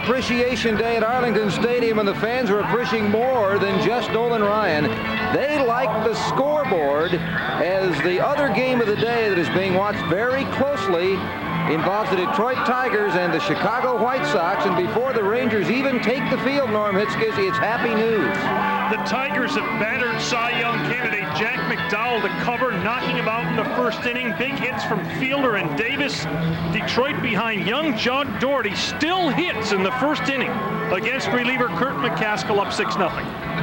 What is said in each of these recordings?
Appreciation Day at Arlington Stadium, and the fans are appreciating more than just Nolan Ryan. They like the scoreboard, as the other game of the day that is being watched very closely involves the Detroit Tigers and the Chicago White Sox. And before the Rangers even take the field, Norm Hitzges, it's happy news. The Tigers have battered Cy Young candidate Jack McDowell to cover, knocking him out in the first inning. Big hits from Fielder and Davis. Detroit behind young John Doherty still hits in the first inning against reliever Kurt McCaskill, up 6-0.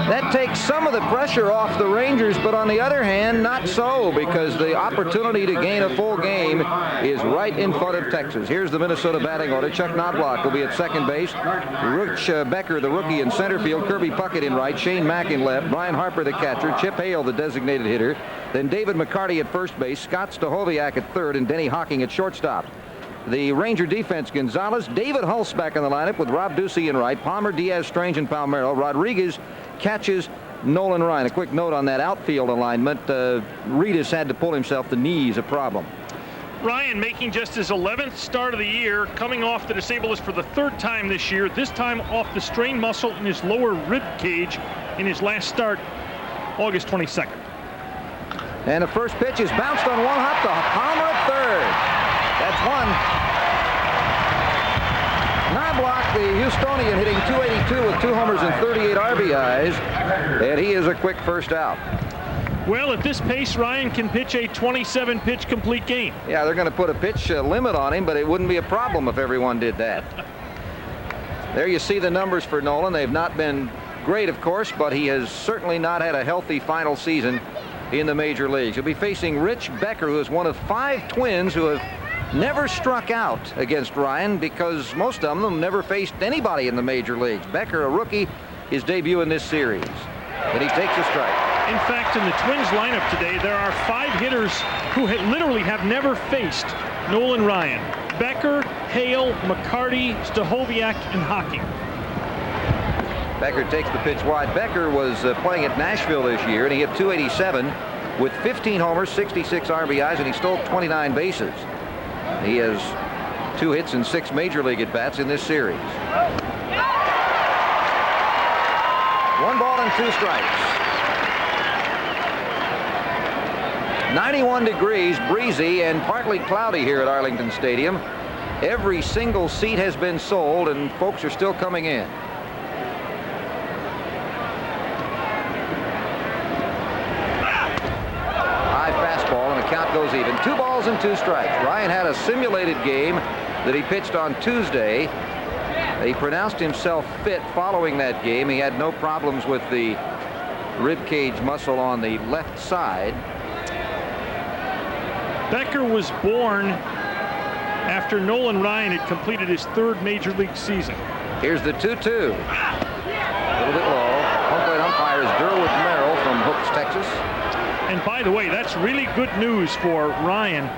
That takes some of the pressure off the Rangers, but on the other hand, not so, because the opportunity to gain a full game is right in front of Texas. Here's the Minnesota batting order. Chuck Knobloch will be at second base. Rich Becker, the rookie, in center field. Kirby Puckett in right. Shane Mack in left. Brian Harper, the catcher. Chip Hale, the designated hitter. Then David McCarty at first base. Scott Stahoviak at third, and Denny Hocking at shortstop. The Ranger defense: Gonzalez, David Hulse back in the lineup with Rob Ducey in right. Palmer, Diaz, Strange, and Palmeiro. Rodriguez catches Nolan Ryan. A quick note on that outfield alignment. Reedus had to pull himself. The knee's a problem. Ryan making just his 11th start of the year, coming off the disabled list for the third time this year, this time off the strained muscle in his lower rib cage in his last start, August 22nd. And the first pitch is bounced on one hop to Palmer at third. That's one. Knobloch, the Houstonian, hitting .282 with 2 homers and 38 RBIs, and he is a quick first out. Well, at this pace, Ryan can pitch a 27-pitch complete game. Yeah, they're going to put a pitch limit on him, but it wouldn't be a problem if everyone did that. There you see the numbers for Nolan. They've not been great, of course, but he has certainly not had a healthy final season in the major leagues. He'll be facing Rich Becker, who is one of 5 Twins who have never struck out against Ryan, because most of them never faced anybody in the major leagues. Becker, a rookie, his debut in this series, and he takes a strike. In fact, in the Twins lineup today, there are 5 hitters who literally have never faced Nolan Ryan: Becker, Hale, McCarty, Stahoviak, and Hocking. Becker takes the pitch wide. Becker was playing at Nashville this year, and he hit .287 with 15 homers, 66 RBIs, and he stole 29 bases. He has 2 hits and 6 major league at-bats in this series. 1 ball and 2 strikes. 91 degrees, breezy, and partly cloudy here at Arlington Stadium. Every single seat has been sold, and folks are still coming in. High fastball, and the count goes even. 2 balls and 2 strikes. Ryan had a simulated game that he pitched on Tuesday. He pronounced himself fit following that game. He had no problems with the rib cage muscle on the left side. Becker was born after Nolan Ryan had completed his 3rd major league season. Here's the 2-2. A little bit low. Home plate umpire is Durwood Merrill from Hooks, Texas. And by the way, that's really good news for Ryan.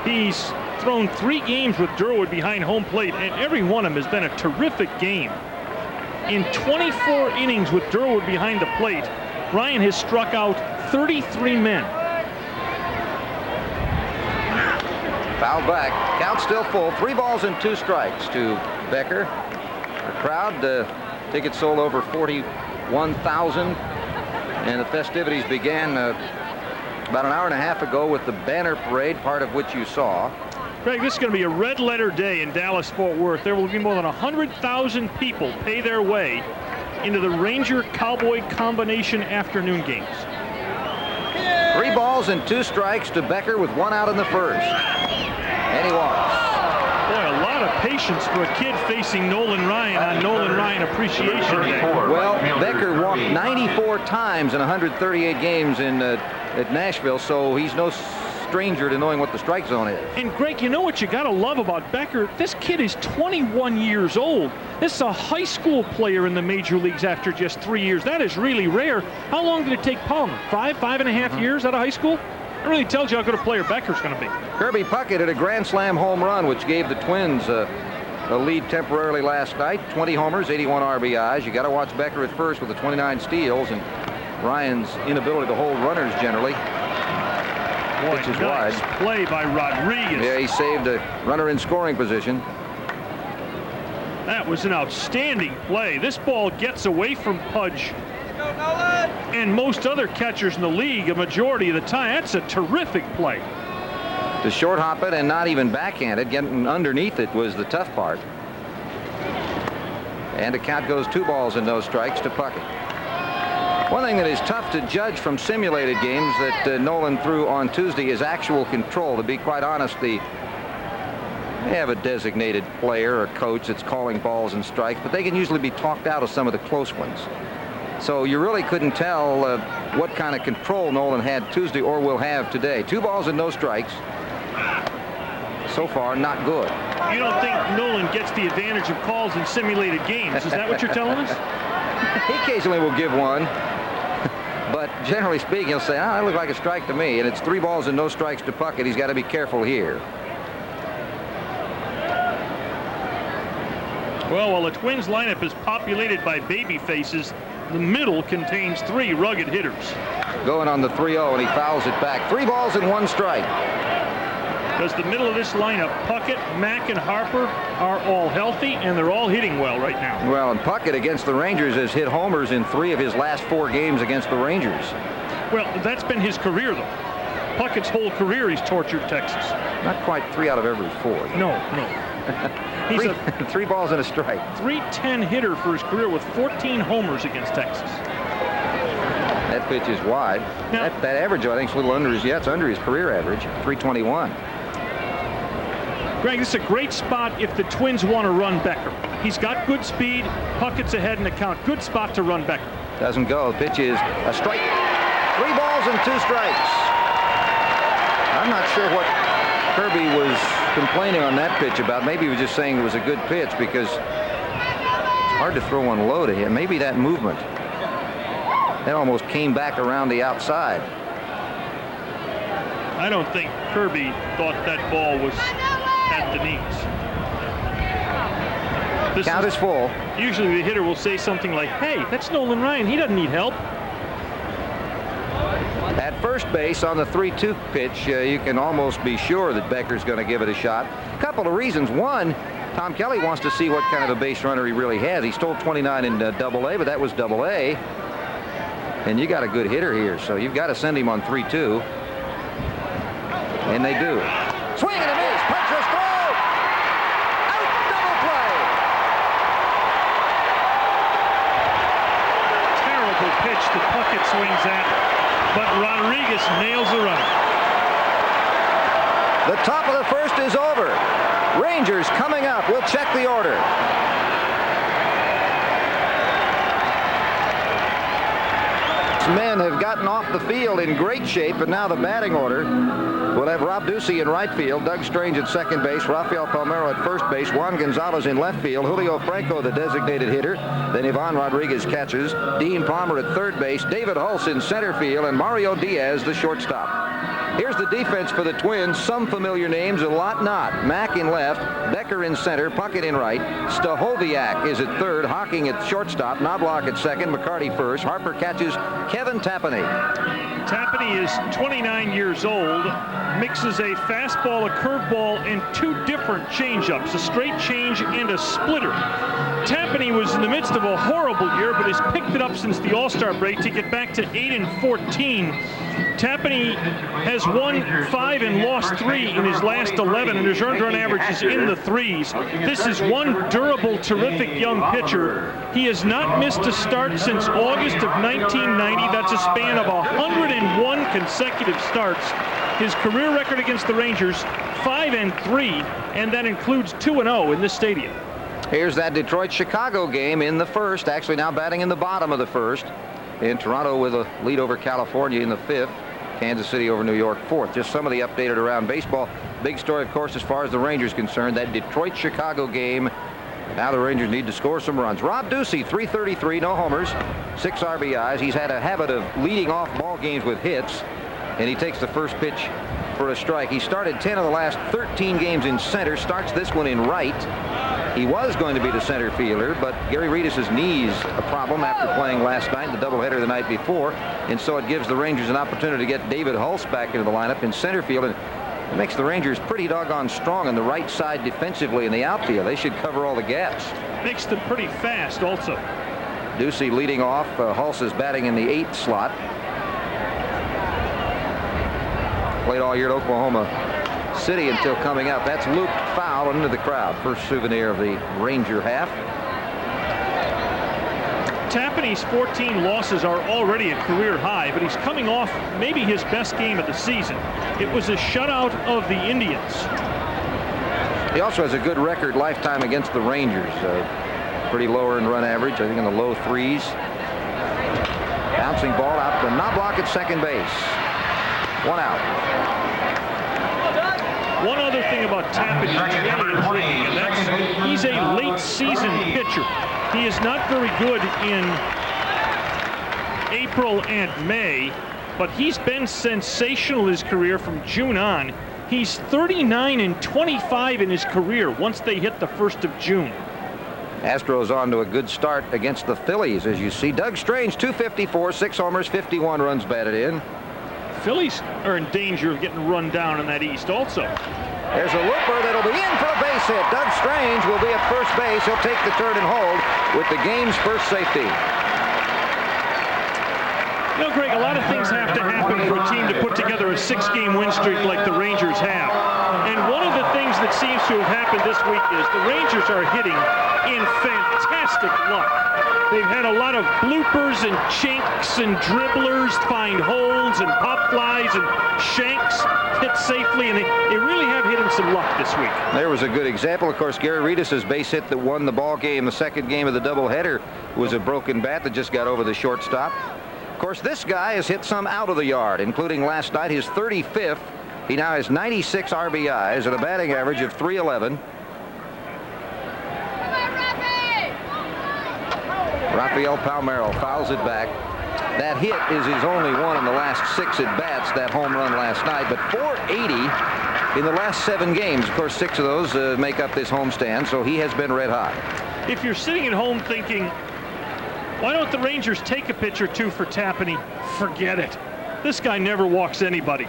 He's thrown 3 games with Durwood behind home plate, and every one of them has been a terrific game. In 24 innings with Durwood behind the plate, Ryan has struck out 33 men. Foul back. Count still full. 3 balls and 2 strikes to Becker. The crowd, tickets sold over 41,000, and the festivities began about an hour and a half ago with the banner parade, part of which you saw. Greg, this is going to be a red letter day in Dallas-Fort Worth. There will be more than 100,000 people pay their way into the Ranger-Cowboy combination afternoon games. 3 balls and 2 strikes to Becker with 1 out in the first. And he walks. Boy, a lot of patience for a kid facing Nolan Ryan on Nolan Ryan Appreciation Day. Well, Becker walked 94 times in 138 games at Nashville, so he's no stranger to knowing what the strike zone is. And Greg, you know what you got to love about Becker? This kid is 21 years old. This is a high school player in the major leagues after just 3 years. That is really rare. How long did it take Palmer? 5.5 years out of high school? It really tells you how good a player Becker's going to be. Kirby Puckett hit a grand slam home run, which gave the Twins a lead temporarily last night. 20 homers, 81 RBIs. You got to watch Becker at first with the 29 steals, and Ryan's inability to hold runners generally. Boy, pitches nice wide. Play by Rodriguez. Yeah, he saved a runner in scoring position. That was an outstanding play. This ball gets away from Pudge and most other catchers in the league a majority of the time. That's a terrific play. To short hop it and not even backhand it, getting underneath it was the tough part. And the count goes 2 balls and no strikes to Puckett. One thing that is tough to judge from simulated games that Nolan threw on Tuesday is actual control. To be quite honest, they have a designated player or coach that's calling balls and strikes, but they can usually be talked out of some of the close ones. So you really couldn't tell what kind of control Nolan had Tuesday or will have today. 2 balls and no strikes. So far, not good. You don't think Nolan gets the advantage of calls in simulated games? Is that what you're telling us? He occasionally will give one. But generally speaking, he'll say, that looked like a strike to me. And it's 3 balls and no strikes to Puckett. He's got to be careful here. Well, while the Twins lineup is populated by baby faces, the middle contains 3 rugged hitters. Going on the 3-0, and he fouls it back. 3 balls and 1 strike. Because the middle of this lineup, Puckett, Mack, and Harper are all healthy, and they're all hitting well right now. Well, and Puckett against the Rangers has hit homers in 3 of his last 4 games against the Rangers. Well, that's been his career, though. Puckett's whole career, he's tortured Texas. Not quite 3 out of every 4. No. He's a 3 balls and a strike. .310 hitter for his career with 14 homers against Texas. That pitch is wide. Now, that average, I think, is a little under his. Yeah, it's under his career average, 321. Greg, this is a great spot if the Twins want to run Becker. He's got good speed. Puckett's ahead in the count. Good spot to run Becker. Doesn't go. The pitch is a strike. 3 balls and 2 strikes. I'm not sure what Kirby was complaining on that pitch about. Maybe he was just saying it was a good pitch because it's hard to throw one low to him. Maybe that movement. That almost came back around the outside. I don't think Kirby thought that ball was at the knees. Count is full. Usually the hitter will say something like, hey, that's Nolan Ryan. He doesn't need help. At first base on the 3-2 pitch, you can almost be sure that Becker's going to give it a shot. A couple of reasons. One, Tom Kelly wants to see what kind of a base runner he really has. He stole 29 in Double-A, but that was Double-A. And you got a good hitter here, so you've got to send him on 3-2. And they do. Swing and a miss. Puncher's throw. Out. Double play. Terrible pitch that Puckett swings at, but Rodriguez nails the run. The top of the first is over. Rangers coming up. We'll check the order. Men have gotten off the field in great shape, and now the batting order will have Rob Ducey in right field, Doug Strange at second base, Rafael Palmeiro at first base, Juan Gonzalez in left field, Julio Franco the designated hitter, then Ivan Rodriguez catches, Dean Palmer at third base, David Hulse in center field, and Mario Diaz the shortstop. Here's the defense for the Twins. Some familiar names, a lot not. Mack in left, Becker in center, Puckett in right, Stahoviak is at third, Hocking at shortstop, Knobloch at second, McCarty first. Harper catches Kevin Tapani. Tapani is 29 years old, mixes a fastball, a curveball, and 2 different changeups, a straight change and a splitter. Tapani was in the midst of a horrible year, but has picked it up since the All-Star break to get back to 8-14. Tapani has won 5 and lost 3 in his last 11, and his earned run average is in the 3s. This is one durable, terrific young pitcher. He has not missed a start since August of 1990. That's a span of 101 consecutive starts. His career record against the Rangers, 5-3, and that includes 2-0 in this stadium. Here's that Detroit-Chicago game in the first, actually now batting in the bottom of the first. In Toronto with a lead over California in the 5th. Kansas City over New York 4th. Just some of the updated around baseball. Big story, of course, as far as the Rangers concerned, that Detroit-Chicago game. Now the Rangers need to score some runs. Rob Ducey, 333, no homers, 6 RBIs. He's had a habit of leading off ball games with hits, and he takes the first pitch for a strike. He started 10 of the last 13 games in center, starts this one in right. He was going to be the center fielder, but Gary Reedus' knee's a problem after playing last night, the doubleheader the night before, and so it gives the Rangers an opportunity to get David Hulse back into the lineup in center field. And It makes the Rangers pretty doggone strong on the right side defensively in the outfield. They should cover all the gaps. Makes them pretty fast also. Ducey leading off. Hulse is batting in the 8th slot. Played all year at Oklahoma City until coming up. That's looped foul into the crowd. First souvenir of the Ranger half. Tapani's 14 losses are already a career high, but he's coming off maybe his best game of the season. It was a shutout of the Indians. He also has a good record lifetime against the Rangers. Pretty low earned run average, I think in the low 3s. Bouncing ball out to Knobloch at second base. 1 out. One other thing about Tapani is really intriguing, and that's he's a late season pitcher. He is not very good in April and May, but he's been sensational his career from June on. He's 39-25 in his career once they hit the 1st of June. Astros on to a good start against the Phillies, as you see. Doug Strange, 254, 6 homers, 51 runs batted in. Phillies are in danger of getting run down in that East also. There's a looper that'll be in for a base hit. Doug Strange will be at first base. He'll take the turn and hold with the game's first safety. You know, Greg, a lot of things have to happen for a team to put together a 6-game win streak like the Rangers have. And one of the things that seems to have happened this week is the Rangers are hitting in fantastic luck. They've had a lot of bloopers and chinks and dribblers find holes and pop flies and shanks hit safely, and they really have hit him some luck this week. There was a good example. Of course, Gary Reedus' base hit that won the ball game, the second game of the doubleheader, was a broken bat that just got over the shortstop. Of course, this guy has hit some out of the yard, including last night, his 35th. He now has 96 RBIs and a batting average of .311. Rafael Palmeiro fouls it back. That hit is his only one in the last 6 at-bats, that home run last night. But .480 in the last 7 games. Of course, 6 of those make up this homestand, so he has been red hot. If you're sitting at home thinking, why don't the Rangers take a pitch or two for Tapani? Forget it. This guy never walks anybody.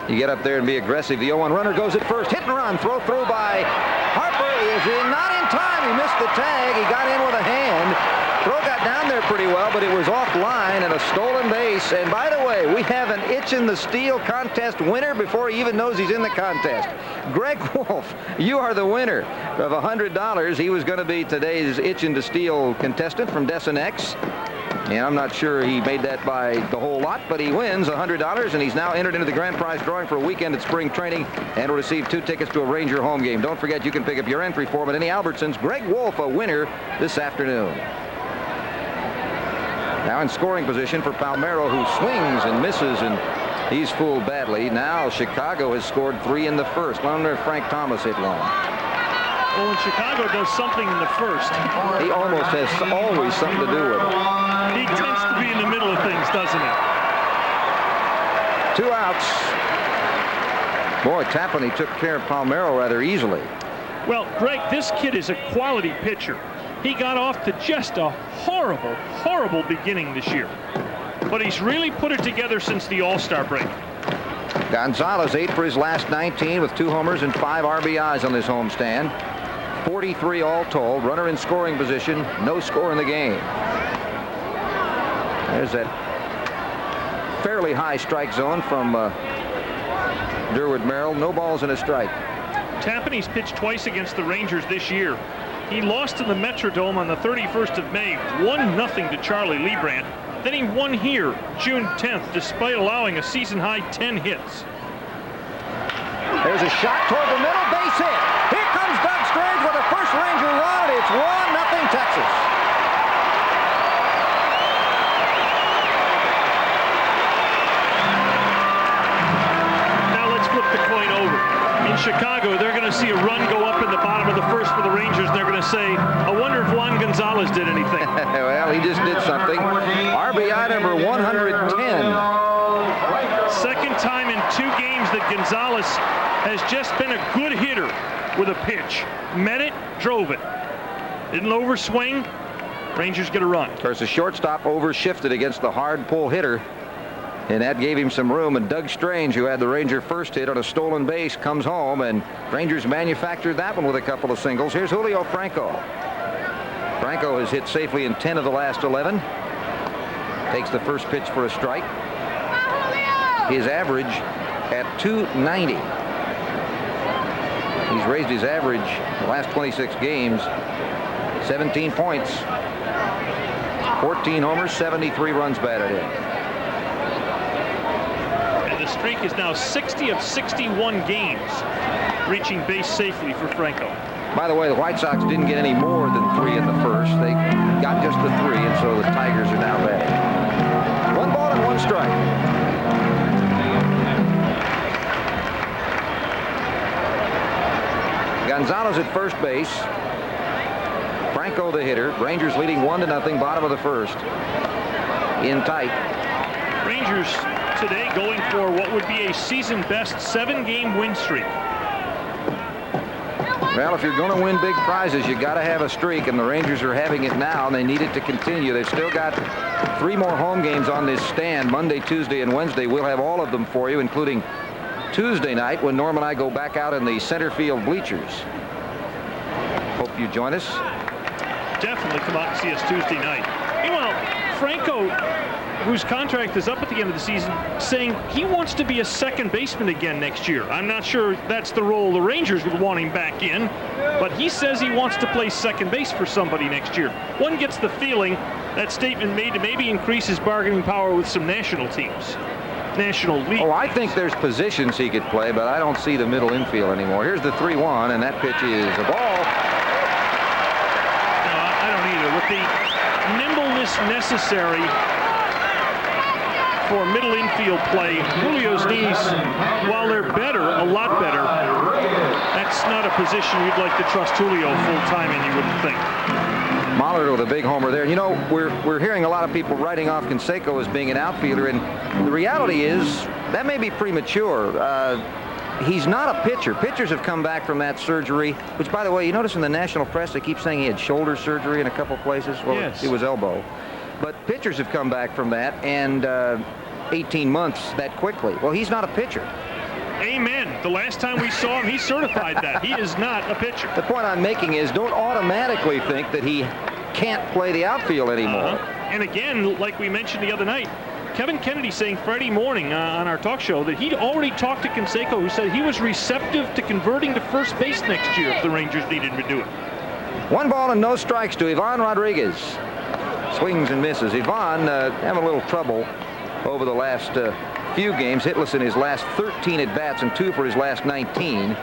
You get up there and be aggressive. The 0-1 runner goes at first. Hit and run. Throw through by Harper. Is in. Not in time. He missed the tag. He got in with a hand. Throw got down there pretty well, but it was offline and a stolen base. And by the way, we have an Itch in the Steel contest winner before he even knows he's in the contest. Greg Wolf, you are the winner of $100. He was going to be today's Itch in the Steel contestant from Desenex. And I'm not sure he made that by the whole lot, but he wins $100, and he's now entered into the grand prize drawing for a weekend at spring training and will receive 2 tickets to a Ranger home game. Don't forget, you can pick up your entry form at any Albertsons. Greg Wolf, a winner this afternoon. Now in scoring position for Palmeiro, who swings and misses, and he's fooled badly. Now Chicago has scored 3 in the first. I wonder if Frank Thomas hit long. Well, when Chicago does something in the first, he almost has always something to do with it. He tends to be in the middle of things, doesn't he? 2 outs. Boy, Tapani took care of Palmeiro rather easily. Well, Greg, this kid is a quality pitcher. He got off to just a horrible, horrible beginning this year. But he's really put it together since the All-Star break. Gonzalez 8 for his last 19 with 2 homers and 5 RBIs on this homestand. 43 all told. Runner in scoring position. No score in the game. There's that fairly high strike zone from Durwood Merrill. No balls and a strike. Tapani's pitched twice against the Rangers this year. He lost in the Metrodome on the 31st of May, 1-0 to Charlie Leibrandt. Then he won here June 10th, despite allowing a season-high 10 hits. There's a shot toward the middle, base hit. Here comes Doug Strange with a first Ranger run. It's 1-0 Texas. Now let's flip the coin over. In Chicago, they're going to see a run go up in the bottom of the first for the Rangers. They're going to say, I wonder if Juan Gonzalez did anything. Well, he just did something. RBI number 110. Second time in 2 games that Gonzalez has just been a good hitter with a pitch. Met it, drove it. Didn't overswing. Rangers get a run. Of course, the shortstop overshifted against the hard pull hitter. And that gave him some room. And Doug Strange, who had the Ranger first hit on a stolen base, comes home, and Rangers manufactured that one with a couple of singles. Here's Julio Franco. Franco has hit safely in 10 of the last 11. Takes the first pitch for a strike. His average at .290. He's raised his average the last 26 games, 17 points, 14 homers, 73 runs batted in. The streak is now 60 of 61 games, reaching base safely for Franco. By the way, the White Sox didn't get any more than 3 in the first. They got just the 3, and so the Tigers are now batting. 1 ball and 1 strike. Gonzalez at first base. Franco the hitter. Rangers leading 1-0, bottom of the first. In tight. Rangers today going for what would be a season best 7-game win streak. Well, if you're going to win big prizes, you got to have a streak, and the Rangers are having it now, and they need it to continue. They've still got 3 more home games on this stand, Monday, Tuesday, and Wednesday. We'll have all of them for you, including Tuesday night when Norm and I go back out in the center field bleachers. Hope you join us. Definitely come out and see us Tuesday night. Meanwhile, Franco, whose contract is up at the end of the season, saying he wants to be a second baseman again next year. I'm not sure that's the role the Rangers would want him back in, but he says he wants to play second base for somebody next year. One gets the feeling that statement made to maybe increase his bargaining power with some national teams, national league. Oh, I think there's positions he could play, but I don't see the middle infield anymore. Here's the 3-1, and that pitch is a ball. No, I don't either. With the nimbleness necessary for middle infield play, Julio's knees, while they're better, a lot better, that's not a position you'd like to trust Julio full-time in, you wouldn't think. Mahler with a big homer there. You know, we're hearing a lot of people writing off Canseco as being an outfielder, and the reality is that may be premature. He's not a pitcher. Pitchers have come back from that surgery, which, by the way, you notice in the national press they keep saying he had shoulder surgery in a couple places. Well, yes. It was elbow. But pitchers have come back from that, and 18 months that quickly. Well, he's not a pitcher. Amen. The last time we saw him, he certified that. He is not a pitcher. The point I'm making is don't automatically think that he can't play the outfield anymore. And again, like we mentioned the other night, Kevin Kennedy saying Friday morning on our talk show that he'd already talked to Canseco, who said he was receptive to converting to first base next year if the Rangers needed him to do it. 1 ball and no strikes to Ivan Rodriguez. Swings and misses. Ivan having a little trouble over the last few games. Hitless in his last 13 at-bats and 2 for his last 19.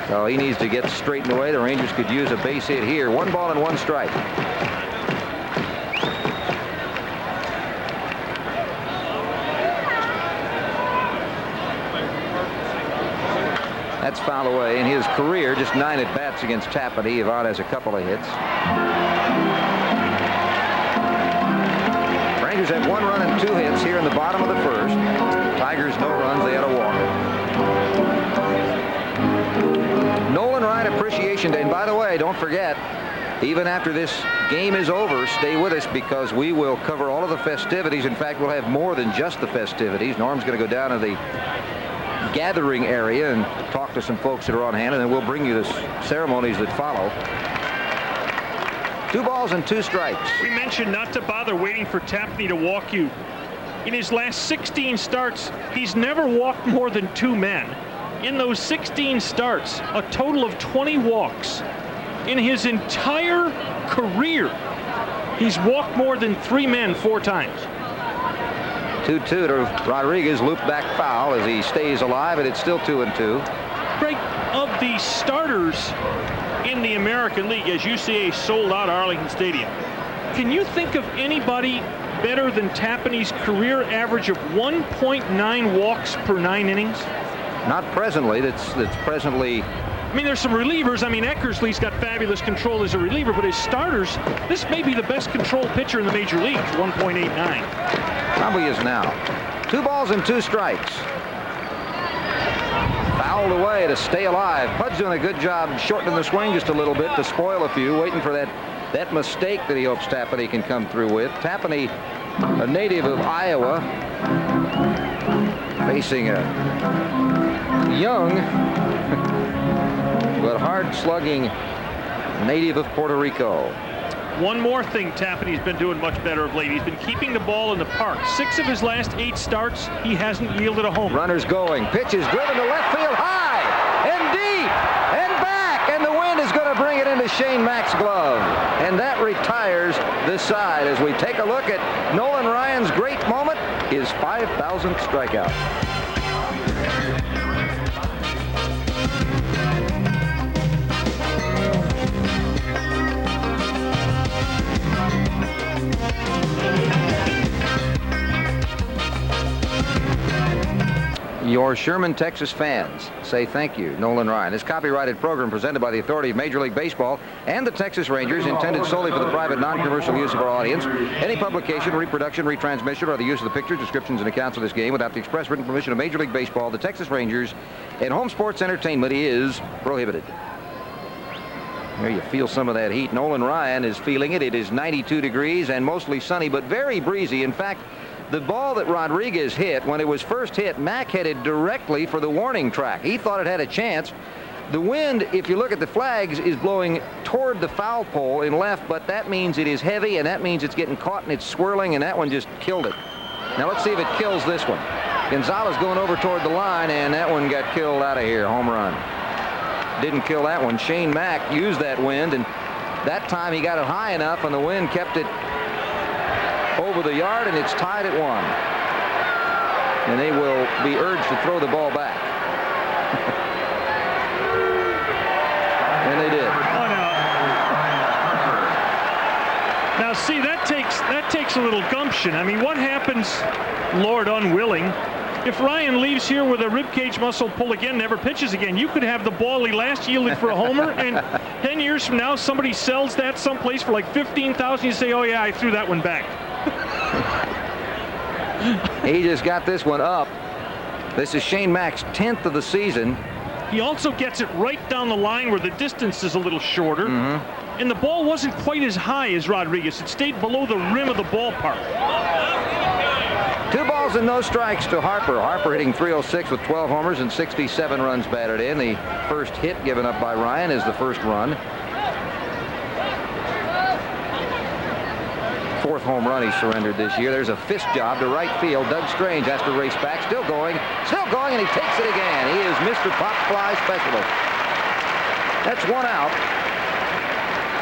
So he needs to get straightened away. The Rangers could use a base hit here. 1 ball and 1 strike. That's fouled away. In his career, just 9 at-bats against Tapani. Ivan has a couple of hits. Rangers have 1 run and 2 hits here in the bottom of the first. Tigers no runs. They had a walk. Nolan Ryan Appreciation Day. And by the way, don't forget, even after this game is over, stay with us because we will cover all of the festivities. In fact, we'll have more than just the festivities. Norm's going to go down to the gathering area and talk to some folks that are on hand, and then we'll bring you the ceremonies that follow. 2 balls and 2 strikes. We mentioned not to bother waiting for Tapani to walk you. In his last 16 starts, he's never walked more than 2 men. In those 16 starts, a total of 20 walks. In his entire career, he's walked more than 3 men 4 times. 2-2 to Rodriguez, loop back foul as he stays alive, and it's still 2-2. Greg, of the starters in the American League, as UCA sold out Arlington Stadium, can you think of anybody better than Tapani's career average of 1.9 walks per 9 innings? Not presently. That's presently. I mean, there's some relievers. I mean, Eckersley's got fabulous control as a reliever, but as starters, this may be the best controlled pitcher in the major leagues, 1.89. Probably is now. 2 balls and 2 strikes. Fouled away to stay alive. Pud's doing a good job shortening the swing just a little bit to spoil a few, waiting for that mistake that he hopes Tapani can come through with. Tapani a native of Iowa, facing a young but hard-slugging native of Puerto Rico. One more thing Tapani's been doing much better of late. He's been keeping the ball in the park. 6 of his last 8 starts, he hasn't yielded a home. Runners going. Pitch is driven to left field high and deep and back. And the wind is going to bring it into Shane Mack's glove. And that retires this side as we take a look at Nolan Ryan's great moment, his 5,000th strikeout. Your Sherman, Texas fans say thank you, Nolan Ryan. This copyrighted program presented by the authority of Major League Baseball and the Texas Rangers, intended solely for the private, non-commercial use of our audience. Any publication, reproduction, retransmission, or the use of the pictures, descriptions, and accounts of this game without the express written permission of Major League Baseball, the Texas Rangers, and home sports entertainment is prohibited. There you feel some of that heat. Nolan Ryan is feeling it. It is 92 degrees and mostly sunny, but very breezy. In fact, the ball that Rodriguez hit, when it was first hit, Mack headed directly for the warning track. He thought it had a chance. The wind, if you look at the flags, is blowing toward the foul pole in left, but that means it is heavy, and that means it's getting caught and it's swirling, and that one just killed it. Now let's see if it kills this one. Gonzalez going over toward the line, and that one got killed out of here. Home run. Didn't kill that one. Shane Mack used that wind, and that time he got it high enough, and the wind kept it over the yard, and it's tied at 1. And they will be urged to throw the ball back. And they did. Oh, no. Now, see, that takes a little gumption. I mean, what happens, Lord unwilling, if Ryan leaves here with a ribcage muscle pull again, never pitches again? You could have the ball he last yielded for a homer, and 10 years from now, somebody sells that someplace for like $15,000. You say, oh, yeah, I threw that one back. He just got this one up. This is Shane Mack's 10th of the season. He also gets it right down the line where the distance is a little shorter. Mm-hmm. And the ball wasn't quite as high as Rodriguez. It stayed below the rim of the ballpark. 2 balls and no strikes to Harper. Harper hitting .306 with 12 homers and 67 runs batted in. The first hit given up by Ryan is the first run. 4th home run he surrendered this year. There's a fist job to right field. Doug Strange has to race back. Still going, and he takes it again. He is Mr. Pop Fly Specialist. That's 1 out.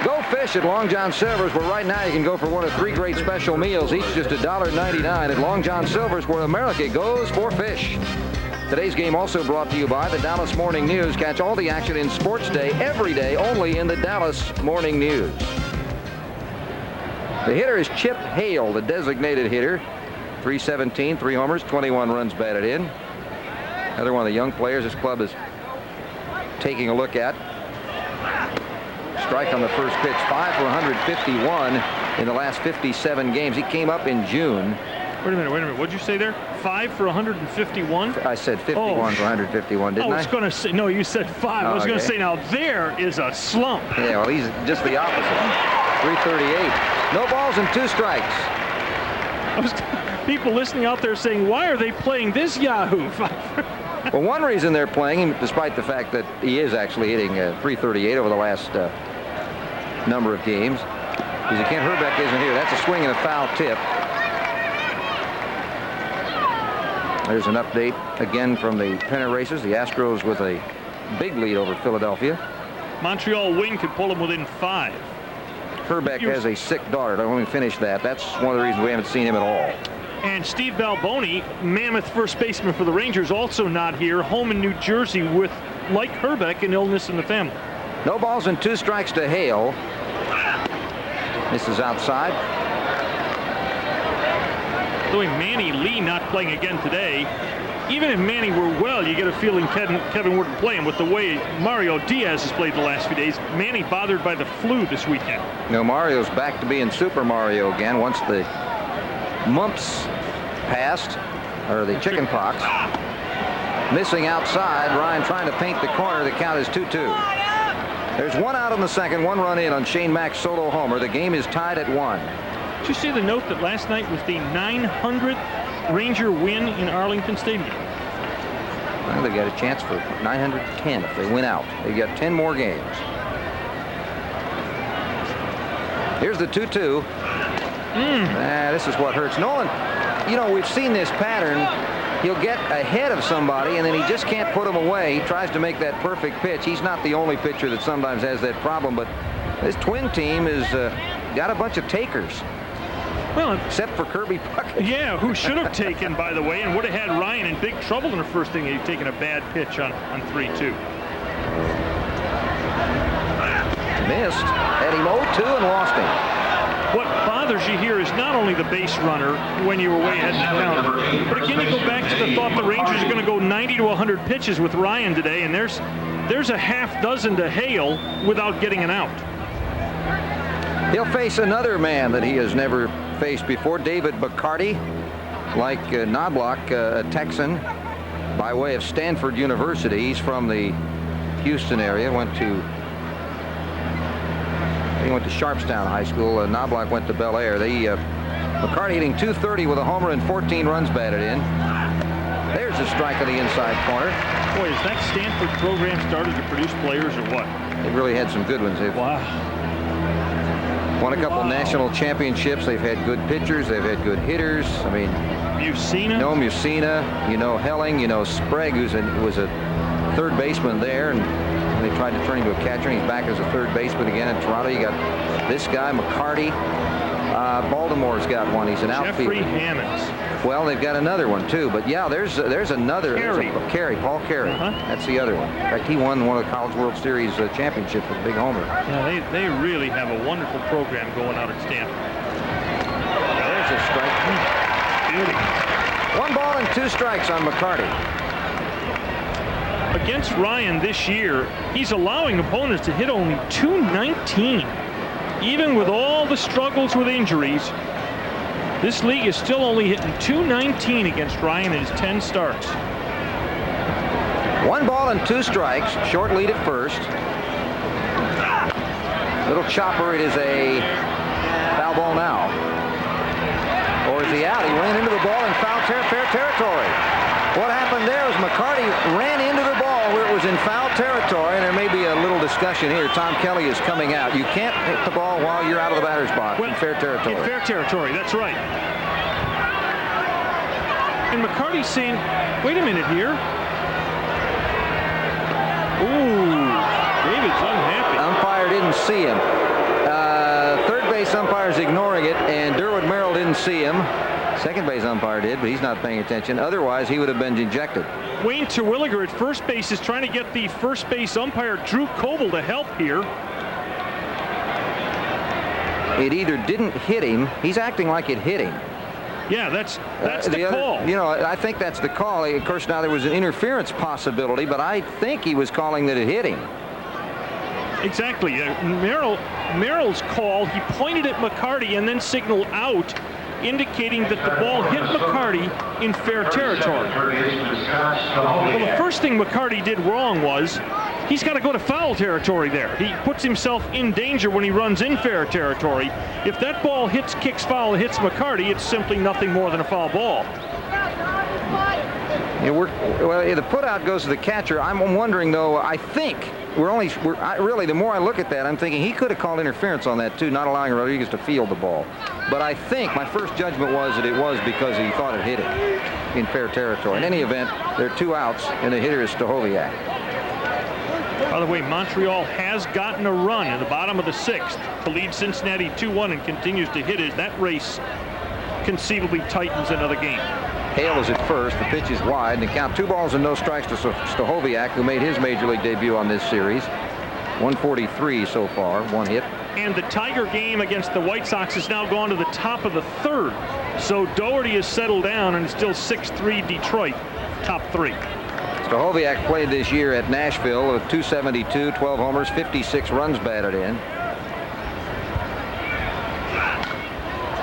Go fish at Long John Silver's, where right now you can go for one of 3 great special meals, each just $1.99 at Long John Silver's, where America goes for fish. Today's game also brought to you by the Dallas Morning News. Catch all the action in Sports Day every day only in the Dallas Morning News. The hitter is Chip Hale, the designated hitter. .317, 3 homers, 21 runs batted in. Another one of the young players this club is taking a look at. Strike on the first pitch, 5 for 151 in the last 57 games. He came up in June. Wait a minute. What'd you say there? 5 for 151? I said 51 for 151, didn't I? I was going to say, no, you said 5. I was going to say, now there is a slump. Yeah, well, he's just the opposite. 338. No balls and 2 strikes. People listening out there saying, why are they playing this Yahoo? Well, one reason they're playing him, despite the fact that he is actually hitting .338 over the last number of games, is Kent Hrbek isn't here. That's a swing and a foul tip. There's an update again from the pennant races. The Astros with a big lead over Philadelphia. Montreal win could pull them within 5. Hrbek has a sick daughter. Let me finish that. That's one of the reasons we haven't seen him at all. And Steve Balboni, mammoth first baseman for the Rangers, also not here. Home in New Jersey with, like Hrbek, an illness in the family. No balls and 2 strikes to Hale. This is outside. The way Manny Lee not playing again today, even if Manny were well, you get a feeling Kevin wouldn't play him. With the way Mario Diaz has played the last few days, Manny bothered by the flu this weekend. No, Mario's back to being Super Mario again once the mumps passed, or the chicken pox. Missing outside. Ryan trying to paint the corner. The count is 2-2. There's 1 out in the second, 1 run in on Shane Mack's solo homer. The game is tied at 1. Did you see the note that last night was the 900th Ranger win in Arlington Stadium? Well, they've got a chance for 910 if they win out. They've got 10 more games. Here's the 2-2. This is what hurts. Nolan, you know, we've seen this pattern. He'll get ahead of somebody, and then he just can't put him away. He tries to make that perfect pitch. He's not the only pitcher that sometimes has that problem, but this Twin team has got a bunch of takers. Well, except for Kirby Puckett. Yeah, who should have taken, by the way, and would have had Ryan in big trouble in the first inning. He'd taken a bad pitch on 3-2. Missed. Had him 0-2 and lost him. What bothers you here is not only the base runner when you were way ahead in the count, but again, you go back to the thought the Rangers are going to go 90 to 100 pitches with Ryan today, and there's a half dozen to hail without getting an out. He'll face another man that he has never faced before, David McCarty, like Knobloch, a Texan by way of Stanford University. He's from the Houston area, went to Sharpstown High School. Knobloch went to Bel Air. McCarty hitting .230 with a homer and 14 runs batted in. There's a strike on the inside corner. Boy, has that Stanford program started to produce players or what? They've really had some good ones. They've won a couple national championships. They've had good pitchers. They've had good hitters. I mean, Musina. No, Musina. You know Helling. You know Sprague, who was a third baseman there, and they tried to turn him into a catcher, and he's back as a third baseman again in Toronto. You got this guy, McCarty. Baltimore's got one. He's an outfielder. Jeffrey Hammonds. Well, they've got another one too. But yeah, there's another. Paul Carey. That's the other one. In fact, he won one of the College World Series championships with a big homer. Yeah, they really have a wonderful program going out at Stanford. There's a strike. Beauty. 1 ball and 2 strikes on McCarty. Against Ryan this year, he's allowing opponents to hit only .219. Even with all the struggles with injuries, this league is still only hitting .219 against Ryan in his 10 starts. 1 ball and 2 strikes. Short lead at first. Little chopper. It is a foul ball now. Or is he out? He ran into the ball in foul territory. What happened there was McCarty ran into the ball where it was in foul territory, and there may be a little discussion here. Tom Kelly is coming out. You can't hit the ball while you're out of the batter's box in fair territory. In fair territory, that's right. And McCarty's saying, wait a minute here. Ooh, David's unhappy. Umpire didn't see him. Third base umpire's ignoring it, and Durwood Merrill didn't see him. Second base umpire did, but he's not paying attention. Otherwise, he would have been ejected. Wayne Terwilliger at first base is trying to get the first base umpire, Drew Coble, to help here. It either didn't hit him. He's acting like it hit him. Yeah, that's the call. You know, I think that's the call. Of course, now there was an interference possibility, but I think he was calling that it hit him. Exactly. Merrill's call, he pointed at McCarty and then signaled out, indicating that the ball hit McCarty in fair territory. Well, the first thing McCarty did wrong was he's got to go to foul territory there. He puts himself in danger when he runs in fair territory. If that ball kicks foul, hits McCarty, it's simply nothing more than a foul ball. Yeah, the putout goes to the catcher. I'm wondering, though, I think really, the more I look at that, I'm thinking he could have called interference on that, too, not allowing Rodriguez to field the ball. But I think my first judgment was that it was because he thought it hit him in fair territory. In any event, there are 2 outs, and the hitter is Stachowiak. By the way, Montreal has gotten a run in the bottom of the 6th to lead Cincinnati 2-1 and continues to hit as that race conceivably tightens another game. Hale is at first. The pitch is wide. And the count 2 balls and no strikes to Stachowiak, who made his major league debut on this series. 143 so far, 1 hit. And the Tiger game against the White Sox has now gone to the top of the 3rd. So Doherty has settled down and it's still 6-3 Detroit, top 3. Stachowiak played this year at Nashville with .272, 12 homers, 56 runs batted in.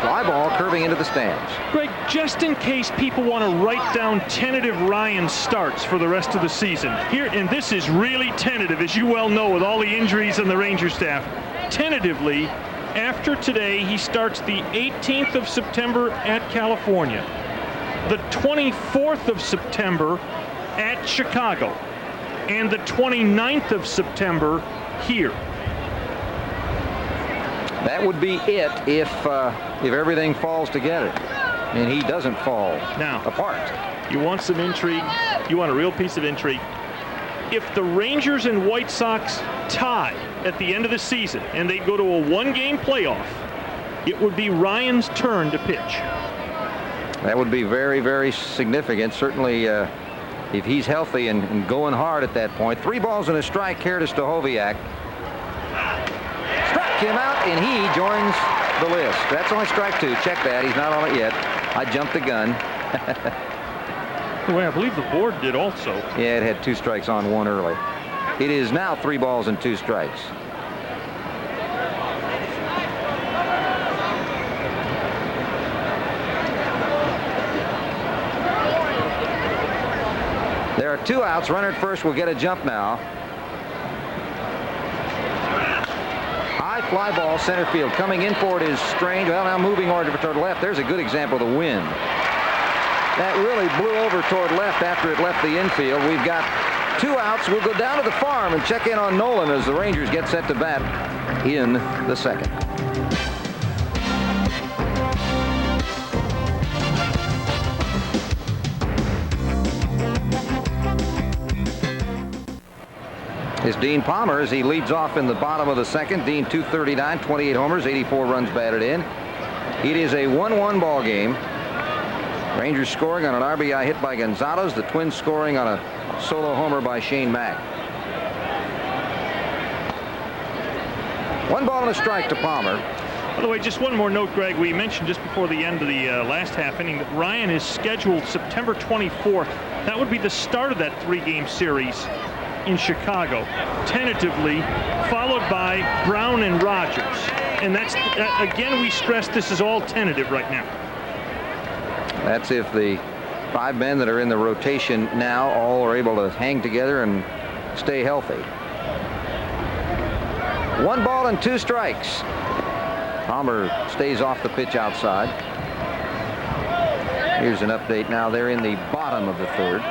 Fly ball curving into the stands. Greg, just in case people want to write down tentative Ryan starts for the rest of the season. Here, and this is really tentative, as you well know, with all the injuries and the Ranger staff. Tentatively, After today, he starts the 18th of September at California, the 24th of September at Chicago, and the 29th of September here. That would be it if everything falls together, and he doesn't fall apart. You want some intrigue? You want a real piece of intrigue? If the Rangers and White Sox tie at the end of the season and they go to a one-game playoff, it would be Ryan's turn to pitch. That would be very, very significant. Certainly, if he's healthy and going hard at that point. 3 balls and a strike here to Stahoviak. Struck him out, and he joins the list. That's only strike 2. Check that. He's not on it yet. I jumped the gun. Well, I believe the board did also. Yeah, it had 2 strikes on 1 early. It is now 3 balls and 2 strikes. There are 2 outs. Runner at first will get a jump now. High fly ball, center field. Coming in for it is Strange. Well, now moving over toward left. There's a good example of the wind. That really blew over toward left after it left the infield. We've got 2 outs. We'll go down to the farm and check in on Nolan as the Rangers get set to bat in the second. Is Dean Palmer as he leads off in the bottom of the second. Dean 239, 28 homers, 84 runs batted in. It is a 1-1 ball game. Rangers scoring on an RBI hit by Gonzalez. The Twins scoring on a solo homer by Shane Mack. 1 ball and a strike to Palmer. By the way, just one more note, Greg. We mentioned just before the end of the last half inning that Ryan is scheduled September 24th. That would be the start of that 3-game series in Chicago, tentatively, followed by Brown and Rogers. And that's, again, we stress this is all tentative right now. That's if the 5 men that are in the rotation now all are able to hang together and stay healthy. 1 ball and 2 strikes. Palmer stays off the pitch outside. Here's an update now. They're in the bottom of the 3rd.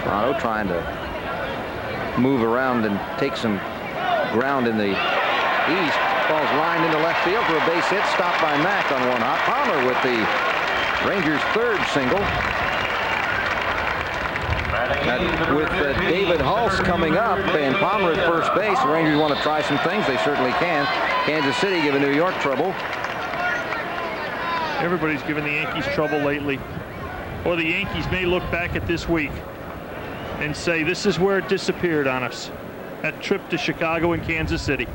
Toronto trying to move around and take some ground in the east. Ball's lined into left field for a base hit. Stopped by Mack on 1 hop. Palmer with the Rangers' 3rd single. With David Hulse coming up and Palmer at first base, the Rangers want to try some things. They certainly can. Kansas City giving New York trouble. Everybody's given the Yankees trouble lately. Or the Yankees may look back at this week and say this is where it disappeared on us. That trip to Chicago and Kansas City.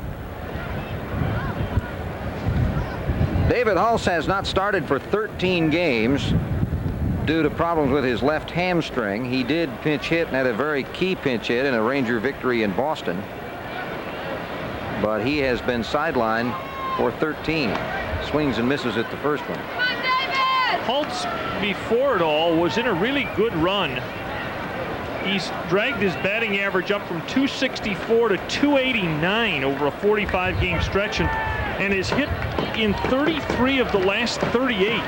David Hulse has not started for 13 games due to problems with his left hamstring. He did pinch hit and had a very key pinch hit in a Ranger victory in Boston. But he has been sidelined for 13. Swings and misses at the first one. Hulse, before it all, was in a really good run. He's dragged his batting average up from 264 to 289 over a 45-game stretch and is hit in 33 of the last 38.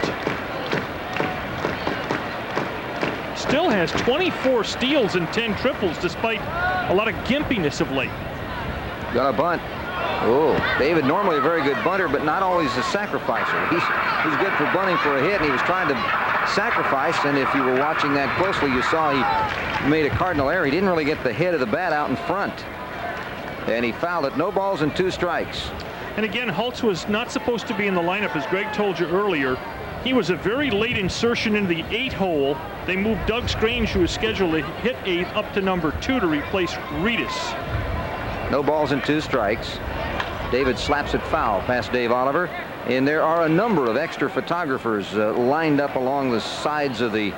Still has 24 steals and 10 triples despite a lot of gimpiness of late. Got a bunt. Oh, David normally a very good bunter, but not always a sacrificer. He's good for bunting for a hit, and he was trying to sacrifice, and if you were watching that closely, you saw he made a cardinal error. He didn't really get the head of the bat out in front, and he fouled it. No balls and 2 strikes. And again, Hulse was not supposed to be in the lineup, as Greg told you earlier. He was a very late insertion in the 8 hole. They moved Doug Strange, who was scheduled to hit 8, up to number 2 to replace Reedus. No balls and 2 strikes. David slaps it foul past Dave Oliver. And there are a number of extra photographers lined up along the sides of the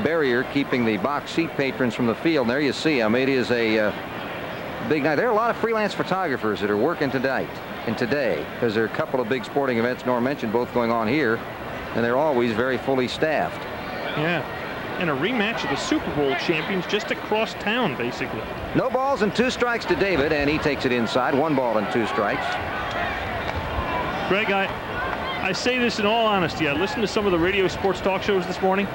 barrier, keeping the box seat patrons from the field. And there you see them. It is a big night. There are a lot of freelance photographers that are working tonight and today, because there are a couple of big sporting events Norm mentioned, both going on here, and they're always very fully staffed. Yeah. and a rematch of the Super Bowl champions just across town, basically. No balls and 2 strikes to David, and he takes it inside. 1 ball and 2 strikes. Greg, I say this in all honesty. I listened to some of the radio sports talk shows this morning,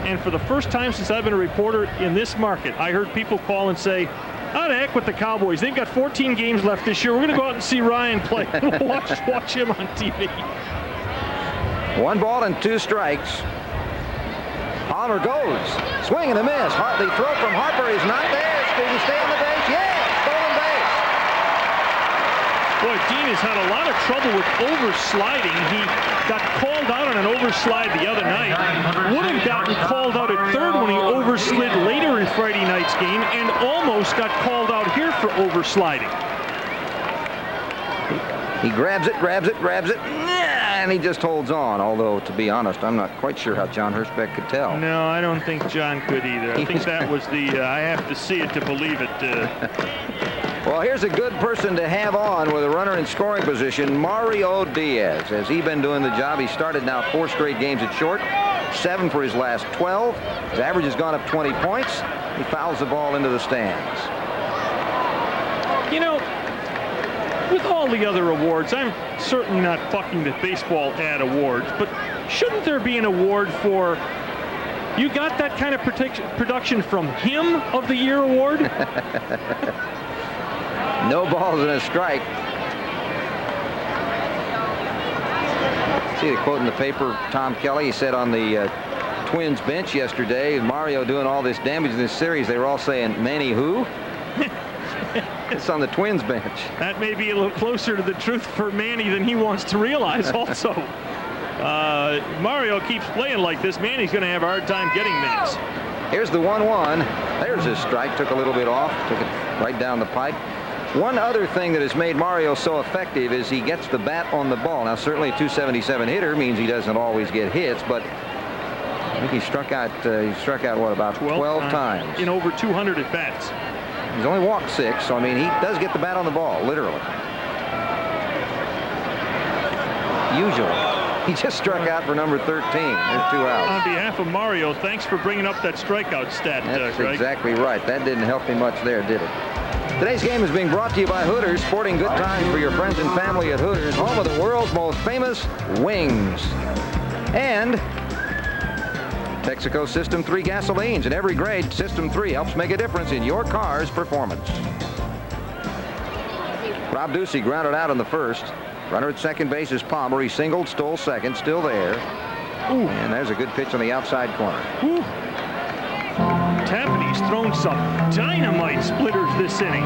and for the first time since I've been a reporter in this market, I heard people call and say, "Oh, the heck with the Cowboys. They've got 14 games left this year. We're going to go out and see Ryan play. watch him on TV." 1 ball and 2 strikes. Palmer goes. Swing and a miss. The throw from Harper is not there. Did he stay on the base? Yes! Stolen base. Boy, Dean has had a lot of trouble with oversliding. He got called out on an overslide the other night. Would have gotten called out at third when he overslid later in Friday night's game, and almost got called out here for oversliding. He grabs it, and he just holds on. Although, to be honest, I'm not quite sure how John Hirschbeck could tell. No, I don't think John could either. I think that was the, I have to see it to believe it. Well, here's a good person to have on with a runner in scoring position, Mario Diaz. Has he been doing the job? He started now 4 straight games at short, 7 for his last 12. His average has gone up 20 points. He fouls the ball into the stands. You know, with all the other awards, I'm certainly not fucking the baseball ad awards, but shouldn't there be an award for you got that kind of production from him of the year award? No balls and a strike. See the quote in the paper, Tom Kelly, he said on the Twins bench yesterday, Mario doing all this damage in this series, they were all saying, Manny who? It's on the Twins bench. That may be a little closer to the truth for Manny than he wants to realize also. Mario keeps playing like this. Manny's going to have a hard time getting minutes. Here's the 1-1. There's his strike. Took a little bit off. Took it right down the pipe. One other thing that has made Mario so effective is he gets the bat on the ball. Now, certainly a 277 hitter means he doesn't always get hits, but I think he struck out, what, about 12 times. In over 200 at-bats. He's only walked 6, so, I mean, he does get the bat on the ball, literally. Usually. He just struck out for number 13. There's 2 outs. On behalf of Mario, thanks for bringing up that strikeout stat, That's Greg. exactly right. That didn't help him much there, did it? Today's game is being brought to you by Hooters, sporting good times for your friends and family at Hooters, home of the world's most famous wings. And Texaco System 3 gasolines. In every grade, System 3 helps make a difference in your car's performance. Rob Ducey grounded out in the first. Runner at second base is Palmer. He singled, stole second, still there. Ooh. And there's a good pitch on the outside corner. Ooh. Tapani's thrown some dynamite splitters this inning.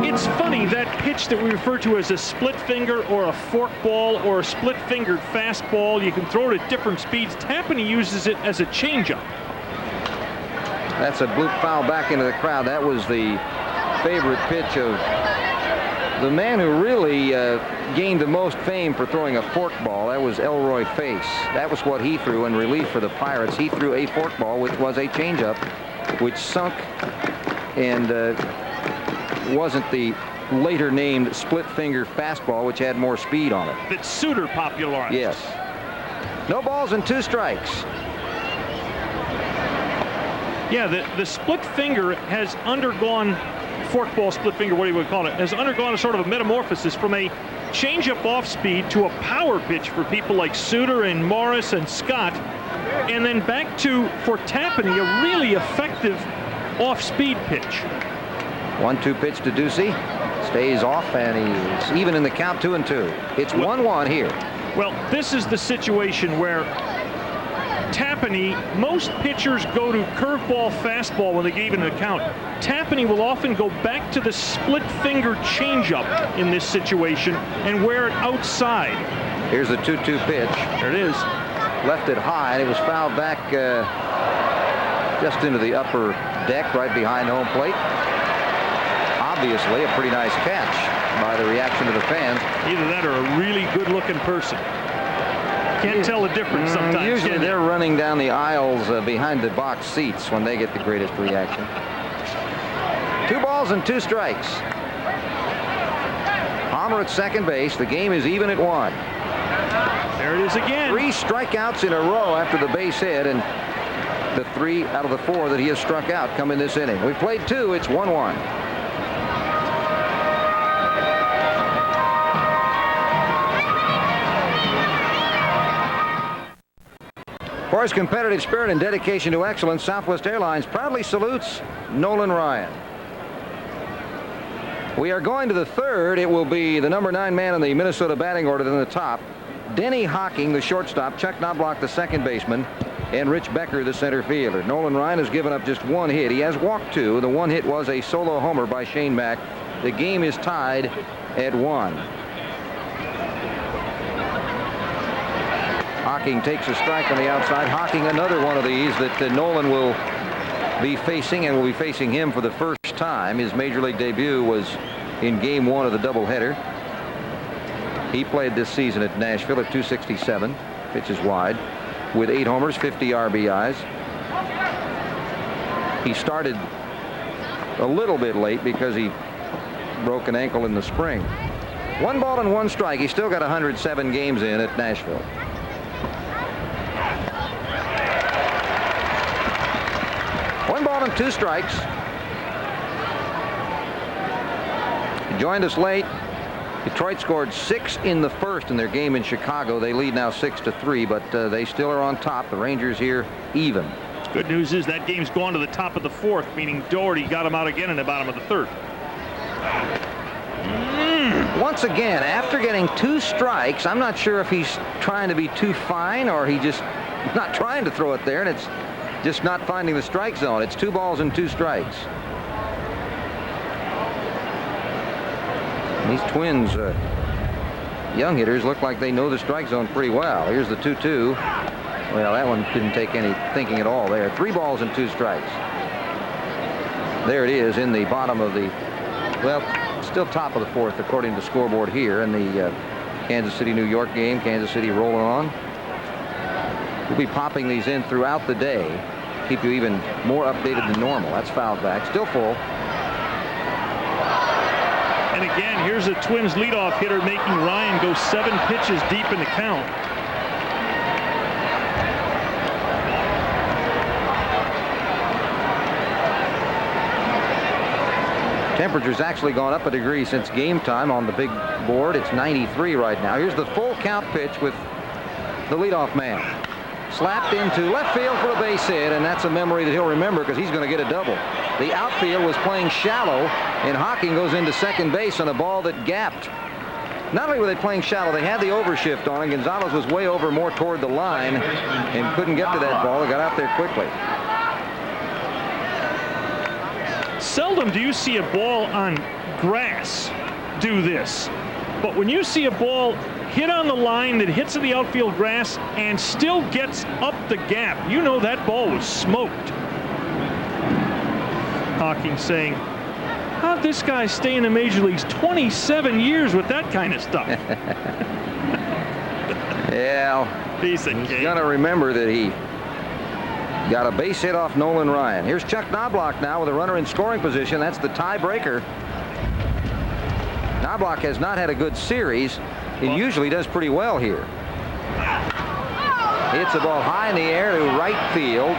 It's funny, that pitch that we refer to as a split finger or a fork ball or a split fingered fastball, you can throw it at different speeds. Tapani uses it as a changeup. That's a bloop foul back into the crowd. That was the favorite pitch of the man who really gained the most fame for throwing a fork ball. That was Elroy Face. That was what he threw in relief for the Pirates. He threw a fork ball, which was a changeup, which sunk and wasn't the later named split finger fastball, which had more speed on it. That Suter popularized. Yes. No balls and 2 strikes. Yeah, the split finger has undergone, forkball split finger, what do you would call it, has undergone a sort of a metamorphosis from a changeup off speed to a power pitch for people like Suter and Morris and Scott, and then back to, for Tapani, a really effective off-speed pitch. 1-2 pitch to Ducey. Stays off, and he's even in the count, 2-2. It's 1-1 here. Well, this is the situation where Tapani, most pitchers go to curveball, fastball when they get even an account. Tapani will often go back to the split finger changeup in this situation and wear it outside. Here's the 2-2 pitch. There it is. Left it high, and it was fouled back just into the upper deck right behind home plate. Obviously a pretty nice catch by the reaction of the fans. Either that or a really good-looking person. Can't tell the difference sometimes. Usually they're running down the aisles behind the box seats when they get the greatest reaction. 2 balls and 2 strikes. Palmer at second base. The game is even at 1. There it is again. 3 strikeouts in a row after the base hit, and the 3 out of the 4 that he has struck out come in this inning. We've played 2. It's 1-1. For his competitive spirit and dedication to excellence, Southwest Airlines proudly salutes Nolan Ryan. We are going to the 3rd. It will be the number 9 man in the Minnesota batting order in the top. Denny Hocking, the shortstop, Chuck Knobloch, the second baseman, and Rich Becker, the center fielder. Nolan Ryan has given up just 1 hit. He has walked 2. The 1 hit was a solo homer by Shane Mack. The game is tied at 1. Hocking takes a strike on the outside. Hocking, another one of these that Nolan will be facing, and will be facing him for the first time. His major league debut was in game 1 of the doubleheader. He played this season at Nashville at .267, pitches wide, with 8 homers, 50 RBIs. He started a little bit late because he broke an ankle in the spring. 1 ball and 1 strike. He still got 107 games in at Nashville. One ball and 2 strikes. He joined us late. Detroit scored 6 in the first in their game in Chicago. They lead now 6-3, but they still are on top. The Rangers here even. Good news is that game's gone to the top of the 4th, meaning Doherty got him out again in the bottom of the 3rd. Once again, after getting 2 strikes, I'm not sure if he's trying to be too fine or he just not trying to throw it there, and it's just not finding the strike zone. It's 2 balls and 2 strikes. These Twins young hitters look like they know the strike zone pretty well. Here's the 2-2. Well, that one didn't take any thinking at all there. 3 balls and 2 strikes. There it is in the bottom of the, well, still top of the 4th according to the scoreboard here in the Kansas City, New York game. Kansas City rolling on. We'll be popping these in throughout the day. Keep you even more updated than normal. That's fouled back. Still full. And again, here's a Twins leadoff hitter making Ryan go 7 pitches deep in the count. Temperature's actually gone up a degree since game time on the big board. It's 93 right now. Here's the full count pitch with the leadoff man. Slapped into left field for a base hit, and that's a memory that he'll remember because he's going to get a double. The outfield was playing shallow, and Hocking goes into second base on a ball that gapped. Not only were they playing shallow, they had the overshift on, and Gonzalez was way over more toward the line and couldn't get to that ball. He got out there quickly. Seldom do you see a ball on grass do this, but when you see a ball hit on the line that hits the outfield grass and still gets up the gap, you know that ball was smoked. Hocking saying, how'd this guy stay in the major leagues 27 years with that kind of stuff? Yeah, he's going to remember that he got a base hit off Nolan Ryan. Here's Chuck Knobloch now with a runner in scoring position. That's the tiebreaker. Knobloch has not had a good series. He usually does pretty well here. Hits the ball high in the air to right field.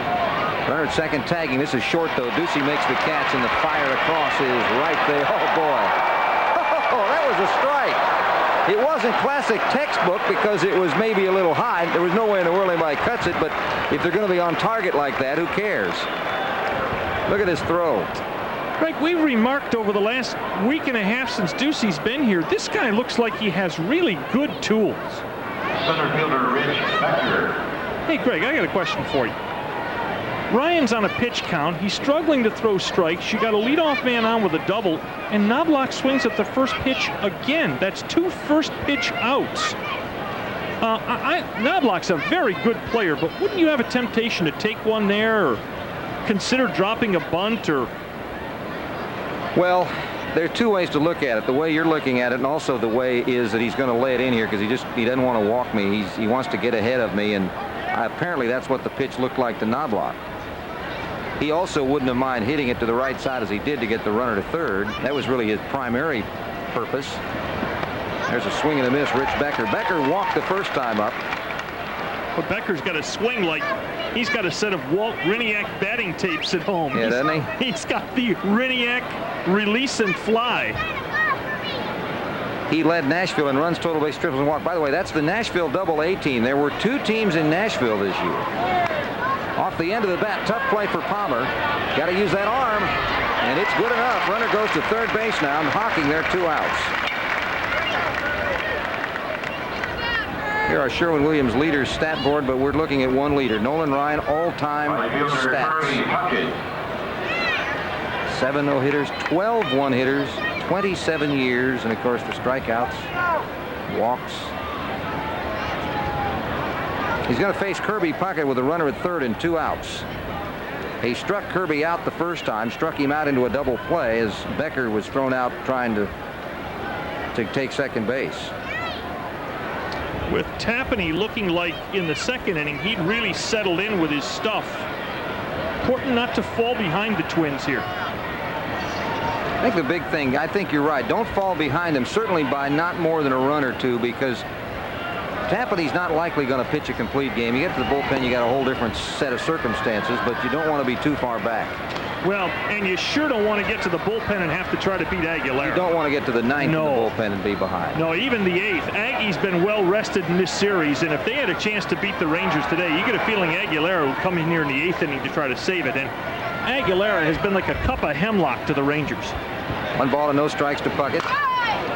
Runner at second tagging. This is short, though. Ducey makes the catch, and the fire across is right there. Oh, boy. Oh, that was a strike. It wasn't classic textbook because it was maybe a little high. There was no way in the world anybody cuts it, but if they're going to be on target like that, who cares? Look at this throw. Greg, we've remarked over the last week and a half since Ducey's been here, this guy looks like he has really good tools. Center fielder Rich Becker. Hey, Greg, I got a question for you. Ryan's on a pitch count. He's struggling to throw strikes. You got a leadoff man on with a double, and Knobloch swings at the first pitch again. That's 2 first pitch outs. Knobloch's a very good player, but wouldn't you have a temptation to take one there or consider dropping a bunt or... Well, there are 2 ways to look at it. The way you're looking at it, and also the way is that he's going to lay it in here because he doesn't want to walk me. He wants to get ahead of me, and apparently that's what the pitch looked like to Knobloch. He also wouldn't have mind hitting it to the right side as he did to get the runner to third. That was really his primary purpose. There's a swing and a miss. Rich Becker. Becker walked the first time up. But Becker's got a swing like he's got a set of Walt Riniak batting tapes at home. Yeah, doesn't he? He's got the Riniak release and fly. He led Nashville in runs, total base, triples, and walk. By the way, that's the Nashville Double-A team. There were 2 teams in Nashville this year. Off the end of the bat, tough play for Palmer. Got to use that arm, and it's good enough. Runner goes to third base now, and Hawking there, 2 outs. Here are Sherwin-Williams' leaders stat board, but we're looking at one leader. Nolan Ryan, all-time stats. 7 no-hitters, 12 one-hitters, 27 years, and of course the strikeouts, walks. He's going to face Kirby Puckett with a runner at third and 2 outs. He struck Kirby out the first time, struck him out into a double play as Becker was thrown out trying to take second base. With Tapani looking like in the second inning he'd really settled in with his stuff. Important not to fall behind the Twins here. I think the big thing, I think you're right, don't fall behind them, certainly by not more than a run or 2, because Tapani's not likely going to pitch a complete game. You get to the bullpen, you got a whole different set of circumstances, but you don't want to be too far back. Well, and you sure don't want to get to the bullpen and have to try to beat Aguilera. You don't want to get to the 9th in the bullpen and be behind. No, even the 8th. Aggie's been well rested in this series, and if they had a chance to beat the Rangers today, you get a feeling Aguilera would come in here in the 8th inning to try to save it. And Aguilera has been like a cup of hemlock to the Rangers. 1 ball and no strikes to Puckett.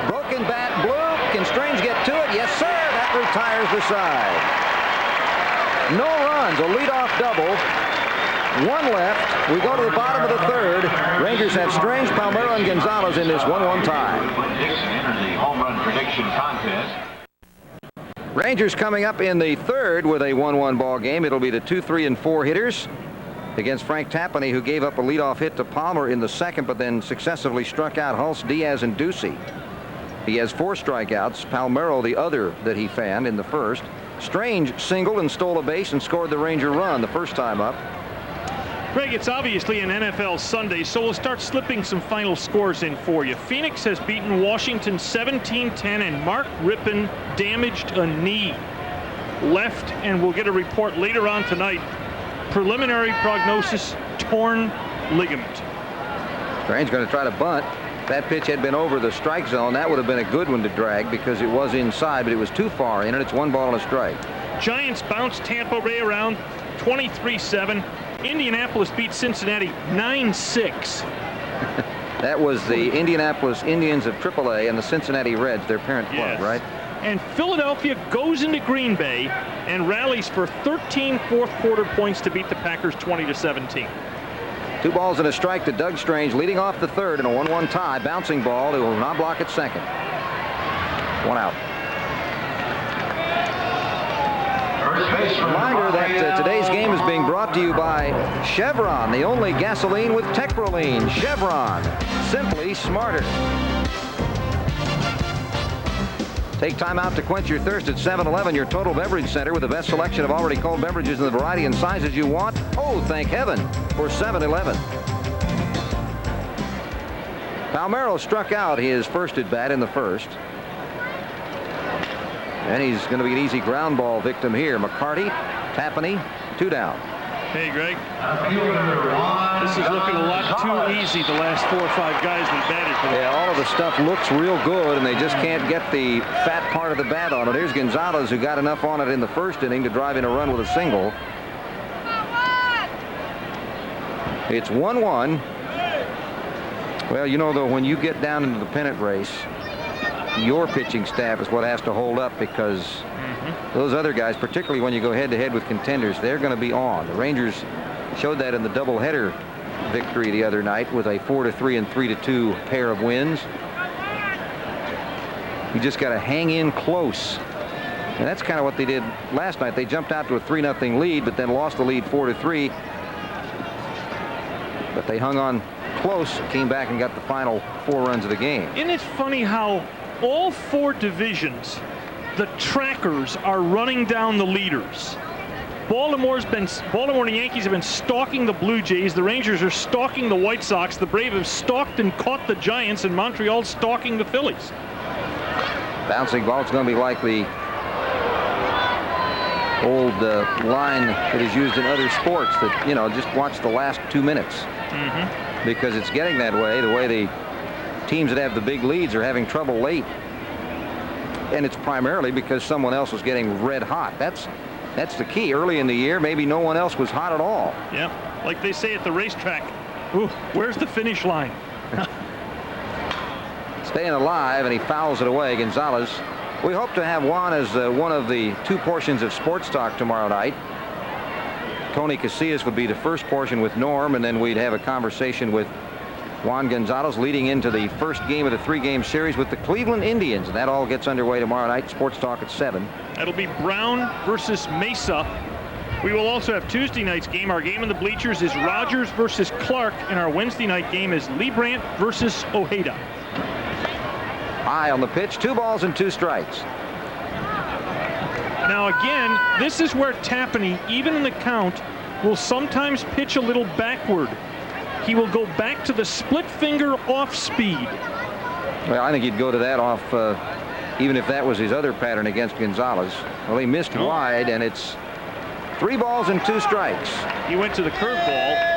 Broken bat, Blue. Can Strange get to it? Yes, sir. That retires the side. No runs, a leadoff double. 1 left. We go to the bottom of the 3rd. Rangers have Strange, Palmeiro, and Gonzalez in this 1-1 tie. Dixon enters the home run prediction contest. Rangers coming up in the 3rd with a 1-1 ball game. It'll be the 2, 3, and 4 hitters against Frank Tapani, who gave up a leadoff hit to Palmer in the 2nd, but then successively struck out Hulse, Diaz, and Ducey. He has 4 strikeouts. Palmeiro, the other that he fanned in the 1st. Strange singled and stole a base and scored the Ranger run the first time up. Greg, it's obviously an NFL Sunday, so we'll start slipping some final scores in for you. Phoenix has beaten Washington 17-10, and Mark Rippon damaged a knee. Left, and we'll get a report later on tonight. Preliminary prognosis, torn ligament. Strange going to try to bunt. If that pitch had been over the strike zone, that would have been a good one to drag because it was inside, but it was too far in, and it's 1 ball and a strike. Giants bounced Tampa Bay around 23-7. Indianapolis beat Cincinnati 9-6. That was the Indianapolis Indians of AAA and the Cincinnati Reds, their parent club, right? And Philadelphia goes into Green Bay and rallies for 13 fourth-quarter points to beat the Packers 20-17. 2 balls and a strike to Doug Strange, leading off the 3rd in a 1-1 tie. Bouncing ball to Knobloch at 2nd. 1 out. Reminder that today's game is being brought to you by Chevron, the only gasoline with Techroline. Chevron, simply smarter. Take time out to quench your thirst at 7-Eleven, your total beverage center with the best selection of already cold beverages in the variety and sizes you want. Oh, thank heaven for 7-Eleven. Palmeiro struck out his first at bat in the 1st. And he's going to be an easy ground ball victim here. McCarty, Tapani, 2 down. Hey, Greg. This is looking a lot too easy the last 4 or 5 guys we batted for. Yeah, all of the stuff looks real good, and they just can't get the fat part of the bat on it. Here's Gonzalez, who got enough on it in the 1st inning to drive in a run with a single. It's 1-1. Well, you know, though, when you get down into the pennant race, your pitching staff is what has to hold up because those other guys, particularly when you go head-to-head with contenders, they're going to be on. The Rangers showed that in the doubleheader victory the other night with a 4-3 and 3-2 pair of wins. You just got to hang in close. And that's kind of what they did last night. They jumped out to a 3-0 lead, but then lost the lead 4-3. But they hung on close, came back and got the final 4 runs of the game. Isn't it funny how all 4 divisions, the trackers are running down the leaders? Baltimore and the Yankees have been stalking the Blue Jays. The Rangers are stalking the White Sox. The Braves have stalked and caught the Giants, and Montreal's stalking the Phillies. Bouncing ball, it's going to be likely old line that is used in other sports that, you know, just watch the last 2 minutes. Because it's getting that way, the way the teams that have the big leads are having trouble late. And it's primarily because someone else is getting red hot. That's the key. Early in the year, maybe no one else was hot at all. Yeah, like they say at the racetrack, ooh, where's the finish line? Staying alive, and he fouls it away. Gonzalez. We hope to have Juan as one of the 2 portions of Sports Talk tomorrow night. Tony Casillas would be the first portion with Norm, and then we'd have a conversation with Juan Gonzalez leading into the first game of the 3-game series with the Cleveland Indians. And that all gets underway tomorrow night. Sports Talk at 7. That'll be Brown versus Mesa. We will also have Tuesday night's game. Our game in the bleachers is Rogers versus Clark, and our Wednesday night game is Leibrandt versus Ojeda. High on the pitch, 2 balls and 2 strikes. Now again, this is where Tapani, even in the count, will sometimes pitch a little backward. He will go back to the split finger off speed. Well, I think he'd go to that off, even if that was his other pattern against Gonzalez. Well, he missed wide, and it's 3 balls and 2 strikes. He went to the curveball,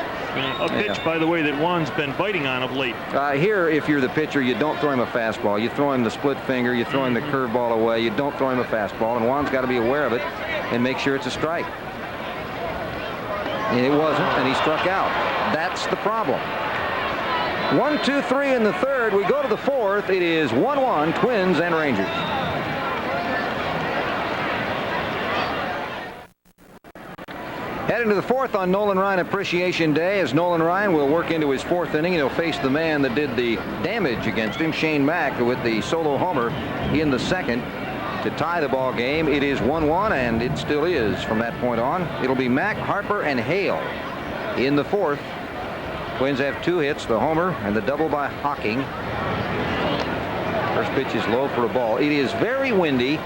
a pitch, by the way, that Juan's been biting on of late. Here, if you're the pitcher, you don't throw him a fastball. You throw him the split finger. You throw him the curveball away. You don't throw him a fastball, and Juan's got to be aware of it and make sure it's a strike. And it wasn't, and he struck out. That's the problem. 1, 2, 3 in the third. We go to the fourth. It is 1-1, Twins and Rangers. Heading to the fourth on Nolan Ryan Appreciation Day, as Nolan Ryan will work into his 4th inning. He'll face the man that did the damage against him, Shane Mack, with the solo homer in the second to tie the ball game. It is 1-1, and it still is from that point on. It'll be Mack, Harper, and Hale in the fourth. Twins have 2 hits, the homer and the double by Hocking. First pitch is low for a ball. It is very windy,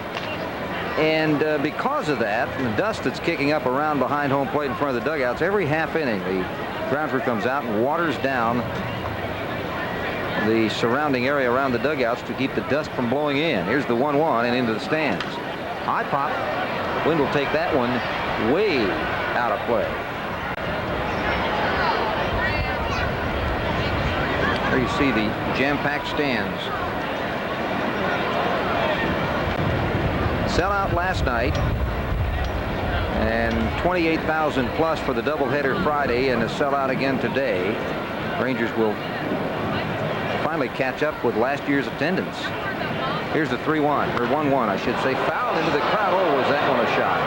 and because of that, and the dust that's kicking up around behind home plate in front of the dugouts, every half inning the ground crew comes out and waters down the surrounding area around the dugouts to keep the dust from blowing in. Here's the 1-1 and into the stands. High pop. Wind will take that one way out of play. There you see the jam-packed stands. Sellout last night, and 28,000 plus for the doubleheader Friday, and a sellout again today. Rangers will finally catch up with last year's attendance. Here's the 3-1, or 1-1, I should say. Fouled into the crowd. Oh, was that one a shot?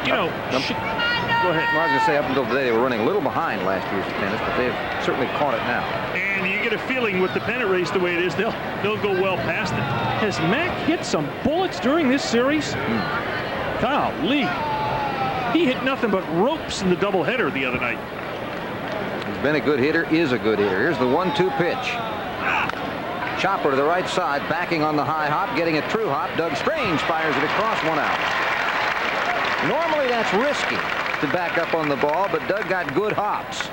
You know, go ahead. Well, I was going to say, up until today, they were running a little behind last year's attendance, but they've certainly caught it now. And you get a feeling with the pennant race the way it is, they'll go well past it. Has Mack hit some bullets during this series? Golly. He hit nothing but ropes in the doubleheader the other night. He's been a good hitter, is a good hitter. Here's the 1-2 pitch. Chopper to the right side, backing on the high hop, getting a true hop. Doug Strange fires it across, 1 out. Normally that's risky to back up on the ball, but Doug got good hops.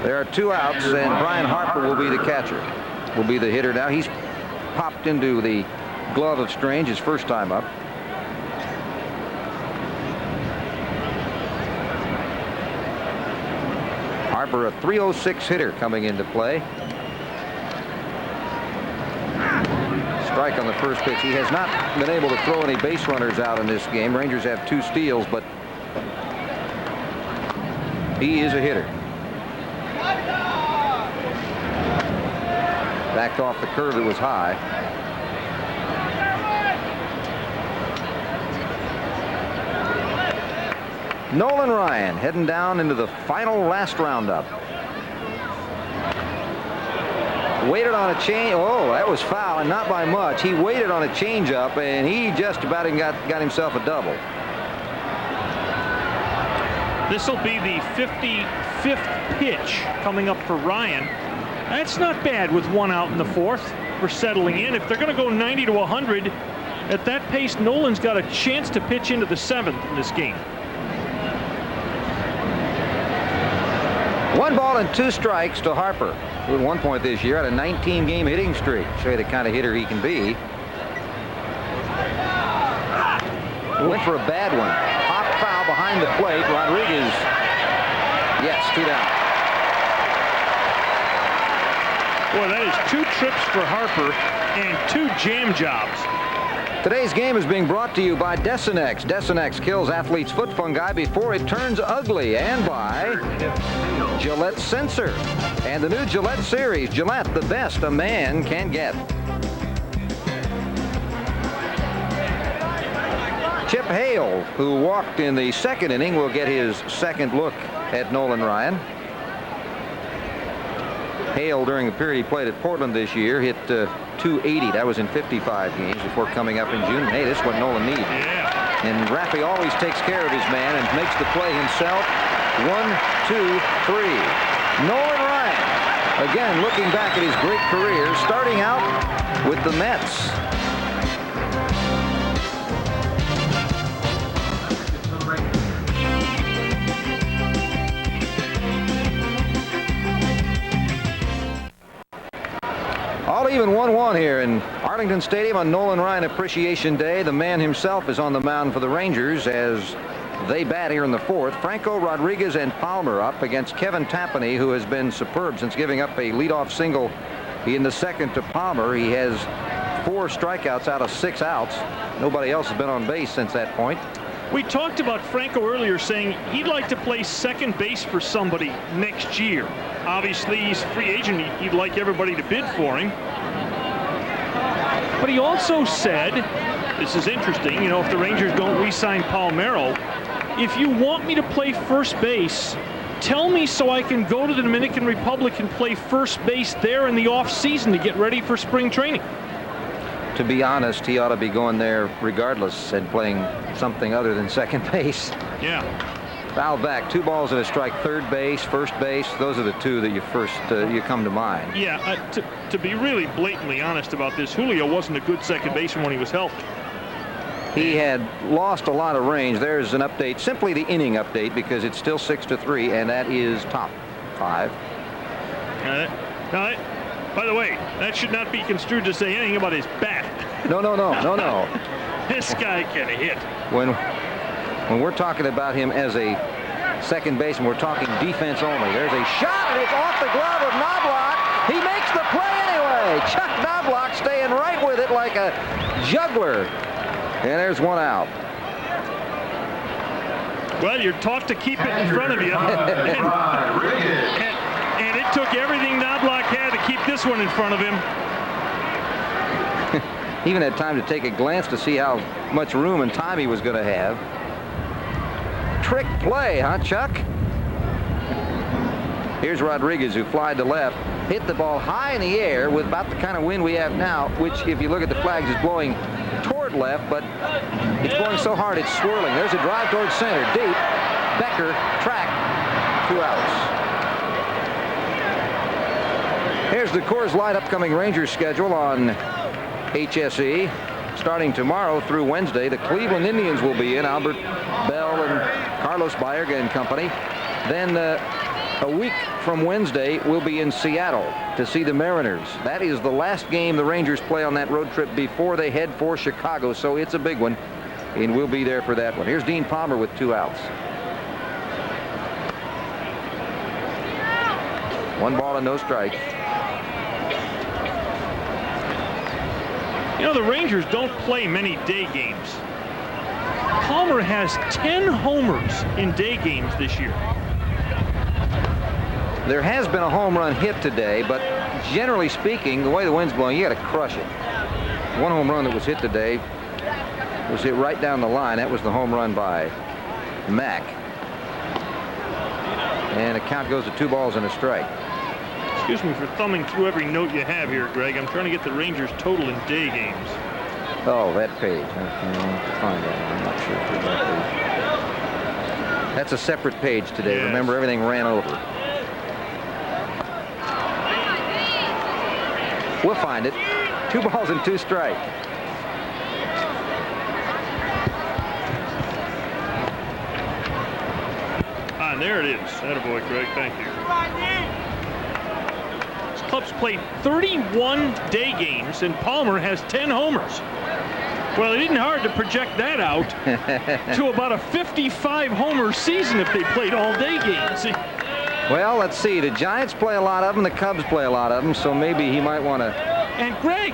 There are 2 outs, and Brian Harper will be the catcher. Will be the hitter now. He's popped into the glove of Strange his first time up. Harper, a .306 hitter coming into play. Strike on the first pitch. He has not been able to throw any base runners out in this game. Rangers have 2 steals, but he is a hitter. Backed off the curve, it was high. Nolan Ryan heading down into the final last roundup. Waited on a change. Oh, that was foul, and not by much. He waited on a changeup, and he just about got himself a double. This will be the 55th pitch coming up for Ryan. That's not bad with 1 out in the fourth for settling in. If they're going to go 90 to 100 at that pace, Nolan's got a chance to pitch into the 7th in this game. 1-2 1 ball and 2 strikes to Harper, who at one point this year had a 19-game hitting streak. Show you the kind of hitter he can be. Went for a bad one. Pop foul behind the plate. Rodriguez. Yes, 2 down. Boy, that is 2 trips for Harper and 2 jam jobs. Today's game is being brought to you by Desenex. Desenex kills athletes' foot fungi before it turns ugly, and by Gillette Sensor and the new Gillette series. Gillette, the best a man can get. Chip Hale, who walked in the 2nd inning, will get his 2nd look at Nolan Ryan. Hale, during the period he played at Portland this year, hit 280. That was in 55 games before coming up in June. Hey, this is what Nolan needs. Yeah. And Raffy always takes care of his man and makes the play himself. 1, 2, 3. Nolan Ryan, again, looking back at his great career, starting out with the Mets. All even 1-1 here in Arlington Stadium on Nolan Ryan Appreciation Day. The man himself is on the mound for the Rangers as they bat here in the 4th. Franco, Rodriguez, and Palmer up against Kevin Tapani, who has been superb since giving up a leadoff single in the 2nd to Palmer. He has 4 strikeouts out of 6 outs. Nobody else has been on base since that point. We talked about Franco earlier, saying he'd like to play second base for somebody next year. Obviously, he's a free agent. He'd like everybody to bid for him. But he also said, this is interesting, you know, if the Rangers don't re-sign Palmeiro, if you want me to play first base, tell me so I can go to the Dominican Republic and play first base there in the off-season to get ready for spring training. To be honest, he ought to be going there regardless and playing something other than second base. Yeah. Foul back, 2 balls and a strike, third base, first base. Those are the 2 that you come to mind. Yeah, to be really blatantly honest about this, Julio wasn't a good second baseman when he was healthy. He had lost a lot of range. There's an update, simply the inning update, because it's still 6-3, and that is top 5. By the way, that should not be construed to say anything about his bat. No. This guy can hit. When we're talking about him as a second baseman, we're talking defense only. There's a shot, and it's off the glove of Knobloch. He makes the play anyway. Chuck Knobloch staying right with it like a juggler. And there's 1 out. Well, you're taught to keep it in front of you. And it took everything Knobloch had to keep this one in front of him. Even had time to take a glance to see how much room and time he was going to have. Trick play, huh, Chuck? Here's Rodriguez, who flied to left, hit the ball high in the air with about the kind of wind we have now, which, if you look at the flags, is blowing toward left, but it's blowing so hard it's swirling. There's a drive towards center, deep. Becker, track, 2 outs. Here's the Coors Light upcoming Rangers schedule on HSE. Starting tomorrow through Wednesday, the Cleveland Indians will be in. Albert Bell and Carlos Baerga and company. Then a week from Wednesday, we'll be in Seattle to see the Mariners. That is the last game the Rangers play on that road trip before they head for Chicago, so it's a big one, and we'll be there for that one. Here's Dean Palmer with 2 outs. 1 ball and no strikes. You know, the Rangers don't play many day games. Palmer has 10 homers in day games this year. There has been a home run hit today, but generally speaking, the way the wind's blowing, you got to crush it. 1 home run that was hit today was hit right down the line. That was the home run by Mack. And the count goes to 2 balls and a strike. Excuse me for thumbing through every note you have here, Greg. I'm trying to get the Rangers total in day games. Oh, that page. I have to find that. I'm not sure if that page. That's a separate page today. Yes. Remember, everything ran over. We'll find it. 2 balls and 2 strikes. there it is. Attaboy, Greg. Thank you. This club's played 31 day games, and Palmer has 10 homers. Well, it isn't hard to project that out to about a 55-homer season if they played all-day games. Well, let's see. The Giants play a lot of them. The Cubs play a lot of them, so maybe he might want to. And Greg,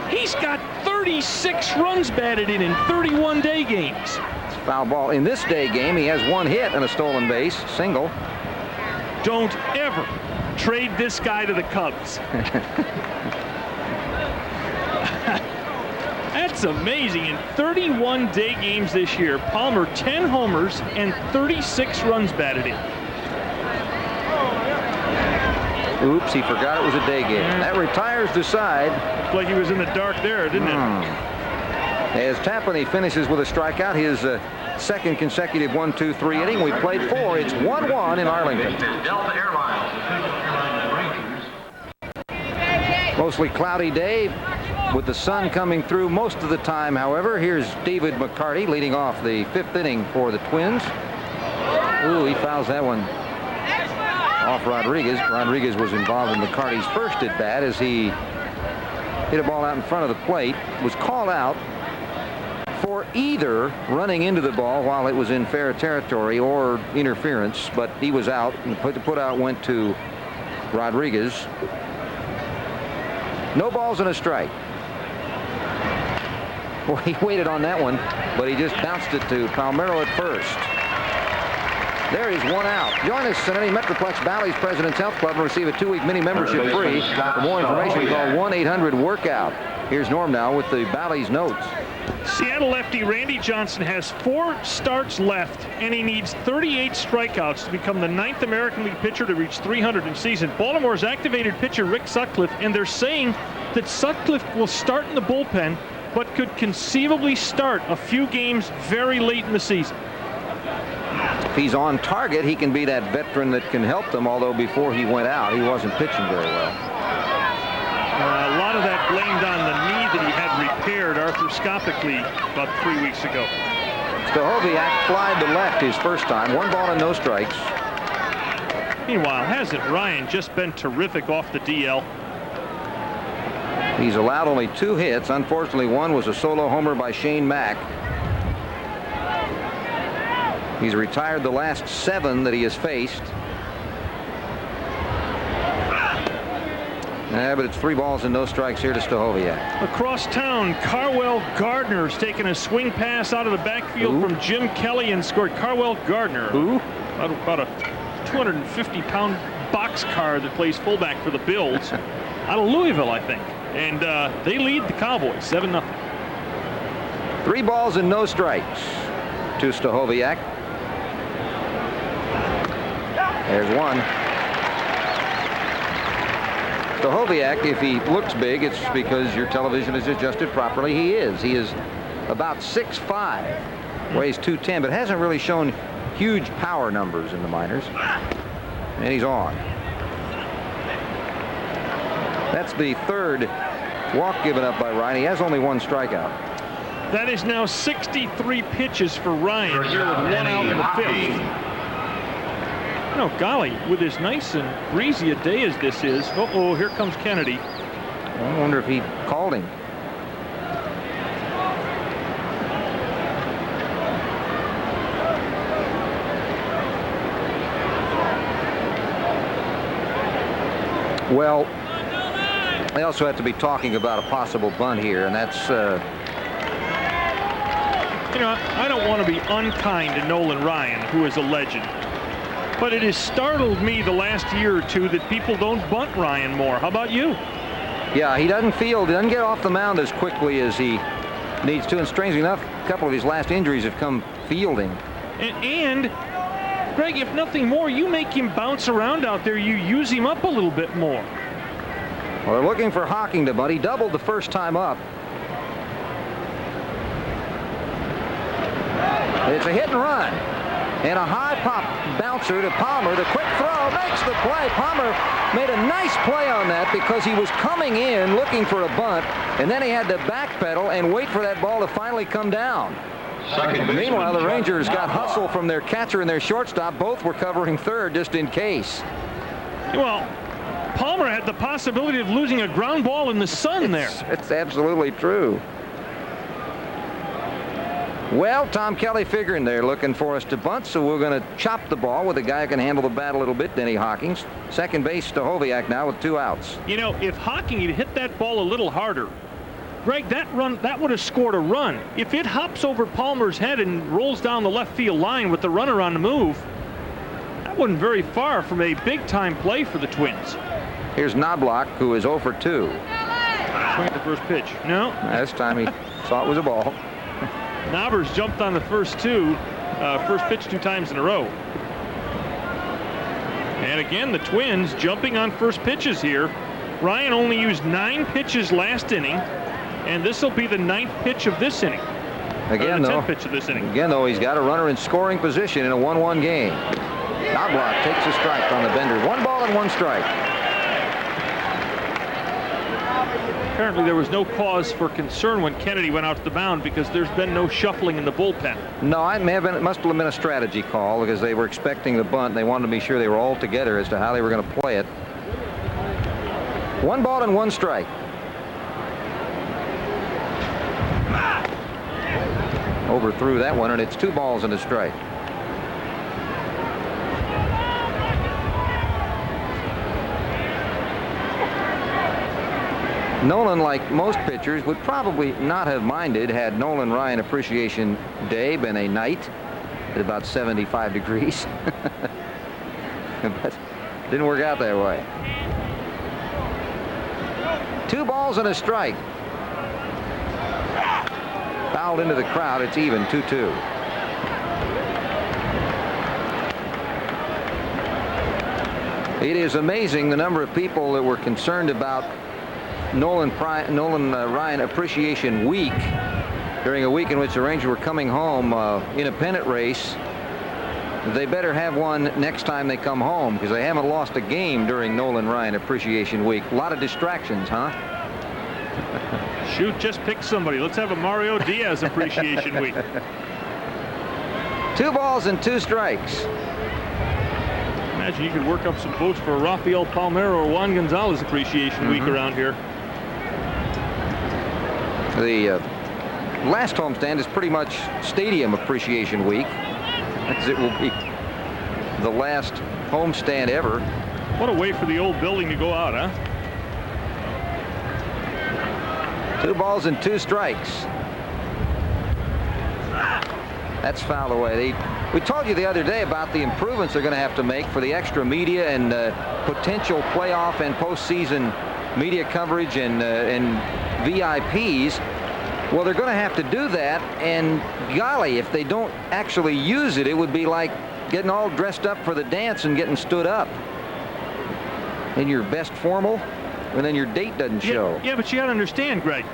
he's got 36 runs batted in 31 day games. It's foul ball. In this day game, he has 1 hit and a stolen base, single. Don't ever trade this guy to the Cubs. That's amazing. In 31 day games this year, Palmer 10 homers and 36 runs batted in. Oops, he forgot it was a day game. That retires the side. Looked like he was in the dark there, didn't it? As Tapani finishes with a strikeout, his second consecutive 1-2-3 inning. We played 4. It's 1-1 in Arlington. Delta Airlines, Mostly cloudy day with the sun coming through most of the time, however. Here's David McCarty leading off the 5th inning for the Twins. Ooh, he fouls that one off Rodriguez. Rodriguez was involved in McCarty's first at bat as he hit a ball out in front of the plate. Was called out for either running into the ball while it was in fair territory or interference, but he was out, and the put out went to Rodriguez. No balls and a strike. Well, he waited on that one, but he just bounced it to Palmeiro at first. There is 1 out. Join us at any Metroplex Bally's President's Health Club and receive a 2-week mini membership free. For more information, call 1-800-WORKOUT. Here's Norm now with the Bally's notes. Seattle lefty Randy Johnson has 4 starts left, and he needs 38 strikeouts to become the 9th American League pitcher to reach 300 in season. Baltimore's activated pitcher Rick Sutcliffe, and they're saying that Sutcliffe will start in the bullpen, but could conceivably start a few games very late in the season. If he's on target, he can be that veteran that can help them, although before he went out, he wasn't pitching very well. A lot of that blamed on the knee that he had repaired arthroscopically about 3 weeks ago. Stahoviak flied to left his first time. 1 ball and no strikes. Meanwhile, hasn't Ryan just been terrific off the DL? He's allowed only 2 hits. Unfortunately, one was a solo homer by Shane Mack. He's retired the last 7 that he has faced. But it's 3 balls and no strikes here to Stahoviak. Across town, Carwell Gardner's taken a swing pass out of the backfield from Jim Kelly and scored. Carwell Gardner. Who? About a 250-pound boxcar that plays fullback for the Bills out of Louisville, I think. And they lead the Cowboys 7-0. 3 balls and no strikes to Stahoviak. There's 1. Stahoviak, if he looks big, it's because your television is adjusted properly. He is. He is about 6'5", weighs 210, but hasn't really shown huge power numbers in the minors. And he's on. That's the 3rd walk given up by Ryan. He has only 1 strikeout. That is now 63 pitches for Ryan here with 1 out in the 5th. No, golly, with as nice and breezy a day as this is. Uh-oh, here comes Kennedy. I wonder if he called him. Well, they also have to be talking about a possible bunt here, and that's... You know, I don't want to be unkind to Nolan Ryan, who is a legend. But it has startled me the last year or 2 that people don't bunt Ryan more. How about you? Yeah, he doesn't get off the mound as quickly as he needs to. And strangely enough, a couple of his last injuries have come fielding. And Greg, if nothing more, you make him bounce around out there. You use him up a little bit more. Well, they're looking for Hocking to bunt. He doubled the first time up. It's a hit and run. And a high pop bouncer to Palmer. The quick throw makes the play. Palmer made a nice play on that because he was coming in looking for a bunt, and then he had to backpedal and wait for that ball to finally come down. Meanwhile, the Rangers got hustle from their catcher and their shortstop. Both were covering third just in case. Well, Palmer had the possibility of losing a ground ball in the sun there. It's absolutely true. Well, Tom Kelly figuring they're looking for us to bunt, so we're going to chop the ball with a guy who can handle the bat a little bit, Denny Hawkins. Second base, Stahoviak now with 2 outs. You know, if Hawking had hit that ball a little harder, Greg, that would have scored a run. If it hops over Palmer's head and rolls down the left field line with the runner on the move, that wasn't very far from a big-time play for the Twins. Here's Knobloch, who is 0 for 2. Swing at the first pitch. No. This time he saw it was a ball. Nobbers jumped on the first pitch 2 times in a row. And again, the Twins jumping on first pitches here. Ryan only used 9 pitches last inning, and this will be the 9th pitch of this inning. Again, though, 10th pitch of this inning. Again, though, he's got a runner in scoring position in a 1-1 game. Knobloch takes a strike on the bender. 1 ball and 1 strike. Apparently there was no cause for concern when Kennedy went out to the mound because there's been no shuffling in the bullpen. No, it must have been a strategy call because they were expecting the bunt. They wanted to be sure they were all together as to how they were going to play it. 1 ball and 1 strike. Overthrew that one, and it's 2 balls and a strike. Nolan, like most pitchers, would probably not have minded had Nolan Ryan Appreciation Day been a night at about 75 degrees. But didn't work out that way. 2 balls and a strike. Fouled into the crowd. It's even 2-2. It is amazing the number of people that were concerned about Nolan Ryan Appreciation Week during a week in which the Rangers were coming home in a pennant race. They better have one next time they come home because they haven't lost a game during Nolan Ryan Appreciation Week. A lot of distractions, huh? Shoot, just pick somebody. Let's have a Mario Diaz Appreciation Week. 2 balls and 2 strikes. Imagine you could work up some votes for a Rafael Palmeiro or Juan Gonzalez Appreciation Week around here. The last homestand is pretty much Stadium Appreciation Week, as it will be the last homestand ever. What a way for the old building to go out, huh? 2 balls and 2 strikes. That's fouled away. We told you the other day about the improvements they're going to have to make for the extra media and potential playoff and postseason media coverage and VIPs. Well, they're going to have to do that, and golly, if they don't actually use it, it would be like getting all dressed up for the dance and getting stood up in your best formal, and then your date doesn't show. Yeah, but you got to understand, Greg.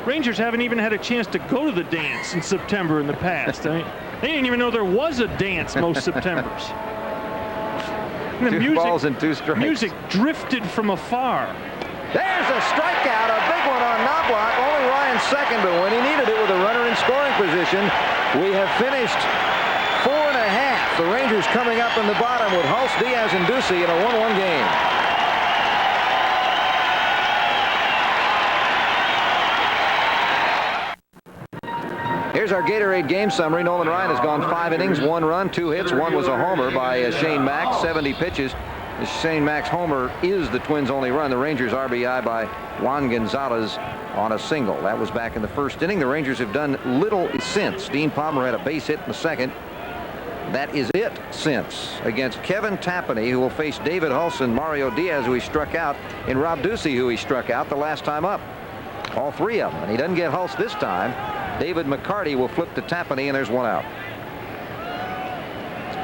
Rangers haven't even had a chance to go to the dance in September in the past. I mean, they didn't even know there was a dance most Septembers. And the 2 balls and 2 strikes. Music drifted from afar. There's a strikeout, a big one on Knobloch. Only Ryan's second, but when he needed it with a runner in scoring position, we have finished 4.5. The Rangers coming up in the bottom with Hulse, Diaz, and Ducey in a 1-1 game. Here's our Gatorade game summary. Nolan Ryan has gone 5 innings, 1 run, 2 hits. 1 was a homer by Shane Mack, 70 pitches. Shane Mack's homer is the Twins' only run. The Rangers' RBI by Juan Gonzalez on a single. That was back in the first inning. The Rangers have done little since. Dean Palmer had a base hit in the second. That is it since. Against Kevin Tapani, who will face David Hulse and Mario Diaz, who he struck out, and Rob Ducey, who he struck out the last time up. All 3 of them. And he doesn't get Hulse this time. David McCarty will flip to Tapani, and there's 1 out.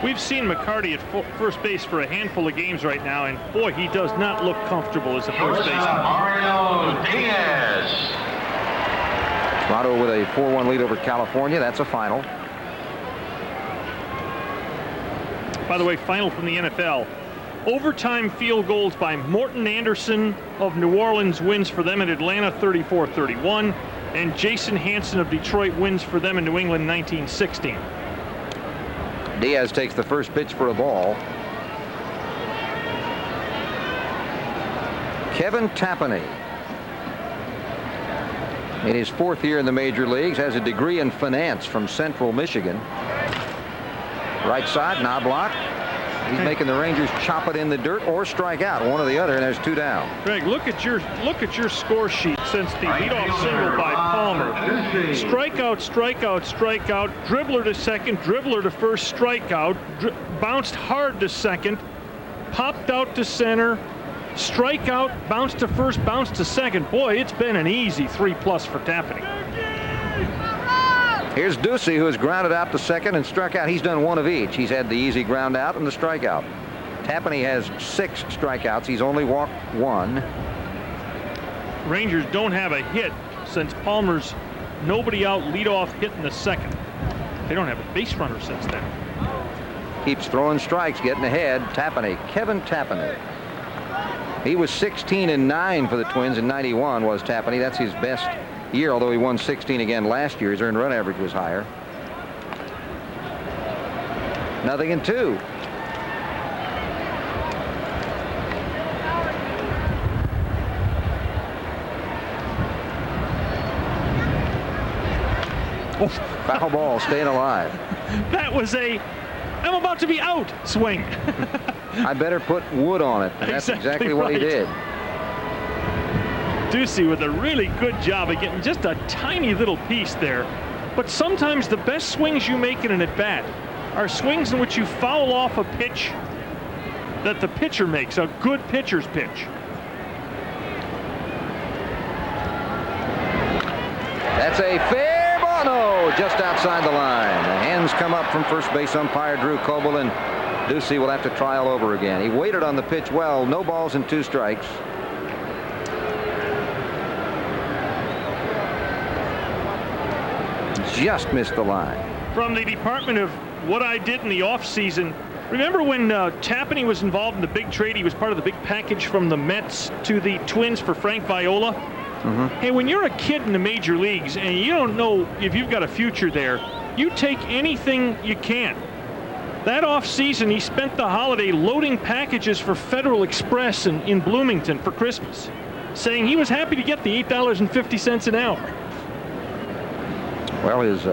We've seen McCarty at first base for a handful of games right now, and boy, he does not look comfortable as a first baseman. Mario Diaz. Toronto with a 4-1 lead over California. That's a final. By the way, final from the NFL. Overtime field goals by Morton Anderson of New Orleans wins for them at Atlanta, 34-31. And Jason Hansen of Detroit wins for them in New England 1916. Diaz takes the first pitch for a ball. Kevin Tapani, in his 4th year in the major leagues, has a degree in finance from Central Michigan. Right side, knob block. He's making the Rangers chop it in the dirt or strike out, one or the other, and there's 2 down. Greg, look at your score sheet since the leadoff single by Palmer. Strikeout, strikeout, strikeout, dribbler to second, dribbler to first, strikeout, bounced hard to second, popped out to center, strikeout, bounced to first, bounced to second. Boy, it's been an easy 3+ for Tapani. Here's Ducey, who has grounded out to second and struck out. He's done one of each. He's had the easy ground out and the strikeout. Tapani has 6 strikeouts. He's only walked 1. Rangers don't have a hit since Palmer's nobody out leadoff hit in the second. They don't have a base runner since then. Keeps throwing strikes, getting ahead. Tapani, Kevin Tapani. He was 16-9 for the Twins in '91, was Tapani. That's his best year, although he won 16 again last year. His earned run average was higher. 0-2. Oh. Foul ball, staying alive. That was a I'm about to be out swing. I better put wood on it. That's exactly what he did. Ducey with a really good job of getting just a tiny little piece there. But sometimes the best swings you make in an at-bat are swings in which you foul off a pitch that the pitcher makes, a good pitcher's pitch. That's a fair ball. No, just outside the line. The hands come up from first base umpire Drew Coble, and Ducey will have to try all over again. He waited on the pitch well. No balls and 2 strikes. Just missed the line. From the Department of What I Did in the Offseason, remember when Tapani was involved in the big trade? He was part of the big package from the Mets to the Twins for Frank Viola. Mm-hmm. Hey, when you're a kid in the major leagues and you don't know if you've got a future there, you take anything you can. That offseason, he spent the holiday loading packages for Federal Express in Bloomington for Christmas, saying he was happy to get the $8.50 an hour. Well, his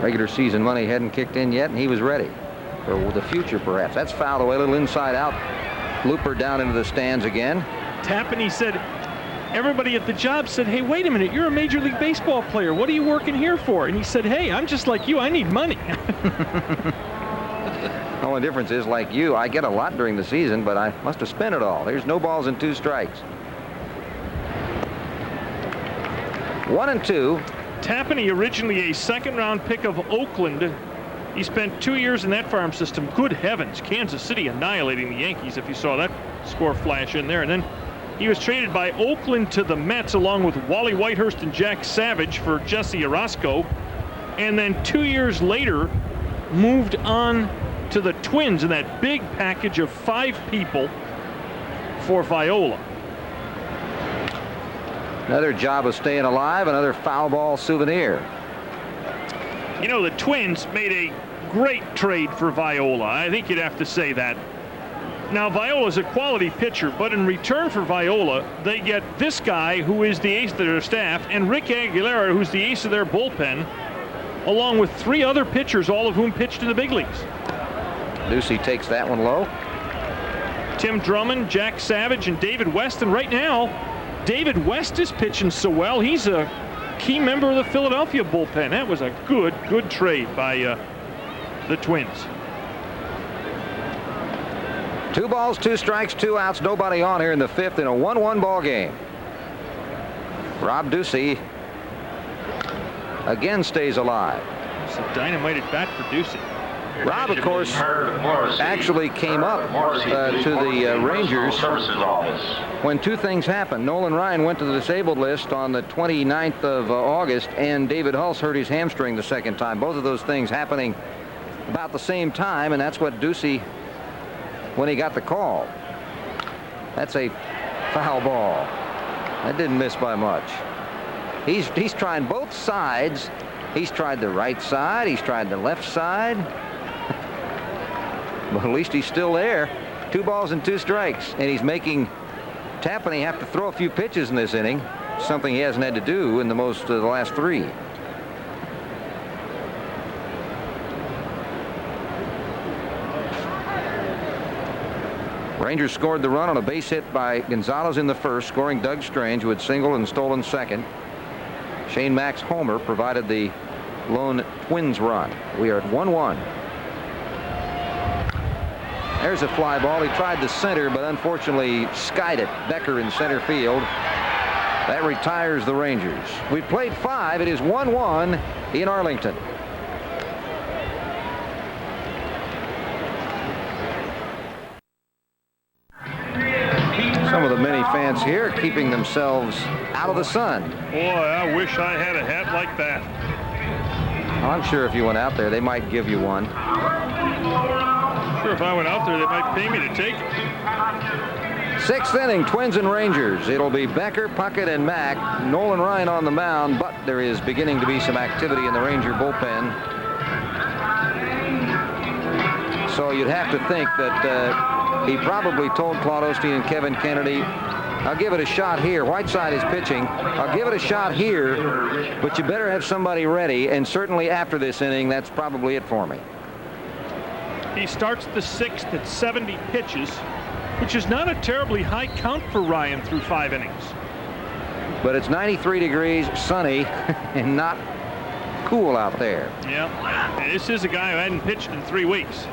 regular season money hadn't kicked in yet, and he was ready for the future, perhaps. That's fouled away, a little inside out. Looper down into the stands again. Tapani said, everybody at the job said, hey, wait a minute, you're a Major League Baseball player. What are you working here for? And he said, hey, I'm just like you. I need money. The only difference is, like you, I get a lot during the season, but I must have spent it all. There's no balls and 2 strikes. 1-2. Tapani, originally a second-round pick of Oakland. He spent 2 years in that farm system. Good heavens, Kansas City annihilating the Yankees, if you saw that score flash in there. And then he was traded by Oakland to the Mets along with Wally Whitehurst and Jack Savage for Jesse Orosco. And then 2 years later, moved on to the Twins in that big package of 5 people for Viola. Another job of staying alive, another foul ball souvenir. You know, the Twins made a great trade for Viola. I think you'd have to say that. Now, Viola's a quality pitcher, but in return for Viola, they get this guy who is the ace of their staff, and Rick Aguilera, who's the ace of their bullpen, along with 3 other pitchers, all of whom pitched in the big leagues. Ducey takes that one low. Tim Drummond, Jack Savage, and David West, and right now, David West is pitching so well. He's a key member of the Philadelphia bullpen. That was a good trade by the Twins. 2 balls, 2 strikes, 2 outs, nobody on here in the 5th in a 1-1 ball game. Rob Ducey again stays alive. It's a dynamite at bat for Ducey. Rob, of course, actually came up to the Rangers when 2 things happened. Nolan Ryan went to the disabled list on the 29th of August, and David Hulse hurt his hamstring the second time. Both of those things happening about the same time, and that's what Ducey, when he got the call. That's a foul ball. That didn't miss by much. He's trying both sides. He's tried the right side. He's tried the left side. But at least he's still there. 2 balls and 2 strikes. And he's making Tapani have to throw a few pitches in this inning. Something he hasn't had to do in the last 3. Rangers scored the run on a base hit by Gonzalez in the first, scoring Doug Strange, who had singled and stolen second. Shane Mack's homer provided the lone Twins run. We are at 1-1. There's a fly ball. He tried the center, but unfortunately skied it. Becker in center field. That retires the Rangers. We've played 5. It is 1-1 in Arlington. Some of the many fans here keeping themselves out of the sun. Boy, I wish I had a hat like that. Well, I'm sure if you went out there, they might give you one. Sure, if I went out there, they might pay me to take it. 6th inning, Twins and Rangers. It'll be Becker, Puckett, and Mack. Nolan Ryan on the mound, but there is beginning to be some activity in the Ranger bullpen. So you'd have to think that he probably told Claude Osteen and Kevin Kennedy, I'll give it a shot here. Whiteside is pitching. I'll give it a shot here, but you better have somebody ready. And certainly after this inning, that's probably it for me. He starts the 6th at 70 pitches, which is not a terribly high count for Ryan through 5 innings. But it's 93 degrees, sunny, and not cool out there. Yeah, this is a guy who hadn't pitched in 3 weeks.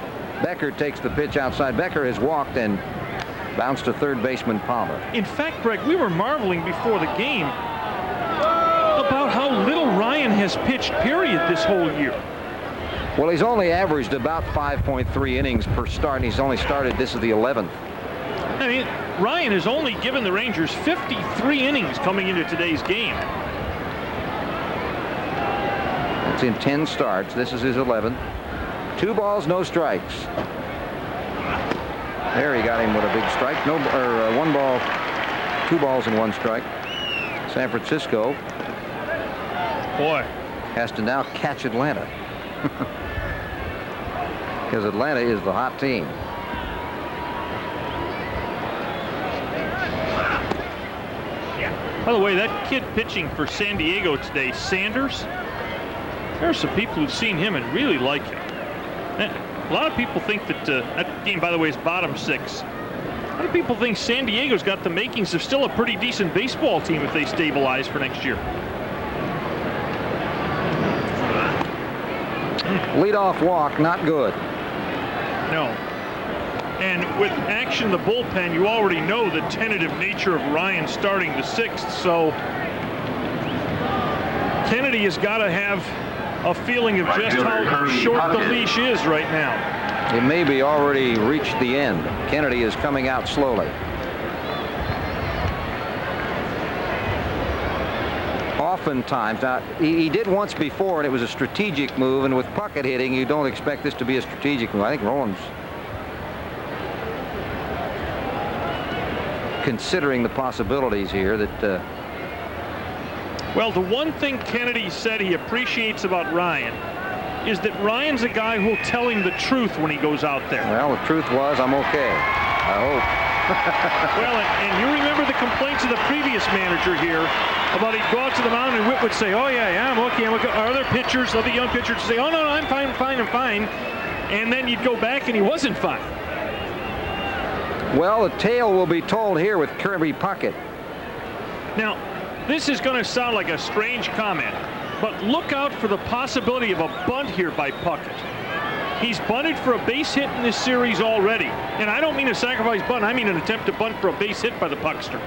Becker takes the pitch outside. Becker has walked and bounced to third baseman Palmer. In fact, Greg, we were marveling before the game about how little Ryan has pitched, period, this whole year. Well, he's only averaged about 5.3 innings per start, and he's only started, this is the 11th. I mean, Ryan has only given the Rangers 53 innings coming into today's game. That's in 10 starts. This is his 11th. 2 balls, no strikes. There he got him with a big strike. 1 ball, 2 balls and 1 strike. San Francisco, boy, has to now catch Atlanta. Because Atlanta is the hot team. By the way, that kid pitching for San Diego today, Sanders, there are some people who've seen him and really like him. A lot of people think that that game, by the way, is bottom 6. A lot of people think San Diego's got the makings of still a pretty decent baseball team if they stabilize for next year. Leadoff walk, not good. No. And with action in the bullpen, you already know the tentative nature of Ryan starting the 6th, so Kennedy has got to have a feeling of just how short the leash is right now. It may be already reached the end. Kennedy is coming out slowly. Oftentimes, now he did once before, and it was a strategic move, and with Puckett hitting, you don't expect this to be a strategic move. I think Roland's considering the possibilities here that well, the one thing Kennedy said he appreciates about Ryan is that Ryan's a guy who'll tell him the truth when he goes out there. Well, the truth was, I'm okay. I hope. Well, and you remember the complaints of the previous manager here about he'd go out to the mound and Whit would say, oh, yeah, I'm okay. Other pitchers, other young pitchers would say, oh, no, I'm fine, I'm fine. And then you'd go back and he wasn't fine. Well, the tale will be told here with Kirby Puckett. Now, this is going to sound like a strange comment, but look out for the possibility of a bunt here by Puckett. He's bunted for a base hit in this series already. And I don't mean a sacrifice bunt. I mean an attempt to bunt for a base hit by the Puckster.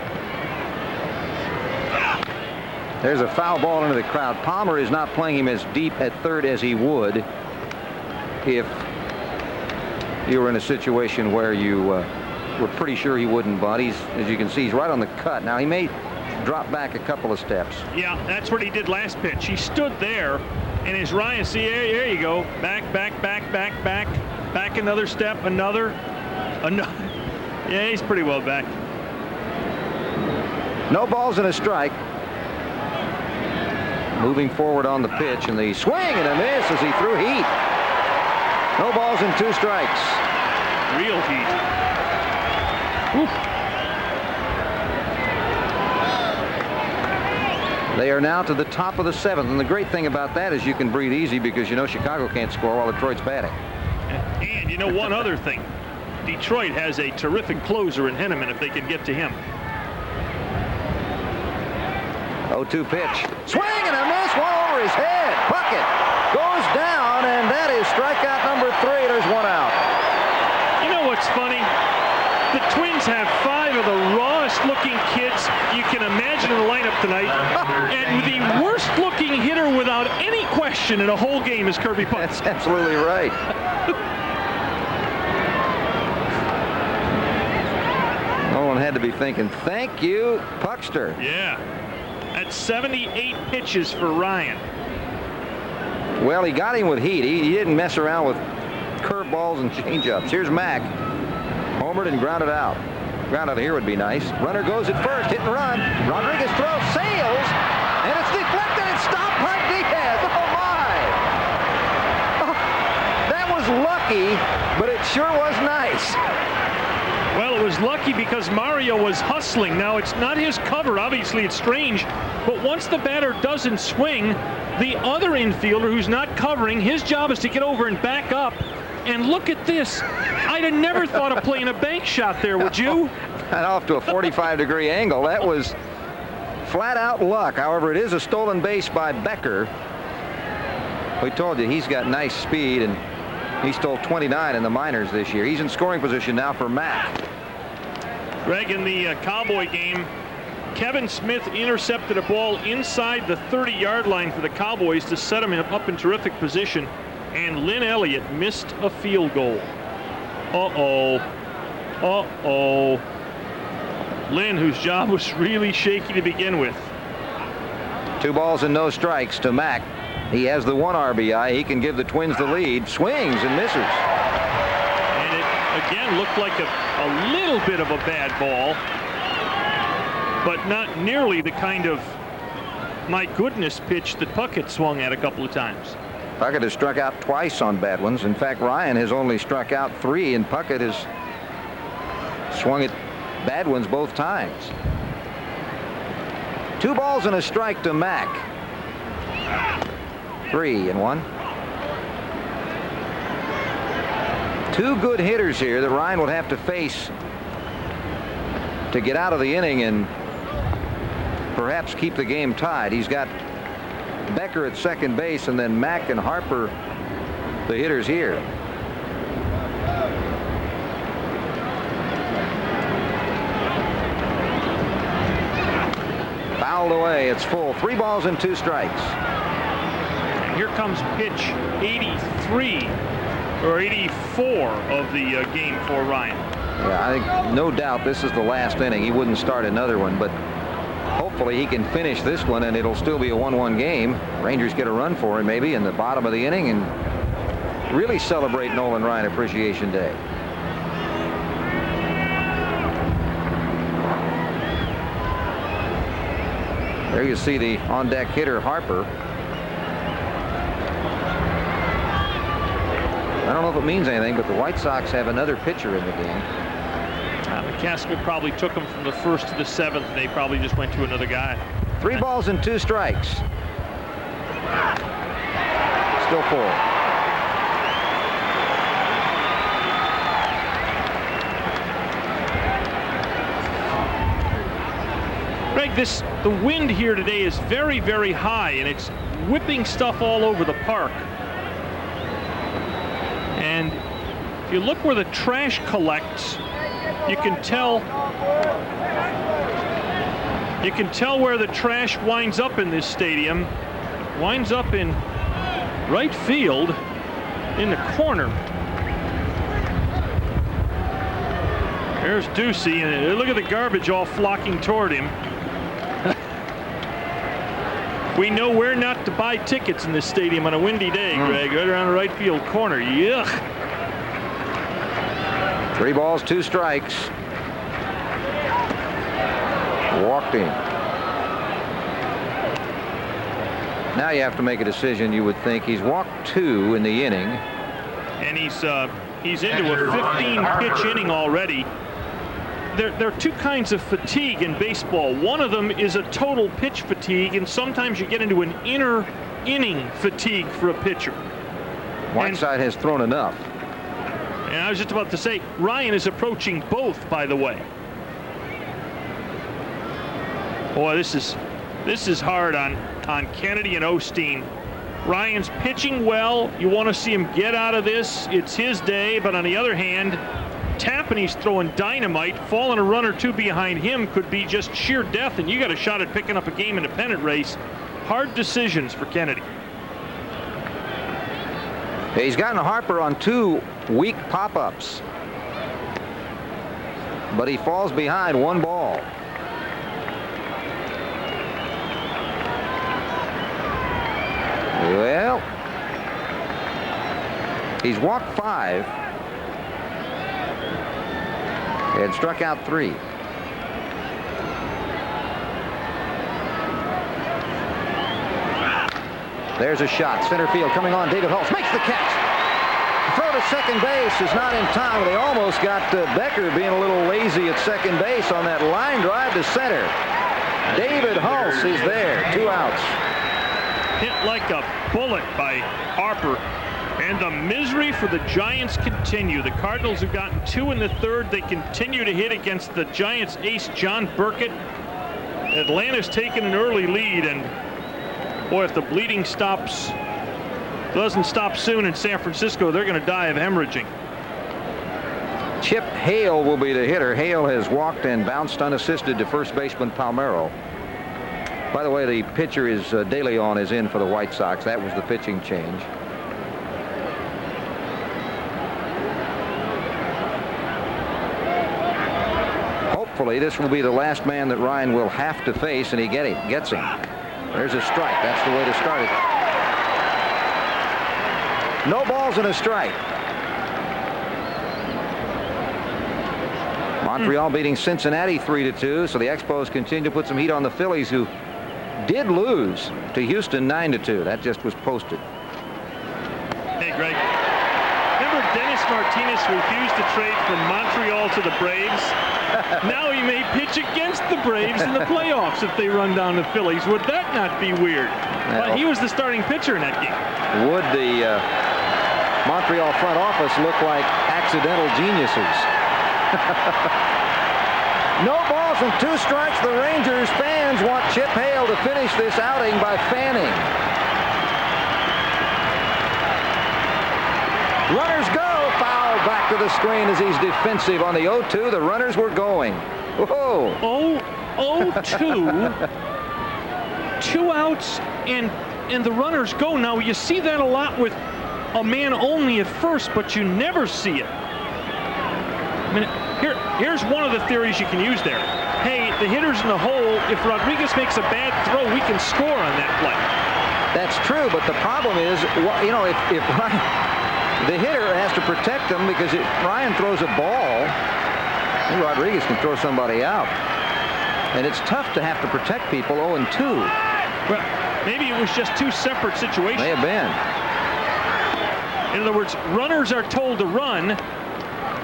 There's a foul ball into the crowd. Palmer is not playing him as deep at third as he would if you were in a situation where you were pretty sure he wouldn't bunt. As you can see, he's right on the cut. Now, he may drop back a couple of steps. Yeah, that's what he did last pitch. He stood there, and as Ryan, see, there you go. Back another step, another. Yeah, he's pretty well back. No balls and a strike. moving forward on the pitch, and the swing and a miss as he threw heat. No balls and 2 strikes. Real heat. Oof. They are now to the top of the 7th, and the great thing about that is you can breathe easy because you know Chicago can't score while Detroit's batting. And you know one other thing. Detroit has a terrific closer in Henneman if they can get to him. 0-2 pitch. Swing and a miss, one over his head. Puckett goes down, and that is strikeout number 3. There's 1 out. You know what's funny? The Twins have 5 of the rawest-looking kids you can imagine in the lineup tonight, and the worst-looking hitter without any question in a whole game is Kirby Puckett. That's absolutely right. Nolan had to be thinking, thank you, Puckster. Yeah. That's 78 pitches for Ryan. Well, he got him with heat. He didn't mess around with curveballs and changeups. Here's Mack. Homered and grounded out. Ground out here would be nice. Runner goes at first, hit and run. Rodriguez throws, sails, and it's deflected and stopped by Diaz. Oh my! Oh, that was lucky, but it sure was nice. Well, it was lucky because Mario was hustling. Now, it's not his cover. Obviously, it's strange. But once the batter doesn't swing, the other infielder who's not covering, his job is to get over and back up. And look at this. I'd have never thought of playing a bank shot there, would you? And off to a 45-degree angle. That was flat-out luck. However, it is a stolen base by Becker. We told you he's got nice speed, and he stole 29 in the minors this year. He's in scoring position now for Mack. Greg, in the Cowboy game, Kevin Smith intercepted a ball inside the 30-yard line for the Cowboys to set him up in terrific position. And Lynn Elliott missed a field goal. Uh-oh. Uh-oh. Lynn, whose job was really shaky to begin with. 2 balls and no strikes to Mack. He has the 1 RBI. He can give the Twins the lead. Swings and misses. And it, again, looked like a little bit of a bad ball, but not nearly the kind of, my goodness, pitch that Puckett swung at a couple of times. Puckett has struck out twice on bad ones. In fact, Ryan has only struck out 3, and Puckett has swung at bad ones both times. 2 balls and a strike to Mack. 3-1. 2 good hitters here that Ryan would have to face to get out of the inning and perhaps keep the game tied. He's got Becker at second base, and then Mack and Harper, the hitters here. Fouled away. It's full. 3 balls and 2 strikes. And here comes pitch 83 or 84 of the game for Ryan. Yeah, I think no doubt this is the last inning. He wouldn't start another one, but hopefully he can finish this one and it'll still be a 1-1 game. Rangers get a run for him maybe in the bottom of the inning and really celebrate Nolan Ryan Appreciation Day. There you see the on-deck hitter, Harper. I don't know if it means anything, but the White Sox have another pitcher in the game. McCaskill probably took him from the 1st to the 7th, and they probably just went to another guy. 3 balls and 2 strikes. Still full. Greg, the wind here today is very, very high, and it's whipping stuff all over the park. And if you look where the trash collects, you can tell where the trash winds up in this stadium. It winds up in right field in the corner. There's Ducey, and look at the garbage all flocking toward him. We know where not to buy tickets in this stadium on a windy day, Greg. Right around the right field corner. Yuck. 3 balls, 2 strikes. Walked in. Now you have to make a decision, you would think. He's walked 2 in the inning. And he's into a 15-pitch inning already. There are 2 kinds of fatigue in baseball. One of them is a total pitch fatigue, and sometimes you get into an inner inning fatigue for a pitcher. Whiteside has thrown enough. And I was just about to say, Ryan is approaching both, by the way. Boy, this is hard on Kennedy and Osteen. Ryan's pitching well. You want to see him get out of this. It's his day. But on the other hand, Tapani's throwing dynamite. Falling a run or 2 behind him could be just sheer death, and you got a shot at picking up a game in the pennant race. Hard decisions for Kennedy. He's gotten Harper on 2 weak pop-ups. But he falls behind 1 ball. Well, he's walked 5 and struck out 3. There's a shot. Center field coming on. David Hulse makes the catch. Throw to second base is not in time. They almost got Becker being a little lazy at second base on that line drive to center. David Hulse is there. 2 outs. Hit like a bullet by Harper. And the misery for the Giants continue. The Cardinals have gotten 2 in the 3rd. They continue to hit against the Giants ace John Burkett. Atlanta's taken an early lead, and boy, if the bleeding doesn't stop soon in San Francisco, they're going to die of hemorrhaging. Chip Hale will be the hitter. Hale has walked and bounced unassisted to first baseman Palmeiro. By the way, the pitcher is De Leon is in for the White Sox. That was the pitching change. Hopefully, this will be the last man that Ryan will have to face, and he gets him. There's a strike. That's the way to start it. No balls and a strike. Montreal beating Cincinnati 3-2, so the Expos continue to put some heat on the Phillies, who did lose to Houston 9-2. That just was posted. Hey, Greg. Remember Dennis Martinez refused to trade from Montreal to the Braves? Now he may pitch against the Braves in the playoffs if they run down the Phillies. Would that not be weird? But he was the starting pitcher in that game. Would the Montreal front office look like accidental geniuses? No balls and 2 strikes. The Rangers fans want Chip Hale to finish this outing by fanning. Runners go. Foul back to the screen as he's defensive on the 0-2. The runners were going. Whoa. 0-2. 2 outs and the runners go. Now you see that a lot with a man only at first, but you never see it. I mean, here's one of the theories you can use there. Hey, the hitter's in the hole. If Rodriguez makes a bad throw, we can score on that play. That's true, but the problem is, you know, if Ryan, the hitter has to protect them, because if Ryan throws a ball, Rodriguez can throw somebody out. And it's tough to have to protect people 0-2. Well, maybe it was just 2 separate situations. May have been. In other words, runners are told to run.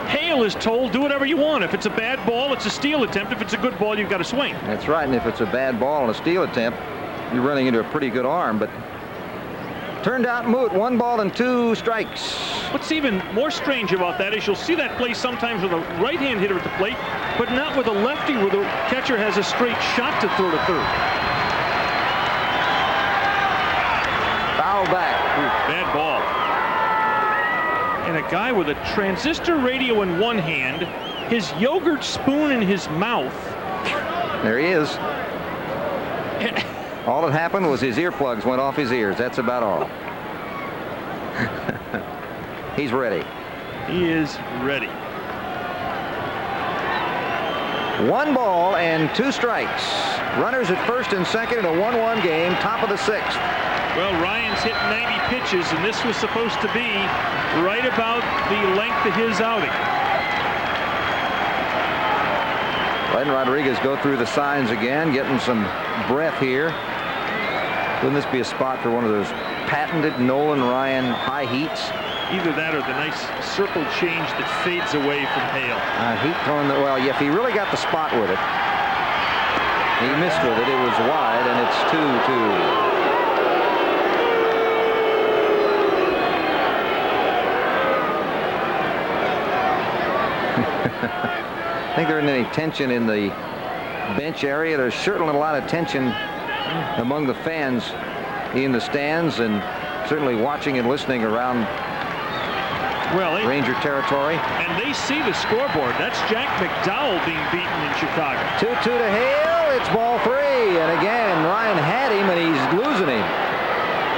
Hale is told, do whatever you want. If it's a bad ball, it's a steal attempt. If it's a good ball, you've got to swing. That's right, and if it's a bad ball and a steal attempt, you're running into a pretty good arm, but turned out moot. 1 ball and 2 strikes. What's even more strange about that is you'll see that play sometimes with a right-hand hitter at the plate, but not with a lefty where the catcher has a straight shot to throw to third. Foul back. Bad ball. And a guy with a transistor radio in one hand, his yogurt spoon in his mouth. There he is. All that happened was his earplugs went off his ears. That's about all. He's ready. He is ready. 1 ball and 2 strikes. Runners at first and second in a 1-1 game, top of the 6th. Well, Ryan's hit 90 pitches, and this was supposed to be right about the length of his outing. Letting Rodriguez go through the signs again, getting some breath here. Wouldn't this be a spot for one of those patented Nolan Ryan high heats? Either that or the nice circle change that fades away from Hale. Heat throwing well, yeah, if he really got the spot with it. He missed with it. It was wide, and it's 2-2. I think there isn't any tension in the bench area. There's certainly a lot of tension among the fans in the stands, and certainly watching and listening around Ranger territory. And they see the scoreboard. That's Jack McDowell being beaten in Chicago. 2-2 to Hale. It's ball 3. And again, Ryan had him, and he's losing him.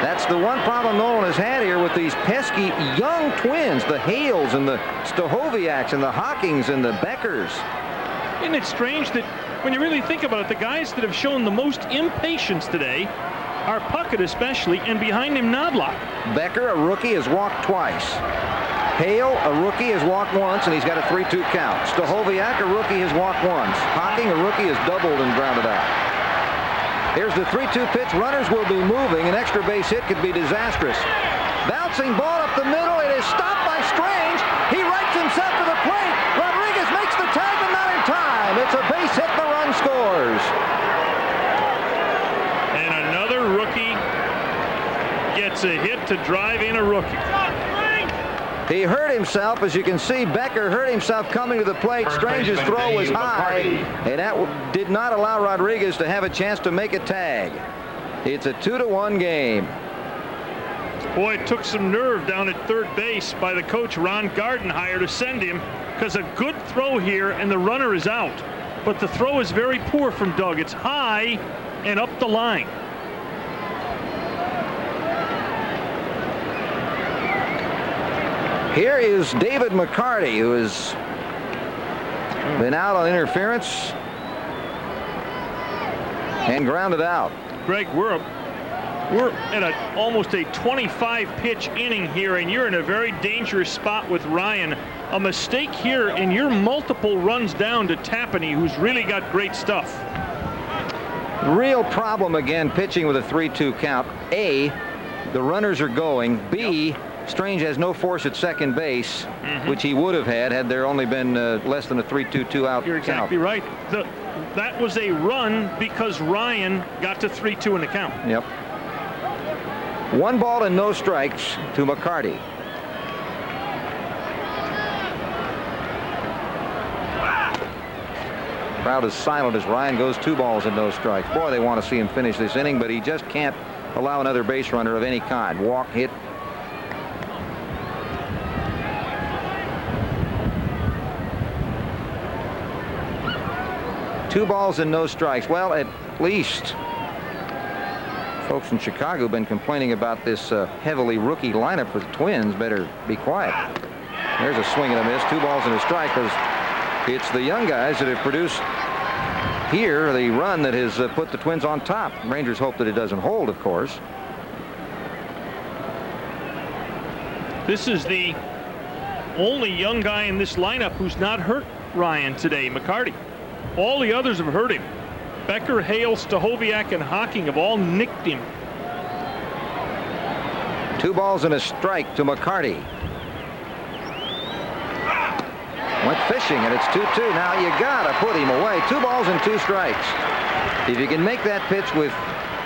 That's the one problem Nolan has had here with these pesky young twins, the Hales and the Stahoviaks and the Hawkings and the Beckers. Isn't it strange that when you really think about it, the guys that have shown the most impatience today are Puckett especially, and behind him Knobloch. Becker, a rookie, has walked twice. Hale, a rookie, has walked once, and he's got a 3-2 count. Stahoviak, a rookie, has walked once. Hawking, a rookie, has doubled and grounded out. Here's the 3-2 pitch. Runners will be moving. An extra base hit could be disastrous. Bouncing ball up the middle. It is stopped by Strange. He rights himself to the plate. Rodriguez makes the tag, but not in time. It's a base hit. The run scores. And another rookie gets a hit to drive in a rookie. He hurt himself. As you can see, Becker hurt himself coming to the plate. Strange's throw was high, and that did not allow Rodriguez to have a chance to make a tag. It's a 2-1 game. Boy, it took some nerve down at third base by the coach, Ron Gardenhire, to send him, because a good throw here, and the runner is out. But the throw is very poor from Doug. It's high and up the line. Here is David McCarty, who has been out on interference and grounded out. Greg, we're at almost a 25-pitch inning here, and you're in a very dangerous spot with Ryan. A mistake here, and you're multiple runs down to Tapani, who's really got great stuff. Real problem again, pitching with a 3-2 count. A, the runners are going. B, Strange has no force at second base, which he would have had there only been less than a 3-2 out. You're exactly right. That was a run because Ryan got to 3-2 in the count. Yep. 1 ball and no strikes to McCarty. Crowd is silent as Ryan goes 2 balls and no strikes. Boy, they want to see him finish this inning, but he just can't allow another base runner of any kind. Walk, hit. Two balls and no strikes. Well, at least folks in Chicago have been complaining about this heavily rookie lineup for the Twins. Better be quiet. There's a swing and a miss. 2 balls and a strike, because it's the young guys that have produced here the run that has put the Twins on top. Rangers hope that it doesn't hold, of course. This is the only young guy in this lineup who's not hurt Ryan today, McCarty. All the others have hurt him. Becker, Hale, Stahoviak, and Hawking have all nicked him. 2 balls and a strike to McCarty. Went fishing, and it's 2-2. Now you gotta put him away. 2 balls and 2 strikes. If you can make that pitch with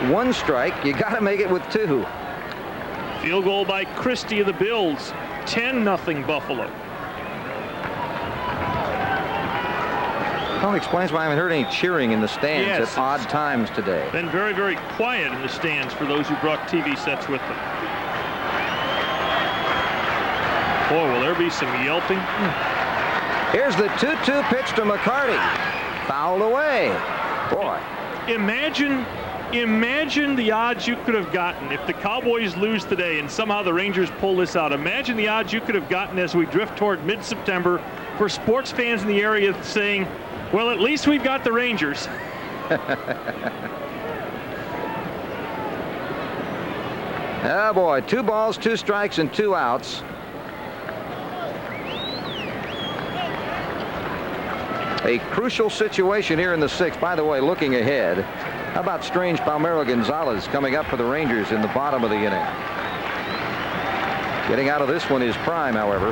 1 strike, you gotta make it with 2. Field goal by Christie of the Bills. 10-0 Buffalo. Well, explains why I haven't heard any cheering in the stands Yes, at odd times today. Been very, very quiet in the stands for those who brought TV sets with them. Boy, will there be some yelping. Here's the 2-2 pitch to McCarty. Fouled away. Boy. Imagine the odds you could have gotten if the Cowboys lose today and somehow the Rangers pull this out. Imagine the odds you could have gotten as we drift toward mid-September for sports fans in the area saying, well, at least we've got the Rangers. Oh, boy. 2 balls, 2 strikes, and 2 outs. A crucial situation here in the 6th. By the way, looking ahead, How about strange Palmero Gonzalez coming up for the Rangers in the bottom of the inning? Getting out of this one is Prime, however.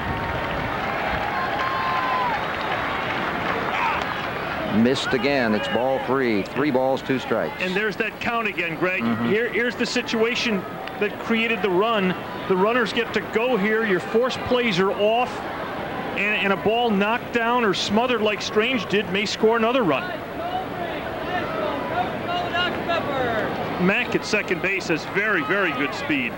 Missed again. It's ball 3. 3 balls, 2 strikes. And there's that count again, Greg. Here's the situation that created the run. The runners get to go here. Your force plays are off. And a ball knocked down or smothered like Strange did may score another run. Mack at second base has very, very good speed.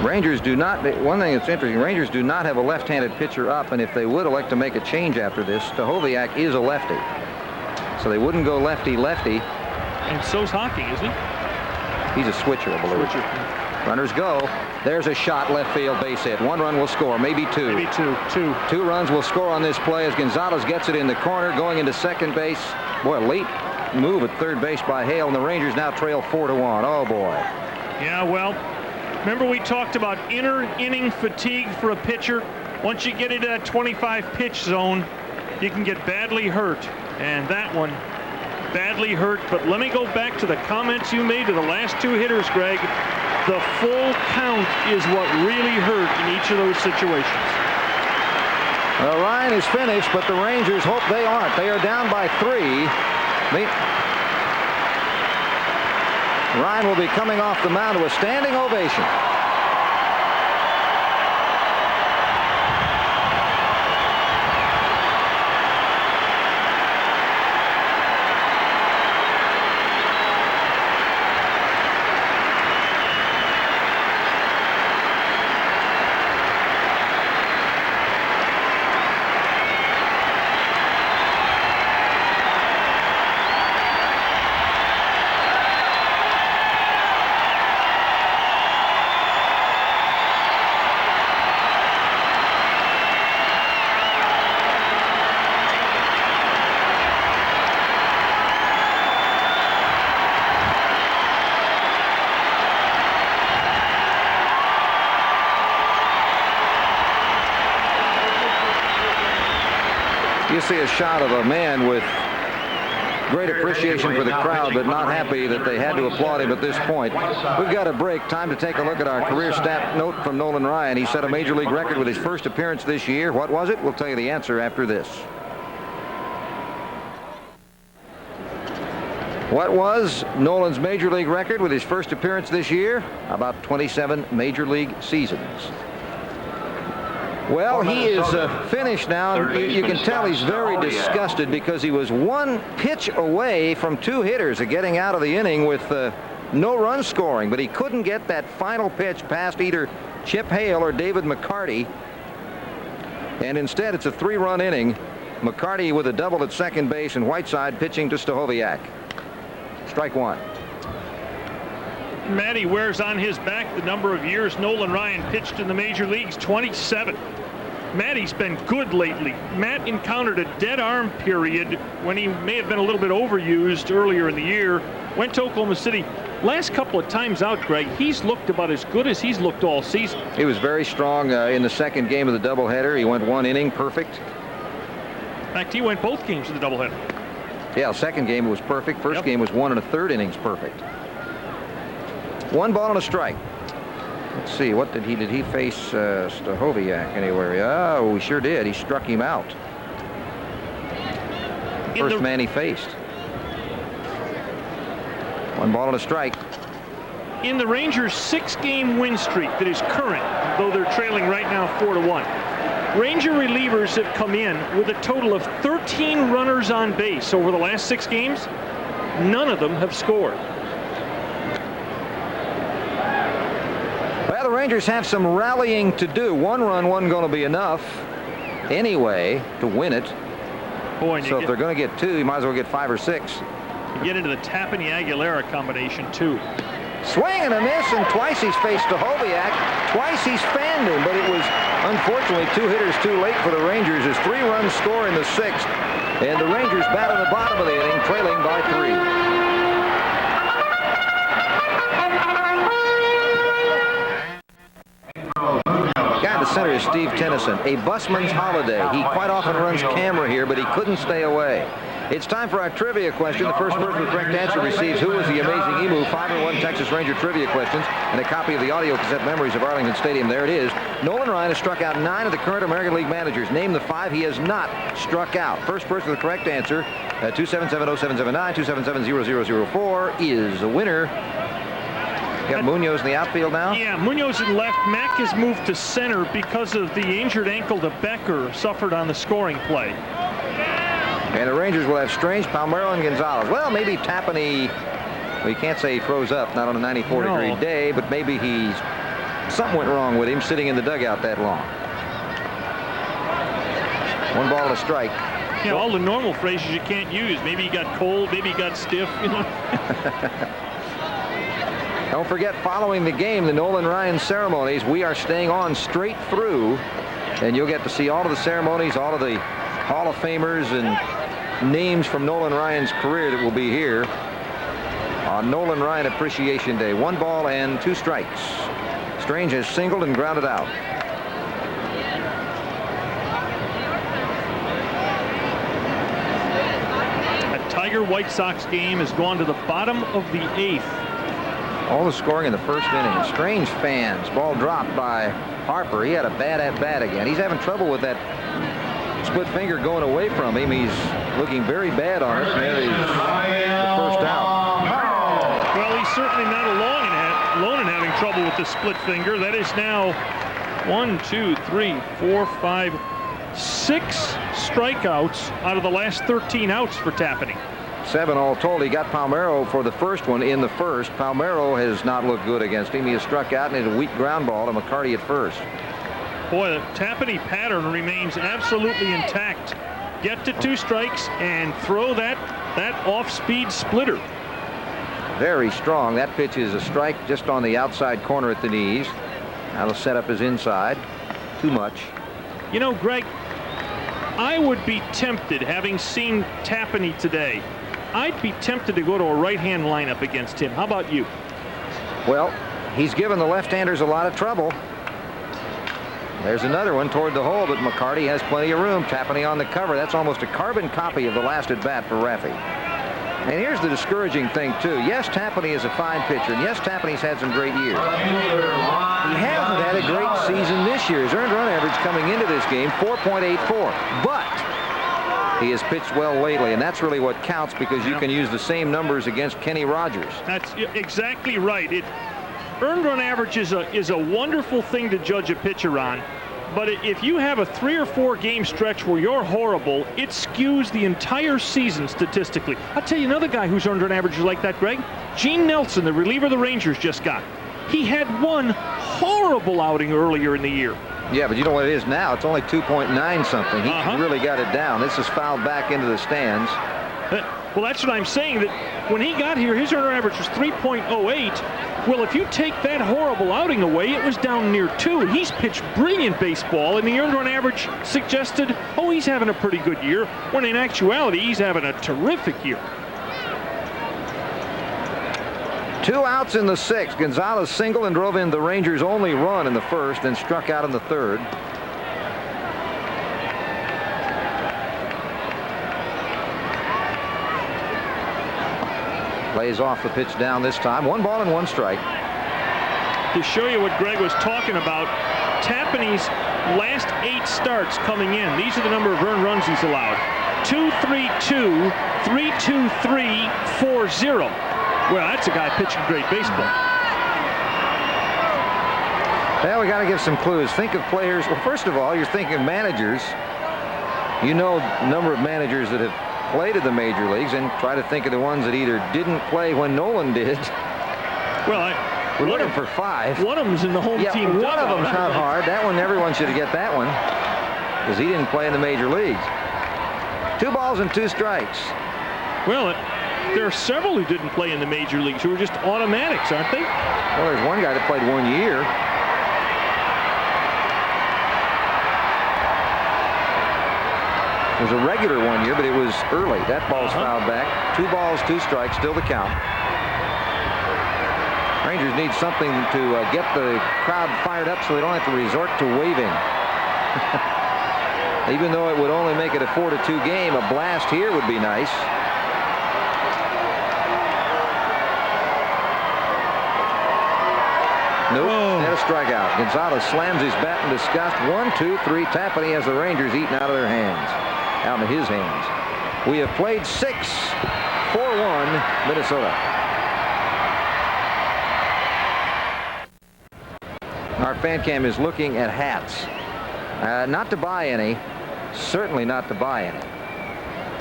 Rangers do not, one thing that's interesting, Rangers do not have a left-handed pitcher up, and if they would elect to make a change after this, Stahoviak is a lefty. So they wouldn't go lefty-lefty. And so's Hockey, isn't he? He's a switcher, I believe. Runners go. There's a shot, left field, base hit. 1 run will score, maybe 2. Maybe 2. 2 runs will score on this play as Gonzalez gets it in the corner, going into second base. Boy, a late move at third base by Hale, and the Rangers now trail 4-1. Oh, boy. Yeah, well, remember we talked about inning fatigue for a pitcher. Once you get into that 25 pitch zone, you can get badly hurt. And that one, badly hurt. But let me go back to the comments you made to the last 2 hitters, Greg. The full count is what really hurt in each of those situations. Well, Ryan is finished, but the Rangers hope they aren't. They are down by 3. Ryan will be coming off the mound to a standing ovation. You see a shot of a man with great appreciation for the crowd, but not happy that they had to applaud him at this point. We've got a break. Time to take a look at our career stat note from Nolan Ryan. He set a major league record with his first appearance this year. What was it? We'll tell you the answer after this. What was Nolan's major league record with his first appearance this year? About 27 major league seasons. Well, he is finished now, and you can tell he's very disgusted because he was 1 pitch away from 2 hitters of getting out of the inning with no run scoring, but he couldn't get that final pitch past either Chip Hale or David McCarty, and instead it's a 3-run inning. McCarty with a double at second base and Whiteside pitching to Stahoviak. Strike 1. Matty wears on his back the number of years Nolan Ryan pitched in the major leagues, 27. Matty's been good lately. Matt encountered a dead arm period when he may have been a little bit overused earlier in the year. Went to Oklahoma City. Last couple of times out, Greg, he's looked about as good as he's looked all season. He was very strong in the second game of the doubleheader. He went 1 inning, perfect. In fact, he went both games of the doubleheader. Yeah, second game was perfect. First game was 1 1/3 innings perfect. 1 ball and a strike. Let's see, what did he face Stahoviak anywhere? Oh, we sure did. He struck him out. First man he faced. 1 ball and a strike. In the Rangers' 6-game win streak that is current, though they're trailing right now 4-1, Ranger relievers have come in with a total of 13 runners on base over the last 6 games. None of them have scored. Well, the Rangers have some rallying to do. 1 run wasn't going to be enough anyway to win it. Boy, so if they're going to get 2, you might as well get 5 or 6. You get into the Tapani-Aguilera combination, too. Swing and a miss, and twice he's faced Stahoviak. Twice he's fanned him, but it was unfortunately 2 hitters too late for the Rangers. His 3-run score in the 6th, and the Rangers battle the bottom of the inning, trailing by 3. Guy in the center is Steve Tennyson, a busman's holiday. He quite often runs camera here, but he couldn't stay away. It's time for our trivia question. The first person with the correct answer receives Who Was the Amazing Emu? 5-in-1 Texas Ranger trivia questions and a copy of the audio cassette Memories of Arlington Stadium. There it is. Nolan Ryan has struck out 9 of the current American League managers. Name the 5 he has not struck out. First person with the correct answer, 277-0779, 277-0004 is a winner. You got Munoz in the outfield now? Yeah, Munoz in left. Mack has moved to center because of the injured ankle to Becker suffered on the scoring play. And the Rangers will have Strange, Palmeiro, and Gonzalez. Well, maybe Tapani, well, you can't say he froze up, not on a 94-degree day, but maybe something went wrong with him sitting in the dugout that long. 1 ball and a strike. Yeah, all the normal phrases you can't use. Maybe he got cold, maybe he got stiff, you know. Don't forget, following the game, the Nolan Ryan ceremonies, we are staying on straight through, and you'll get to see all of the ceremonies, all of the Hall of Famers and names from Nolan Ryan's career that will be here on Nolan Ryan Appreciation Day. 1 ball and 2 strikes. Strange has singled and grounded out. A Tiger White Sox game has gone to the bottom of the 8th. All the scoring in the first inning. Strange fans. Ball dropped by Harper. He had a bad at-bat again. He's having trouble with that split finger going away from him. He's looking very bad on it. There he's the first out. Well, he's certainly not alone in having trouble with the split finger. That is now 1, 2, 3, 4, 5, 6 strikeouts out of the last 13 outs for Tapani. 7 all told. He got Palmeiro for the first one in the first. Palmeiro has not looked good against him. He has struck out and hit a weak ground ball to McCarty at first. Boy, the Tapani pattern remains absolutely intact. Get to 2 strikes and throw that off-speed splitter. Very strong. That pitch is a strike just on the outside corner at the knees. Now the setup is inside. Too much. You know, Greg, I would be tempted, having seen Tapani today, I'd be tempted to go to a right-hand lineup against him. How about you? Well, he's given the left-handers a lot of trouble. There's another one toward the hole, but McCarty has plenty of room. Tapani on the cover. That's almost a carbon copy of the last at-bat for Raffy. And here's the discouraging thing, too. Yes, Tapani is a fine pitcher, and yes, Tapani's had some great years. He hasn't had a great season this year. His earned run average coming into this game, 4.84. But he has pitched well lately, and that's really what counts, because you can use the same numbers against Kenny Rogers. That's exactly right. Earned run average is a wonderful thing to judge a pitcher on. But if you have a 3 or 4 game stretch where you're horrible, it skews the entire season statistically. I'll tell you another guy whose earned run average is like that, Greg. Gene Nelson, the reliever the Rangers just got. He had one horrible outing earlier in the year. Yeah, but you know what it is now? It's only 2.9 something. He really got it down. This is fouled back into the stands. Well, that's what I'm saying, that when he got here, his earned run average was 3.08. Well, if you take that horrible outing away, it was down near 2. He's pitched brilliant baseball, and the earned run average suggested, oh, he's having a pretty good year, when in actuality, he's having a terrific year. 2 outs in the 6th. Gonzalez singled and drove in the Rangers' only run in the first and struck out in the 3rd. Plays off the pitch down this time. 1 ball and 1 strike. To show you what Greg was talking about, Tapani's last 8 starts coming in. These are the number of earned runs he's allowed. 2-3-2, 3-2-3, 4-0. Well, that's a guy pitching great baseball. Well, we got to give some clues. Think of players. Well, first of all, you're thinking of managers. You know the number of managers that have played in the major leagues, and try to think of the ones that either didn't play when Nolan did. Well, we're looking for 5. One of them's in the home team. One of them's not hard. That one, everyone should get that one, because he didn't play in the major leagues. 2 balls and 2 strikes. Well, there are several who didn't play in the major leagues who are just automatics, aren't they? Well, there's one guy that played 1 year. It was a regular 1 year, but it was early. That ball's fouled back. 2 balls, 2 strikes, still the count. Rangers need something to get the crowd fired up so they don't have to resort to waving. Even though it would only make it a 4-2 game, a blast here would be nice. Nope, and a strikeout. Gonzalez slams his bat in disgust. 1-2-3. Tapani has the Rangers eaten out of their hands. Out of his hands. We have played 6. 4-1 Minnesota. Our fan cam is looking at hats. Not to buy any. Certainly not to buy any.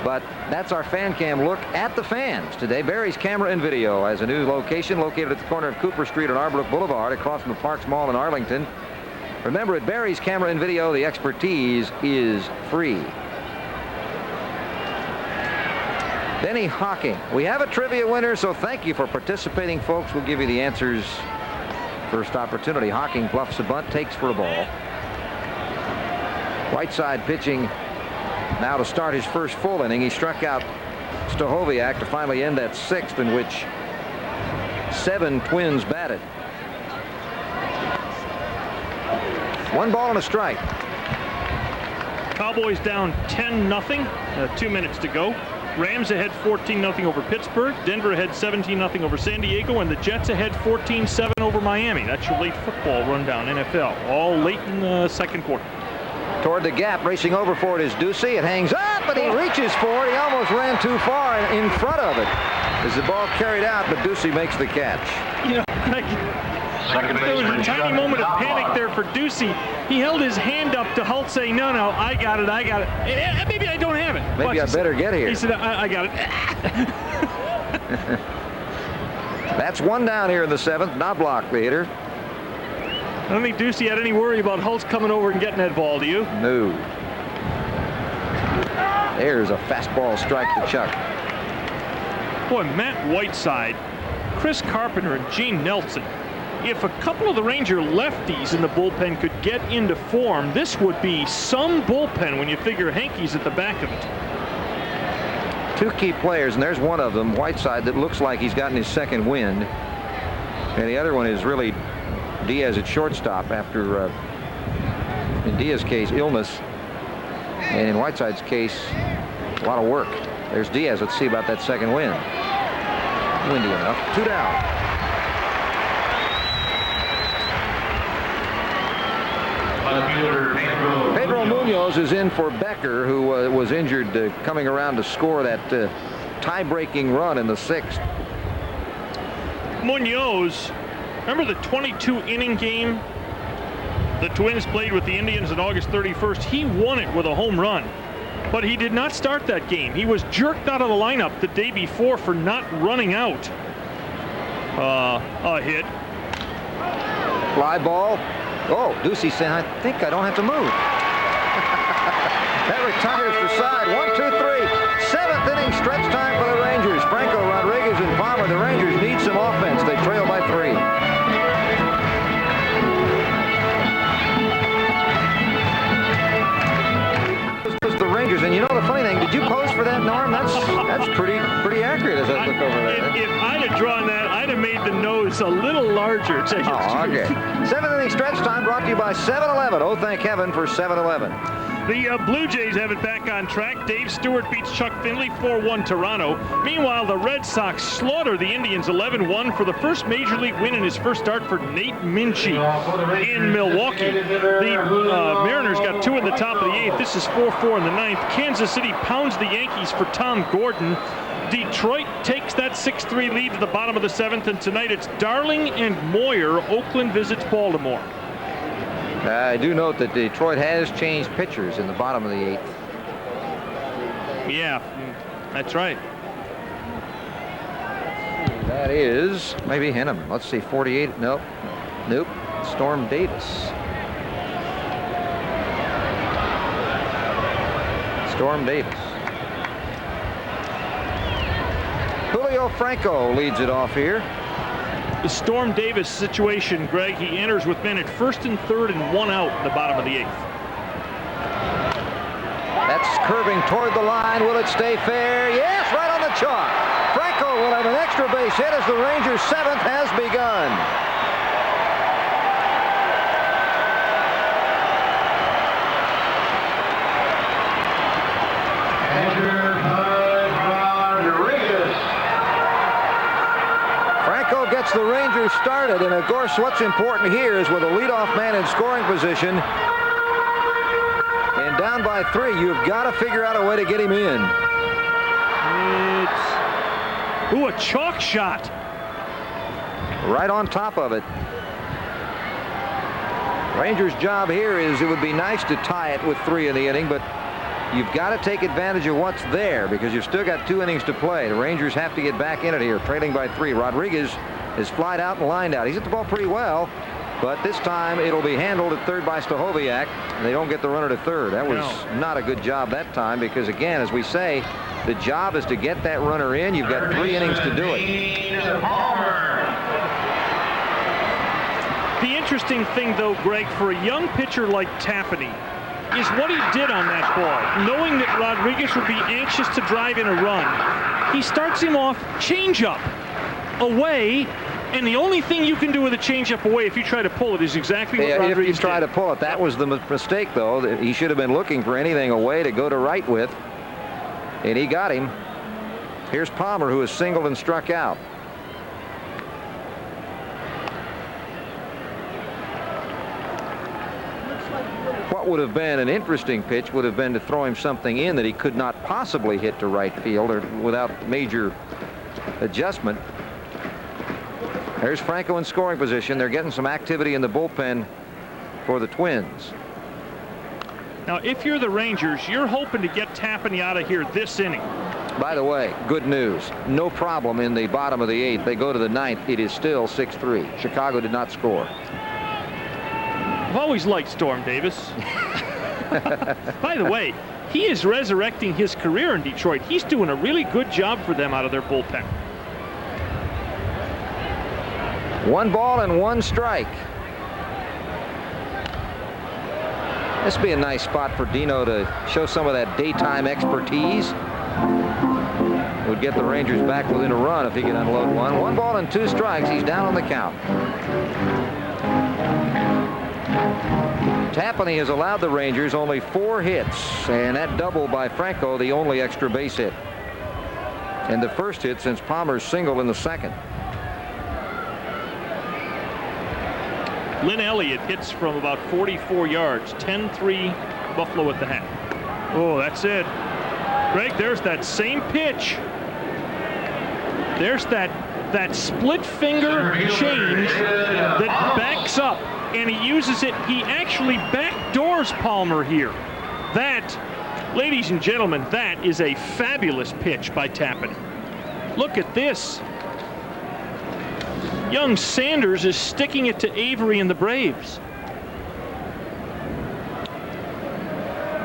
But that's our fan cam look at the fans today. Barry's Camera and Video has a new location located at the corner of Cooper Street and Arbrook Boulevard across from the Parks Mall in Arlington. Remember, at Barry's Camera and Video, the expertise is free. Denny Hawking. We have a trivia winner, so thank you for participating, folks. We'll give you the answers. First opportunity. Hawking bluffs a bunt, takes for a ball. Whiteside pitching now to start his first full inning. He struck out Stahoviak to finally end that 6th, in which 7 Twins batted. 1 ball and a strike. Cowboys down 10-0. 2 minutes to go. Rams ahead 14-0 over Pittsburgh. Denver ahead 17-0 over San Diego. And the Jets ahead 14-7 over Miami. That's your late football rundown, NFL. All late in the second quarter. Toward the gap, racing over for it is Ducey. It hangs up, but he reaches for it. He almost ran too far in front of it. As the ball carried out, but Ducey makes the catch. You know, there was a tiny moment of panic there for Ducey. He held his hand up to Holt saying, no, I got it. Maybe I don't have it. Maybe I better get here. He said, I got it. That's 1 down here in the 7th. Knobloch, the hitter. I don't think Ducey had any worry about Holtz coming over and getting that ball, do you? No. There's a fastball strike to Chuck. Boy, Matt Whiteside, Chris Carpenter, and Gene Nelson. If a couple of the Ranger lefties in the bullpen could get into form, this would be some bullpen when you figure Hankey's at the back of it. 2 key players, and there's one of them, Whiteside, that looks like he's gotten his second wind. And the other one is really Diaz at shortstop after, in Diaz's case, illness. And in Whiteside's case, a lot of work. There's Diaz. Let's see about that second win. Windy enough. 2 down. Pedro Munoz is in for Becker, who was injured coming around to score that tie-breaking run in the 6th. Munoz, remember the 22-inning game the Twins played with the Indians on August 31st? He won it with a home run, but he did not start that game. He was jerked out of the lineup the day before for not running out. A hit. Fly ball. Oh, Ducey saying, I think I don't have to move. That retires the side. 1, 2, 3. 7th inning stretch time for the Rangers. Franco, Rodriguez, and Palmer. The Rangers need some offense. They trail by 3. This is the Rangers, and you know the funny thing, did you pose for that, Norm? That's pretty accurate as I look over there. If I'd have drawn that, I'd have made the nose a little larger. Oh, okay. 7th inning stretch time brought to you by 7-Eleven. Oh, thank heaven for 7-Eleven. The Blue Jays have it back on track. Dave Stewart beats Chuck Finley 4-1 Toronto. Meanwhile, the Red Sox slaughter the Indians 11-1 for the first major league win in his first start for Nate Minchie in Milwaukee. The Mariners got 2 in the top of the 8th. This is 4-4 in the 9th. Kansas City pounds the Yankees for Tom Gordon. Detroit takes that 6-3 lead to the bottom of the 7th, and tonight it's Darling and Moyer. Oakland visits Baltimore. I do note that Detroit has changed pitchers in the bottom of the 8th. Yeah, that's right. That is maybe Henham. Let's see, 48. Nope. Storm Davis. Julio Franco leads it off here. The Storm Davis situation, Greg, he enters with men at 1st and 3rd and 1 out in the bottom of the 8th. That's curving toward the line. Will it stay fair? Yes, right on the chalk. Franco will have an extra base hit as the Rangers' 7th has begun. the Rangers started. And of course, what's important here is with a leadoff man in scoring position and down by 3, you've got to figure out a way to get him in. Ooh, a chalk shot. Right on top of it. Rangers' job here is it would be nice to tie it with 3 in the inning, but you've got to take advantage of what's there because you've still got 2 innings to play. The Rangers have to get back in it here, trailing by 3. Rodriguez is flied out and lined out. He's hit the ball pretty well, but this time it'll be handled at third by Stachowiak, and they don't get the runner to third. That was not a good job that time because, again, as we say, the job is to get that runner in. You've got 3 innings to do it. The interesting thing, though, Greg, for a young pitcher like Tapani is what he did on that ball. Knowing that Rodriguez would be anxious to drive in a run, he starts him off changeup away, and the only thing you can do with a changeup away if you try to pull it is exactly what Rodriguez did. If you try to pull it, that was the mistake, though. He should have been looking for anything away to go to right with, and he got him. Here's Palmer, who is singled and struck out. What would have been an interesting pitch would have been to throw him something in that he could not possibly hit to right field or without major adjustment. There's Franco in scoring position. They're getting some activity in the bullpen for the Twins. Now, if you're the Rangers, you're hoping to get Tapani out of here this inning. By the way, good news. No problem in the bottom of the 8th. They go to the 9th. It is still 6-3. Chicago did not score. I've always liked Storm Davis. By the way, he is resurrecting his career in Detroit. He's doing a really good job for them out of their bullpen. 1 ball and 1 strike. This would be a nice spot for Dino to show some of that daytime expertise. Would get the Rangers back within a run if he could unload one. 1 ball and 2 strikes. He's down on the count. Tapani has allowed the Rangers only 4 hits, and that double by Franco, the only extra base hit. And the first hit since Palmer's single in the 2nd. Lynn Elliott hits from about 44 yards, 10-3 Buffalo at the hat. Oh, that's it. Greg, there's that same pitch. There's that split finger change that backs up, and he uses it. He actually backdoors Palmer here. That, ladies and gentlemen, that is a fabulous pitch by Tapani. Look at this. Young Sanders is sticking it to Avery and the Braves.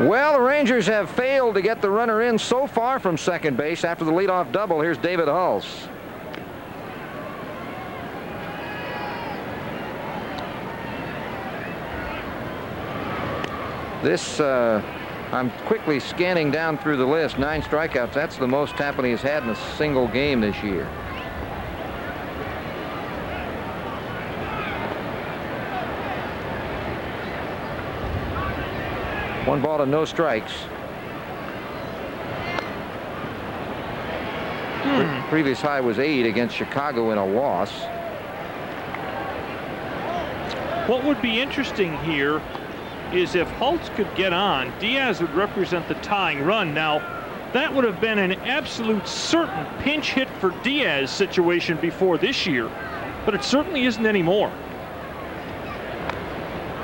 Well, the Rangers have failed to get the runner in so far from second base after the leadoff double. Here's David Hulse. This, I'm quickly scanning down through the list. 9 strikeouts. That's the most Tapani has had in a single game this year. One ball and no strikes. Previous high was 8 against Chicago in a loss. What would be interesting here is if Hulse could get on, Diaz would represent the tying run. Now, that would have been an absolute certain pinch hit for Diaz situation before this year, but it certainly isn't anymore.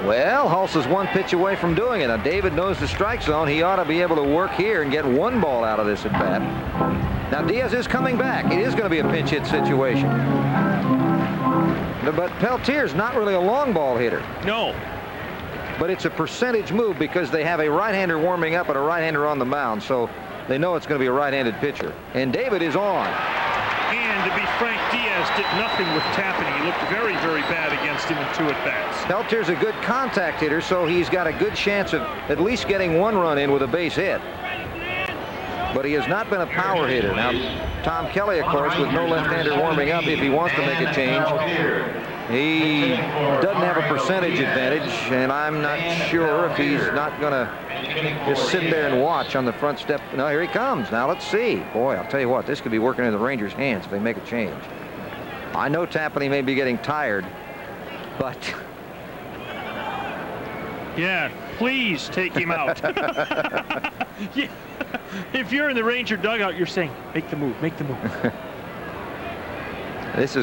Well, Hulse is 1 pitch away from doing it. Now, David knows the strike zone. He ought to be able to work here and get 1 ball out of this at bat. Now, Diaz is coming back. It is going to be a pinch hit situation. But Peltier's not really a long ball hitter. No. But it's a percentage move because they have a right-hander warming up and a right-hander on the mound, so they know it's going to be a right-handed pitcher. And David is on. And to be frank, Diaz did nothing with Tapani. He looked very, very bad against him in 2 at-bats. Peltier's a good contact hitter, so he's got a good chance of at least getting 1 run in with a base hit. But he has not been a power hitter. Now, Tom Kelly, of course, with no left-hander warming up, if he wants to make a change, he doesn't have a percentage advantage, and I'm not sure if he's not going to just sit there and watch on the front step. No, here he comes. Now, let's see. Boy, I'll tell you what, this could be working in the Rangers' hands if they make a change. I know Tapani may be getting tired, but yeah, please take him out. Yeah. If you're in the Ranger dugout, you're saying, make the move, make the move. This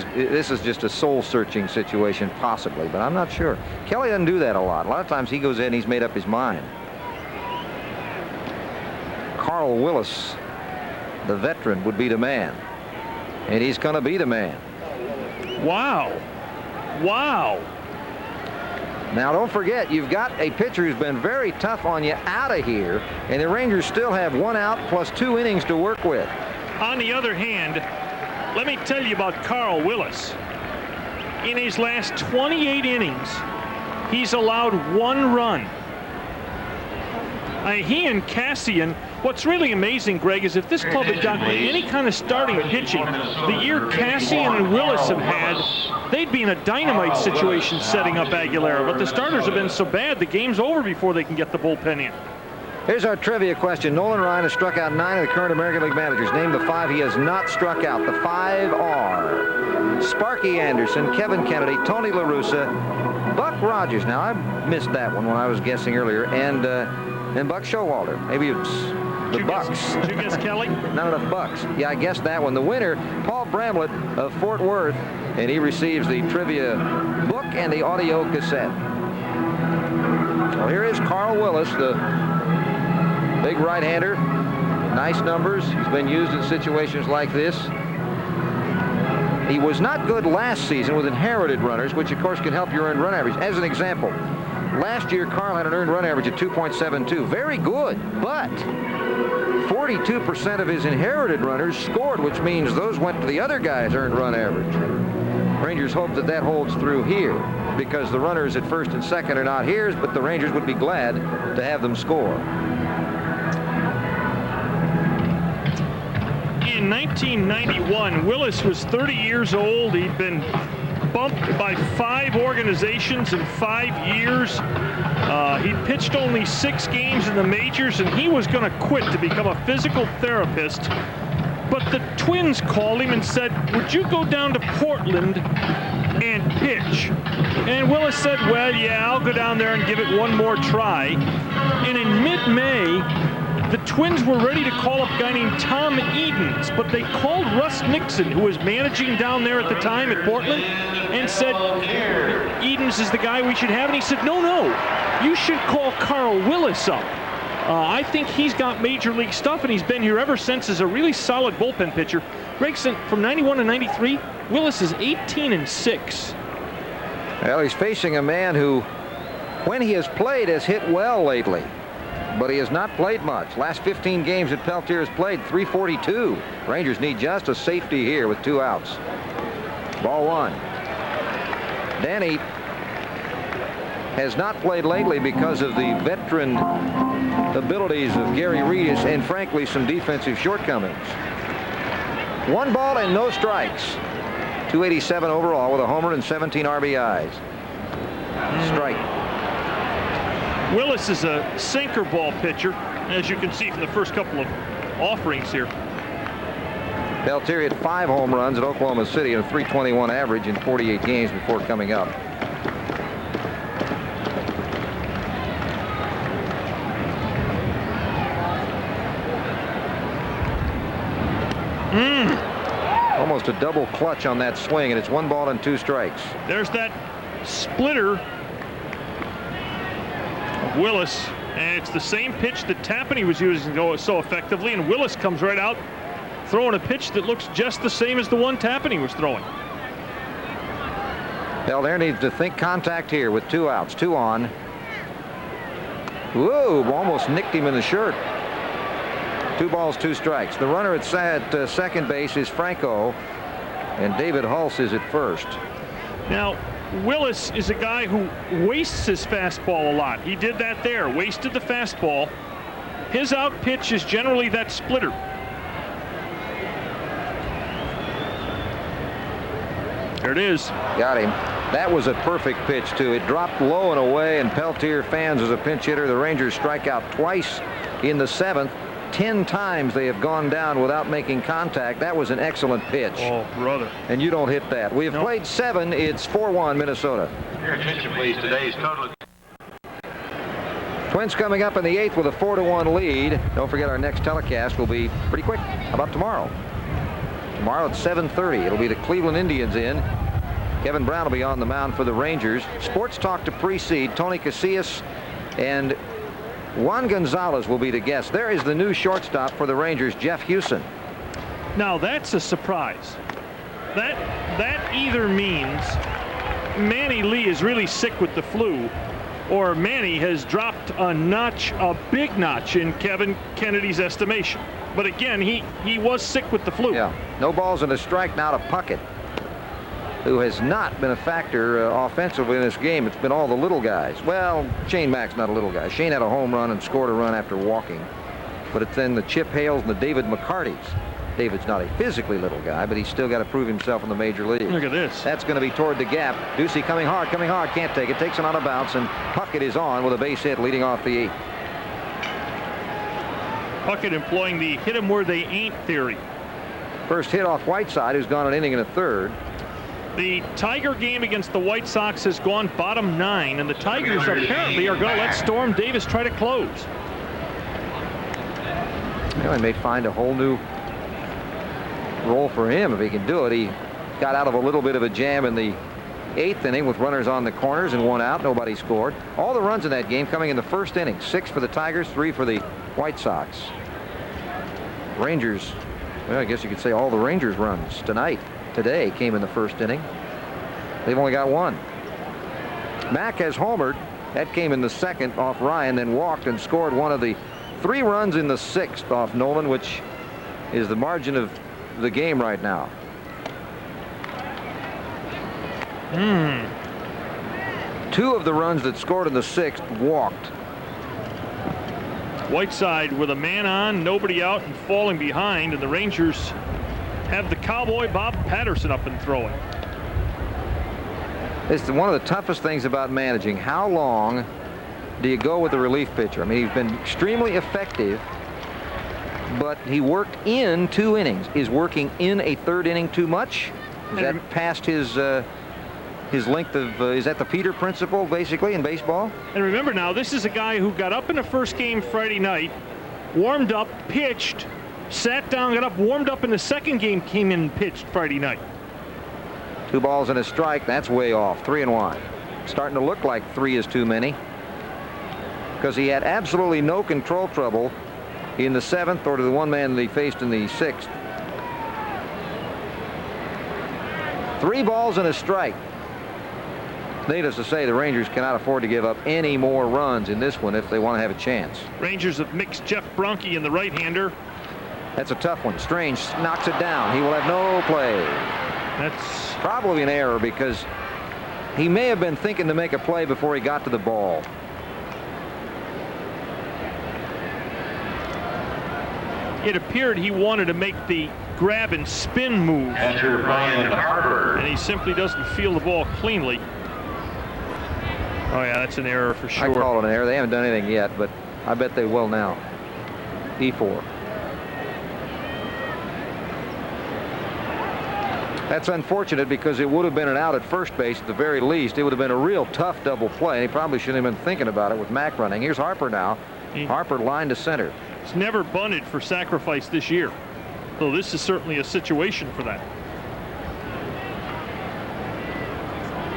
is just a soul-searching situation, possibly, but I'm not sure. Kelly doesn't do that a lot. A lot of times he goes in, he's made up his mind. Carl Willis, the veteran, would be the man, and he's going to be the man. Wow. Wow. Now, don't forget, you've got a pitcher who's been very tough on you out of here, and the Rangers still have 1 out plus 2 innings to work with. On the other hand, let me tell you about Carl Willis. In his last 28 innings, he's allowed 1 run. He and Cassian, what's really amazing, Greg, is if this club had gotten any kind of starting pitching, the year Cassian and Willis have had, they'd be in a dynamite situation setting up Aguilera. But the starters have been so bad, the game's over before they can get the bullpen in. Here's our trivia question. Nolan Ryan has struck out 9 of the current American League managers. Name the 5 he has not struck out. The 5 are Sparky Anderson, Kevin Kennedy, Tony La Russa, Buck Rogers. Now, I missed that one when I was guessing earlier. And Buck Showalter. Maybe it's the Bucks. Did you guess Kelly? Not enough Bucks. Yeah, I guessed that one. The winner, Paul Bramlett of Fort Worth, and he receives the trivia book and the audio cassette. Well, here is Carl Willis, the big right-hander. Nice numbers. He's been used in situations like this. He was not good last season with inherited runners, which of course can help your earned run average. As an example, last year Carl had an earned run average of 2.72. Very good, but 42% of his inherited runners scored, which means those went to the other guy's earned run average. Rangers hope that that holds through here, because the runners at first and second are not his, but the Rangers would be glad to have them score. In 1991, Willis was 30 years old. He'd been bumped by 5 organizations in 5 years. He pitched only 6 games in the majors, and he was going to quit to become a physical therapist. But the Twins called him and said, would you go down to Portland and pitch? And Willis said, well, yeah, I'll go down there and give it one more try. And in mid-May, the Twins were ready to call up a guy named Tom Edens, but they called Russ Nixon, who was managing down there at the time at Portland, and said, Edens is the guy we should have. And he said, no, you should call Carl Willis up. I think he's got major league stuff, and he's been here ever since as a really solid bullpen pitcher. Gregson, from 91 to 93, Willis is 18-6. Well, he's facing a man who, when he has played, has hit well lately. But he has not played much. Last 15 games that Peltier has played, 342. Rangers need just a safety here with 2 outs. Ball 1. Danny has not played lately because of the veteran abilities of Gary Reed and, frankly, some defensive shortcomings. 1 ball and no strikes. 287 overall with a homer and 17 RBIs. Strike. Willis is a sinker ball pitcher, as you can see from the first couple of offerings here. Peltier had 5 home runs at Oklahoma City and a .321 average in 48 games before coming up. Almost a double clutch on that swing, and it's 1 ball and 2 strikes. There's that splitter of Willis, and it's the same pitch that Tapani was using so effectively, and Willis comes right out throwing a pitch that looks just the same as the one Tapani was throwing. Peltier needs to think contact here with 2 outs, 2 on. Whoa, almost nicked him in the shirt. 2 balls, 2 strikes. The runner at second base is Franco, and David Hulse is at first. Now, Willis is a guy who wastes his fastball a lot. He did that there, wasted the fastball. His out pitch is generally that splitter. There it is. Got him. That was a perfect pitch, too. It dropped low and away, and Peltier fans as a pinch hitter. The Rangers strike out twice in the 7th. 10 times they have gone down without making contact. That was an excellent pitch. Oh, brother. And you don't hit that. We have played 7. It's 4-1 Minnesota. Your attention, please. Today's total. Twins coming up in the 8th with a 4-1 lead. Don't forget our next telecast will be pretty quick. How about tomorrow? Tomorrow at 7:30. It'll be the Cleveland Indians in. Kevin Brown will be on the mound for the Rangers. Sports Talk to precede. Tony Casillas and Juan Gonzalez will be the guests. There is the new shortstop for the Rangers, Jeff Hewson. Now that's a surprise. That either means Manny Lee is really sick with the flu, or Manny has dropped a notch, a big notch in Kevin Kennedy's estimation. But again, he was sick with the flu. Yeah. No balls and a strike now to Puckett, who has not been a factor offensively in this game. It's been all the little guys. Well, Shane Mack's not a little guy. Shane had a home run and scored a run after walking. But it's then the Chip Hales and the David McCartys. David's not a physically little guy, but he's still got to prove himself in the major leagues. Look at this. That's going to be toward the gap. Ducey coming hard, can't take it. Takes it on a bounce, and Puckett is on with a base hit leading off the 8th. Puckett employing the hit 'em where they ain't theory. First hit off Whiteside, who's gone an inning and a third. The Tiger game against the White Sox has gone bottom 9, and the Tigers apparently are going to let Storm Davis try to close. Well, he may find a whole new role for him if he can do it. He got out of a little bit of a jam in the 8th inning with runners on the corners and 1 out. Nobody scored. All the runs in that game coming in the first inning. 6 for the Tigers, 3 for the White Sox. Rangers, well, I guess you could say all the Rangers runs today came in the first inning. They've only got 1. Mack has homered. That came in the 2nd off Ryan, then walked and scored one of the 3 runs in the 6th off Nolan, which is the margin of the game right now. 2 of the runs that scored in the 6th walked. Whiteside with a man on, nobody out, and falling behind, and the Rangers have the cowboy Bob Patterson up and throwing. It's one of the toughest things about managing. How long do you go with the relief pitcher? I mean, he's been extremely effective, but he worked in 2 innings. Is working in a 3rd inning too much? Is that past his length of, is that the Peter principle basically in baseball? And remember now, this is a guy who got up in the first game Friday night, warmed up, pitched, sat down, got up, warmed up in the second game, came in and pitched Friday night. 2 balls and a strike. That's way off. 3-1. Starting to look like 3 is too many, because he had absolutely no control trouble in the 7th or to the 1 man that he faced in the 6th. 3 balls and a strike. Needless to say, the Rangers cannot afford to give up any more runs in this one if they want to have a chance. Rangers have mixed Jeff Bronke in the right-hander. That's a tough one. Strange knocks it down. He will have no play. That's probably an error, because he may have been thinking to make a play before he got to the ball. It appeared he wanted to make the grab and spin move. Enter Brian Harper. And he simply doesn't feel the ball cleanly. Oh yeah, that's an error for sure. I call it an error. They haven't done anything yet, but I bet they will now. E4. That's unfortunate, because it would have been an out at first base at the very least. It would have been a real tough double play. He probably shouldn't have been thinking about it with Mack running. Here's Harper now. Harper line to center. He's never bunted for sacrifice this year, so this is certainly a situation for that.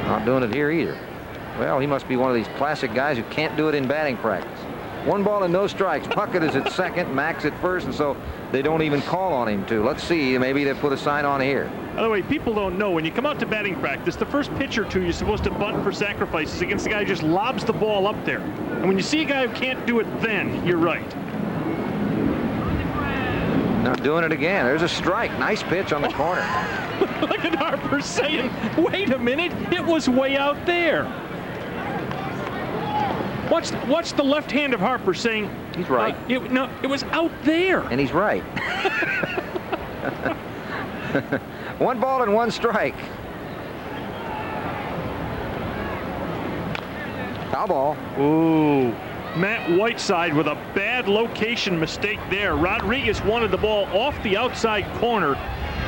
Not doing it here either. Well, he must be one of these classic guys who can't do it in batting practice. 1 ball and no strikes. Puckett is at second, Mack's at first, and so they don't even call on him to. Let's see, maybe they put a sign on here. By the way, people don't know, when you come out to batting practice, the first pitch or 2 you're supposed to bunt for sacrifices against the guy who just lobs the ball up there. And when you see a guy who can't do it then, you're right. Not doing it again. There's a strike. Nice pitch on the corner. Look at Harper saying, wait a minute, it was way out there. Watch the left hand of Harper saying, he's right. It was out there. And he's right. 1 ball and 1 strike. Foul ball. Ooh. Matt Whiteside with a bad location mistake there. Rodriguez wanted the ball off the outside corner,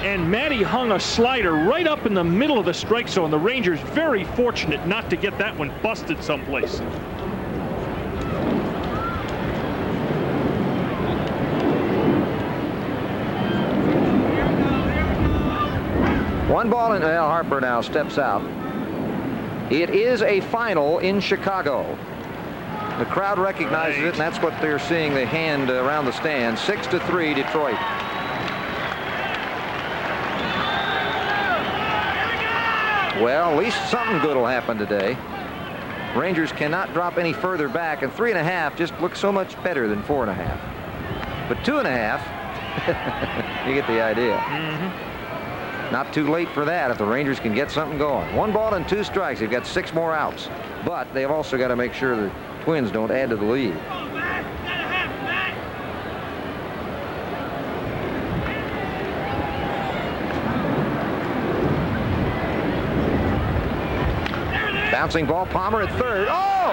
and Matty hung a slider right up in the middle of the strike zone. The Rangers very fortunate not to get that one busted someplace. One ball, and Al Harper now steps out. It is a final in Chicago. The crowd recognizes it, and that's what they're seeing, the hand around the stand. 6-3 Detroit. Well, at least something good will happen today. Rangers cannot drop any further back, and 3.5 just looks so much better than 4.5. But 2.5, you get the idea. Not too late for that if the Rangers can get something going. 1 ball and 2 strikes. They've got 6 more outs, but they've also got to make sure the Twins don't add to the lead. Bouncing ball, Palmer at third. Oh!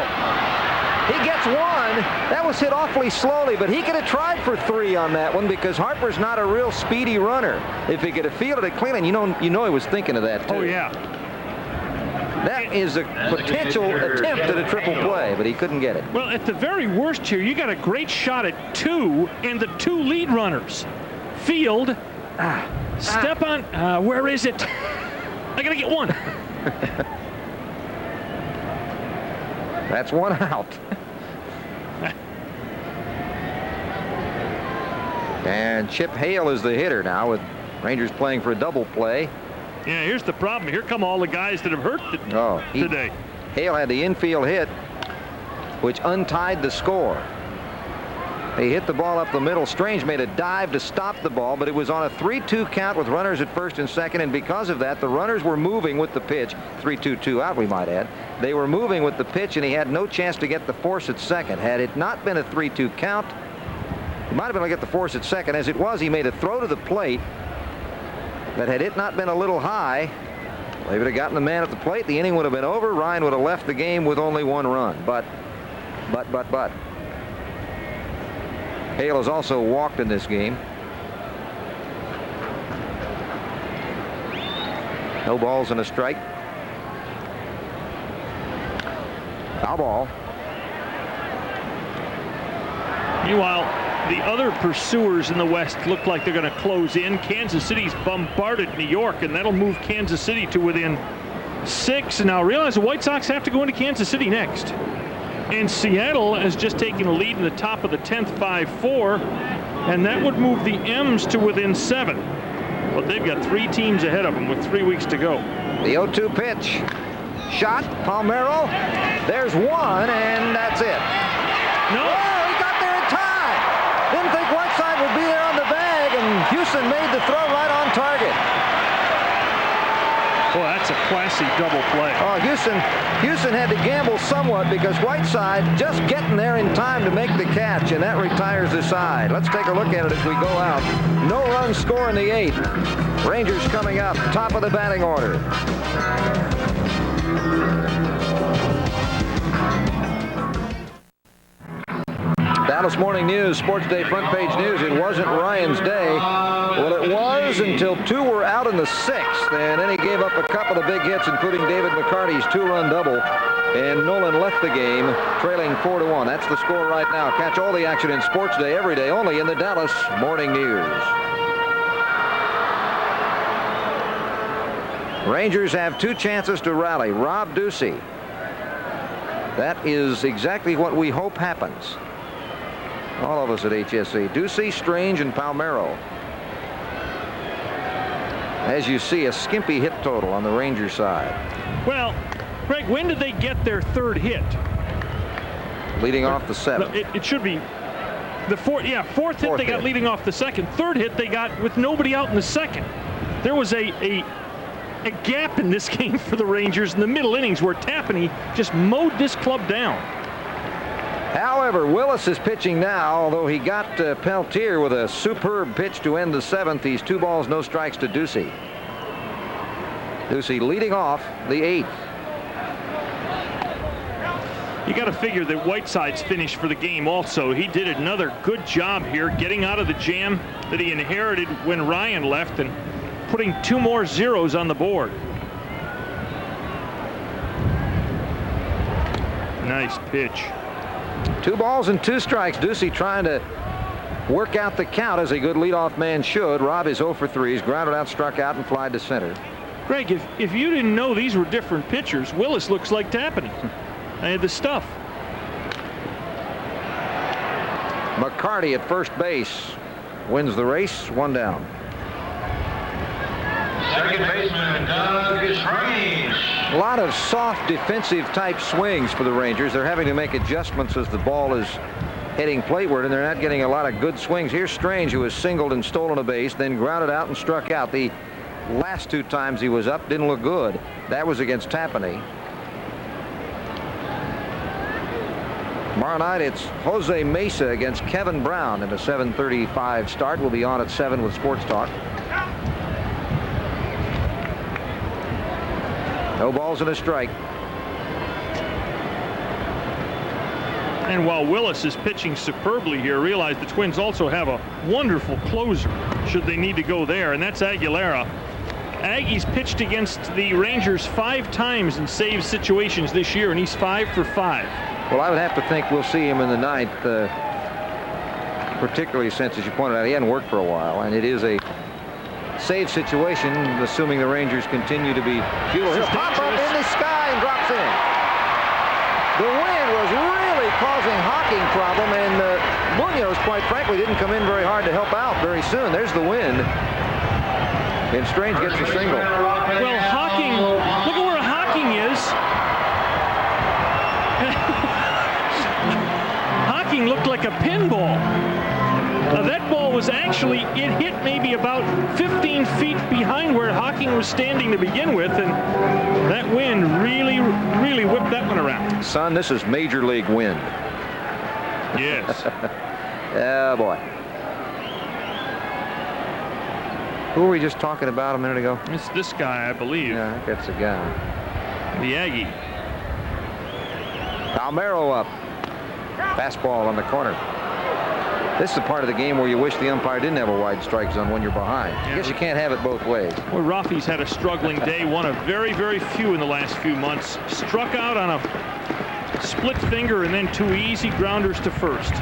He gets 1. That was hit awfully slowly, but he could have tried for 3 on that one because Harper's not a real speedy runner. If he could have fielded it clean, and you know he was thinking of that too. Oh yeah. That is a potential attempt at a triple play, but he couldn't get it. Well, at the very worst here, you got a great shot at 2 and the 2 lead runners. Field, step on, where is it? I gotta get 1. That's 1 out. And Chip Hale is the hitter now, with Rangers playing for a double play. Yeah, here's the problem. Here come all the guys that have hurt today. Hale had the infield hit, which untied the score. He hit the ball up the middle. Strange made a dive to stop the ball, but it was on a 3-2 count with runners at first and second, and because of that, the runners were moving with the pitch. 3-2 out, we might add. They were moving with the pitch, and he had no chance to get the force at second. Had it not been a 3-2 count, he might have been able to get the force at second. As it was, he made a throw to the plate that, had it not been a little high, they would have gotten the man at the plate. The inning would have been over. Ryan would have left the game with only 1 run. But. Hale has also walked in this game. No balls and a strike. Foul ball. Meanwhile, the other pursuers in the West look like they're going to close in. Kansas City's bombarded New York, and that'll move Kansas City to within 6. And now realize the White Sox have to go into Kansas City next. And Seattle has just taken a lead in the top of the 10th, 5-4, and that would move the M's to within 7. But they've got 3 teams ahead of them with 3 weeks to go. The 0-2 pitch. Shot, Palmeiro. There's 1, and that's it. No. Oh, he got there in time. Didn't think Whiteside would be there on the bag, and Houston made the throw right on target. Boy, that's a classy double play. Oh, Houston had to gamble somewhat because Whiteside just getting there in time to make the catch, and that retires the side. Let's take a look at it as we go out. No run score in the 8th. Rangers coming up, top of the batting order. Dallas Morning News, Sports Day front page news. It wasn't Ryan's day. Well, it was until 2 were out in the 6th, and then he gave up a couple of big hits, including David McCarty's 2-run double, and Nolan left the game trailing 4-1. That's the score right now. Catch all the action in Sports Day every day only in the Dallas Morning News. Rangers have 2 chances to rally. Rob Ducey. That is exactly what we hope happens. All of us at HSE. Ducey, Strange, and Palmeiro. As you see, a skimpy hit total on the Ranger side. Well, Greg, when did they get their 3rd hit? Leading off the 7th. It should be the 4th. Yeah, 4th hit they got leading off the 2nd. 3rd hit they got with nobody out in the 2nd. There was a gap in this game for the Rangers in the middle innings where Tapani just mowed this club down. However, Willis is pitching now, although he got Peltier with a superb pitch to end the 7th. He's 2 balls, no strikes to Ducey. Ducey leading off the 8th. You got to figure that Whiteside's finished for the game also. He did another good job here getting out of the jam that he inherited when Ryan left and putting 2 more zeros on the board. Nice pitch. 2 balls and 2 strikes. Ducey trying to work out the count as a good leadoff man should. Rob is 0 for 3. He's grounded out, struck out, and flied to center. Greg, if you didn't know these were different pitchers, Willis looks like Tapani. I had the stuff. McCarty at first base wins the race. 1 down. Second baseman, Doug Strange. A lot of soft defensive type swings for the Rangers. They're having to make adjustments as the ball is heading plateward, and they're not getting a lot of good swings. Here's Strange, who has singled and stolen a base, then grounded out and struck out. The last 2 times he was up didn't look good. That was against Tapani. Tomorrow night it's Jose Mesa against Kevin Brown in a 7:35 start. We'll be on at 7 with Sports Talk. No balls and a strike. And while Willis is pitching superbly here, realize the Twins also have a wonderful closer should they need to go there, and that's Aguilera. Aggie's pitched against the Rangers 5 times in save situations this year, and he's 5 for 5. Well, I would have to think we'll see him in the 9th, particularly since, as you pointed out, he hadn't worked for a while, and it is a save situation, assuming the Rangers continue to be futile. He'll pop up in the sky and drops in. The wind was really causing Hawking problem, and Munoz, quite frankly, didn't come in very hard to help out very soon. There's the wind. And Strange gets a single. Well, Hawking, look at where Hawking is. Hawking looked like a pinball. That ball was actually, it hit maybe about 15 feet behind where Hawking was standing to begin with, and that wind really, really whipped that one around. Son, this is Major League wind. Yes. Oh, boy. Who were we just talking about a minute ago? It's this guy, I believe. Yeah, I think that's the guy. The Aggie. Palmeiro up. Fastball on the corner. This is the part of the game where you wish the umpire didn't have a wide strike zone when you're behind. Yeah. I guess you can't have it both ways. Well, Rafi's had a struggling day, one of very, very few in the last few months. Struck out on a split finger and then 2 easy grounders to first.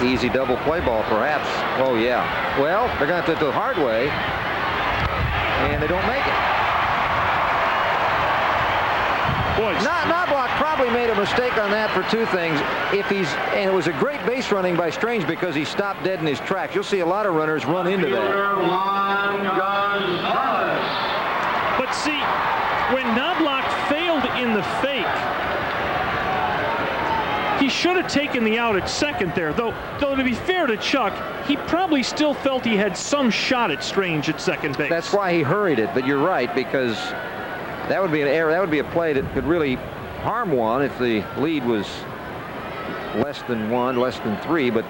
Easy double play ball, perhaps. Oh, yeah. Well, they're going to have to do it the hard way, and they don't make it. Boy, Knobloch probably made a mistake on that for 2 things. And it was a great base running by Strange because he stopped dead in his tracks. You'll see a lot of runners run into that. Juan Gonzalez. but see, when Knobloch failed in the fake, he should have taken the out at second there. Though to be fair to Chuck, he probably still felt he had some shot at Strange at second base. That's why he hurried it. But you're right, because that would be an error. That would be a play that could really harm one if the lead was less than 1, less than 3. But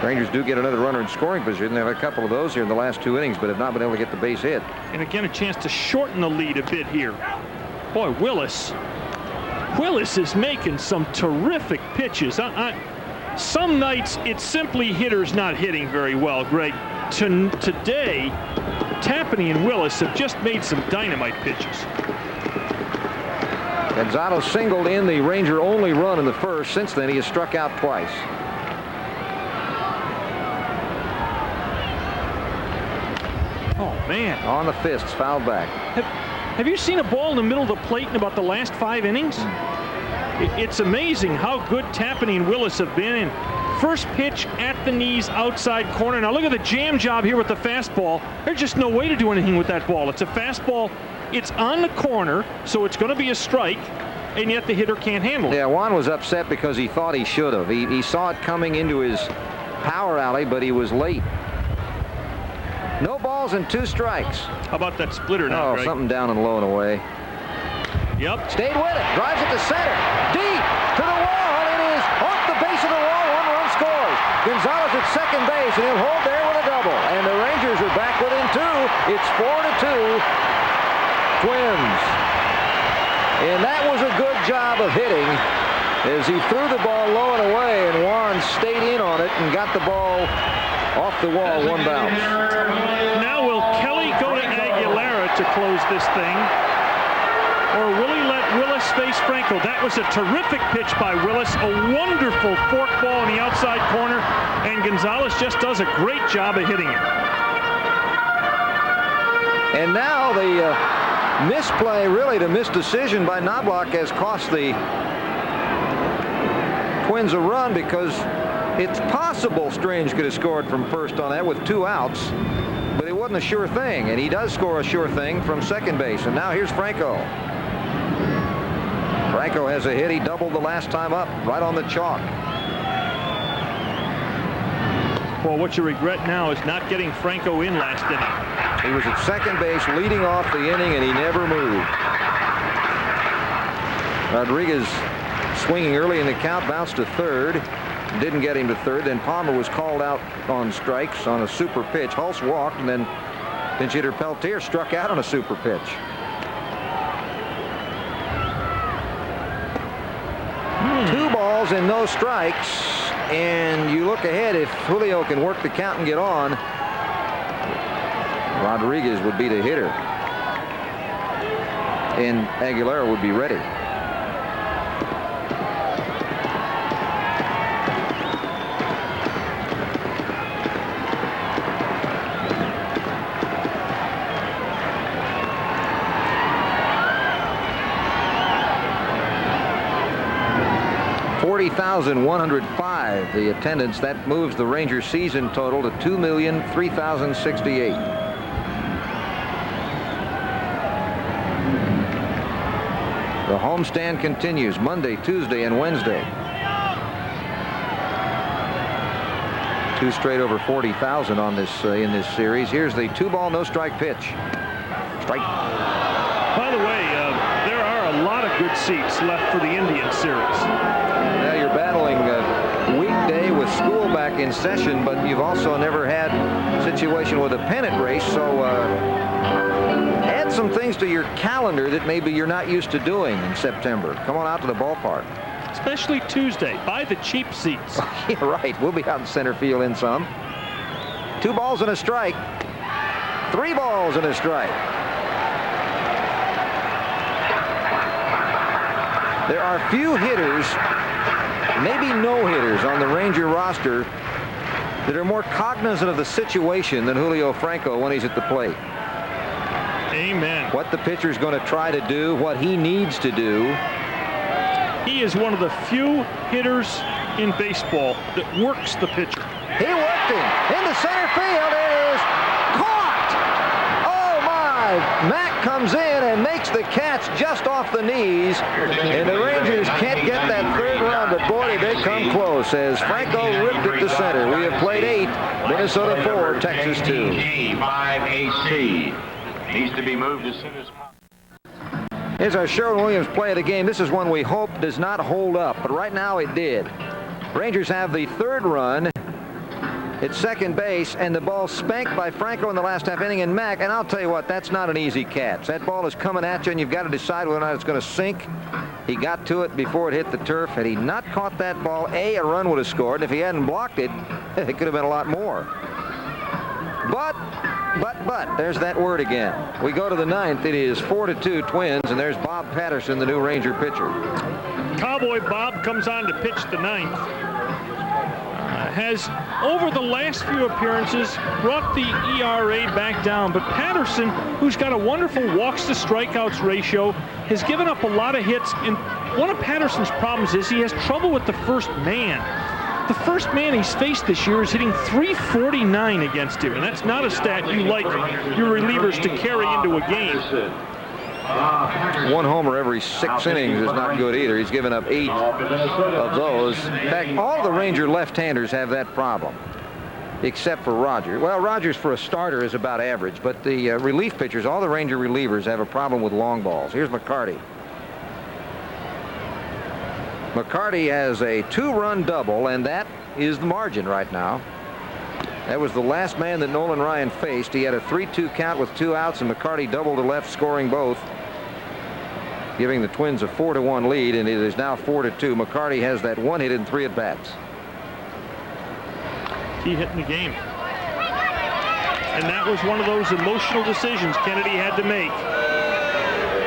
Rangers do get another runner in scoring position. They have a couple of those here in the last 2 innings, but have not been able to get the base hit. And again, a chance to shorten the lead a bit here. Boy, Willis is making some terrific pitches. Some nights it's simply hitters not hitting very well, Greg. Today, Tapani and Willis have just made some dynamite pitches. Gonzalez singled in the Ranger only run in the first. Since then, he has struck out twice. Oh, man. On the fists, fouled back. Have you seen a ball in the middle of the plate in about the last 5 innings? It's amazing how good Tapani and Willis have been in. First pitch at the knees, outside corner. Now look at the jam job here with the fastball. There's just no way to do anything with that ball. It's a fastball. It's on the corner, so it's going to be a strike, and yet the hitter can't handle it. Yeah, Juan was upset because he thought he should have. He saw it coming into his power alley, but he was late. No balls and 2 strikes. How about that splitter now, Greg? Something down and low and away. Yep. Stayed with it. Drives it to center. Deep to the wall. It is off the base of the wall. 1 run scores. Gonzalez at second base, and he'll hold there with a double. And the Rangers are back within 2. It's 4-2. Twins. And that was a good job of hitting as he threw the ball low and away, and Juan stayed in on it and got the ball off the wall, one bounce. Now will Kelly go to Aguilera to close this thing, or will he let Willis face Franco? That was a terrific pitch by Willis, a wonderful fork ball in the outside corner, and Gonzalez just does a great job of hitting it. And now the misplay, really the misdecision by Knobloch, has cost the Twins a run, because it's possible Strange could have scored from first on that with 2 outs, but it wasn't a sure thing, and he does score a sure thing from second base. And now here's Franco. Franco has a hit. He doubled the last time up, right on the chalk. Well, what you regret now is not getting Franco in last inning. He was at second base leading off the inning, and he never moved. Rodriguez swinging early in the count, bounced to third. Didn't get him to third. Then Palmer was called out on strikes on a super pitch. Hulse walked, and then pinch hitter Peltier struck out on a super pitch. Two balls and no strikes. And you look ahead, if Julio can work the count and get on, Rodriguez would be the hitter, and Aguilera would be ready. $40,105 the attendance. That moves the Rangers season total to 2,003,068. The homestand continues Monday, Tuesday, and Wednesday. 2 straight over 40,000 on this in this series. Here's the 2-ball, no strike pitch. Strike. By the way, there are a lot of good seats left for the Indian series. Now you're battling a weekday with school back in session, but you've also never had a situation with a pennant race, so add some things to your calendar that maybe you're not used to doing in September. Come on out to the ballpark. Especially Tuesday. Buy the cheap seats. Yeah, right. We'll be out in center field in some. 2 balls and a strike. 3 balls and a strike. There are few hitters, maybe no hitters on the Ranger roster that are more cognizant of the situation than Julio Franco when he's at the plate. Amen. What the pitcher's going to try to do, what he needs to do. He is one of the few hitters in baseball that works the pitcher. He worked him into center field. It is caught. Oh my! Mack comes in and makes the catch just off the knees, and the Rangers can't get that 3rd run, but boy, did they come close as Franco ripped it to center. We have played 8, Minnesota 4, Texas 2. 5AC needs to be moved as soon as possible. Here's our Sherwin-Williams play of the game. This is one we hope does not hold up, but right now it did. Rangers have the 3rd run at second base, and the ball spanked by Franco in the last half inning, and Mack, and I'll tell you what, that's not an easy catch. That ball is coming at you, and you've got to decide whether or not it's going to sink. He got to it before it hit the turf. Had he not caught that ball, a run would have scored, and if he hadn't blocked it, it could have been a lot more. But, there's that word again. We go to the 9th. It is 4-2 Twins, and there's Bob Patterson, the new Ranger pitcher. Cowboy Bob comes on to pitch the 9th. Has, over the last few appearances, brought the ERA back down. But Patterson, who's got a wonderful walks to strikeouts ratio, has given up a lot of hits. And one of Patterson's problems is he has trouble with the first man. The first man he's faced this year is hitting .349 against him, and that's not a stat you like your relievers to carry into a game. 1 homer every 6 innings is not good either. He's given up 8 of those. In fact, all the Ranger left-handers have that problem, except for Roger. Well, Rogers for a starter is about average, but the relief pitchers, all the Ranger relievers, have a problem with long balls. Here's McCarty. McCarty has a 2-run double, and that is the margin right now. That was the last man that Nolan Ryan faced. He had a 3-2 count with 2 outs, and McCarty doubled to left, scoring both, giving the Twins a 4-1 lead, and it is now 4-2. McCarty has that 1 hit in 3 at-bats. Key hit in the game. And that was one of those emotional decisions Kennedy had to make.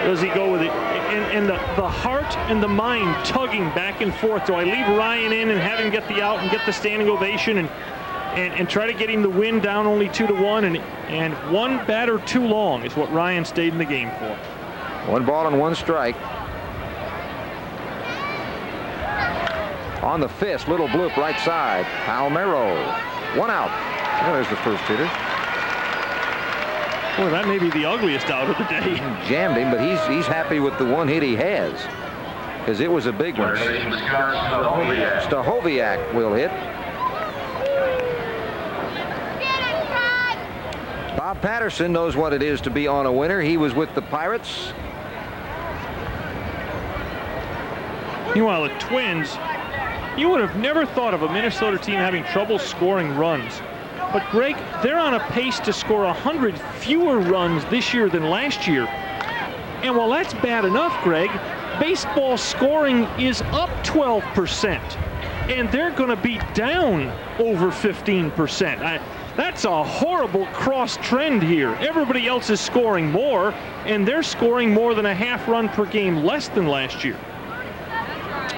Does he go with it? And the heart and the mind tugging back and forth. Do I leave Ryan in and have him get the out and get the standing ovation and try to get him the win down only 2-1? And one batter too long is what Ryan stayed in the game for. 1 ball and 1 strike. On the fist, little bloop right side. Palmeiro. 1 out. Oh, there's the first hitter. Boy, that may be the ugliest out of the day. Jammed him, but he's happy with the 1 hit he has, because it was a big one. Stachowiak will hit. Bob Patterson knows what it is to be on a winner. He was with the Pirates. Meanwhile, the Twins, you would have never thought of a Minnesota team having trouble scoring runs. But, Greg, they're on a pace to score 100 fewer runs this year than last year. And while that's bad enough, Greg, baseball scoring is up 12%. And they're going to be down over 15%. That's a horrible cross trend here. Everybody else is scoring more, and they're scoring more than a half run per game less than last year.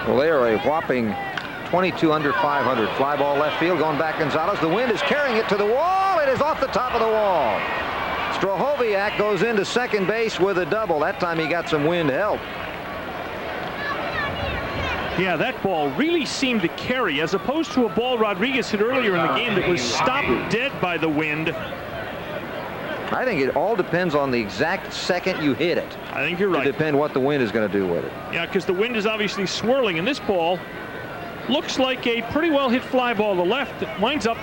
Well, they are a whopping 22 under 500. Fly ball left field going back. Gonzalez. The wind is carrying it to the wall. It is off the top of the wall. Stachowiak goes into second base with a double. That time he got some wind help. Yeah, that ball really seemed to carry, as opposed to a ball Rodriguez hit earlier in the game that was stopped dead by the wind. I think it all depends on the exact second you hit it. I think you're right. It depends what the wind is going to do with it. Yeah, because the wind is obviously swirling, and this ball looks like a pretty well hit fly ball to left that winds up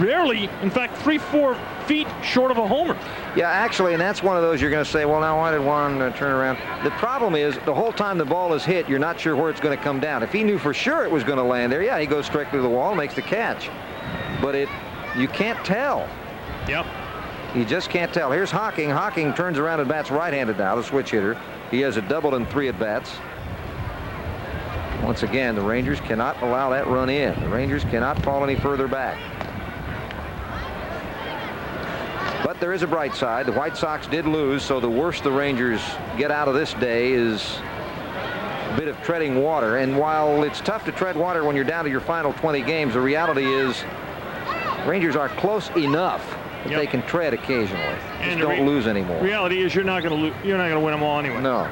rarely, in fact, 3-4 feet short of a homer. Yeah, actually, and that's one of those you're going to say, well, now why did Juan turn around? The problem is the whole time the ball is hit, you're not sure where it's going to come down. If he knew for sure it was going to land there, yeah, he goes straight through the wall, makes the catch. But you can't tell. Yep. You just can't tell. Here's Hocking. Hocking turns around and bats right-handed now, the switch hitter. He has a double in 3 at-bats. Once again, the Rangers cannot allow that run in. The Rangers cannot fall any further back. But there is a bright side. The White Sox did lose, so the worst the Rangers get out of this day is a bit of treading water. And while it's tough to tread water when you're down to your final 20 games, the reality is Rangers are close enough that they can tread occasionally. Just don't lose anymore. Reality is you're not going to win them all anyway. No.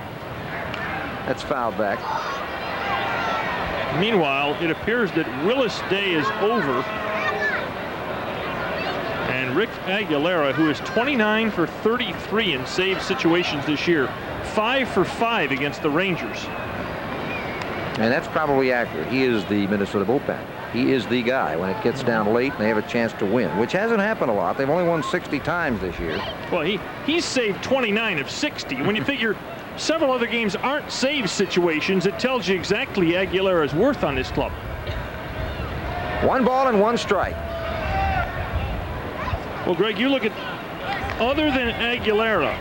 That's fouled back. Meanwhile, it appears that Willis Day is over. And Rick Aguilera, who is 29 for 33 in save situations this year, 5 for 5 against the Rangers. And that's probably accurate. He is the Minnesota bullpen. He is the guy when it gets down late and they have a chance to win, which hasn't happened a lot. They've only won 60 times this year. Well, he's saved 29 of 60. When you figure several other games aren't save situations, it tells you exactly Aguilera's worth on this club. 1 ball and 1 strike. Well, Greg, you look at, other than Aguilera,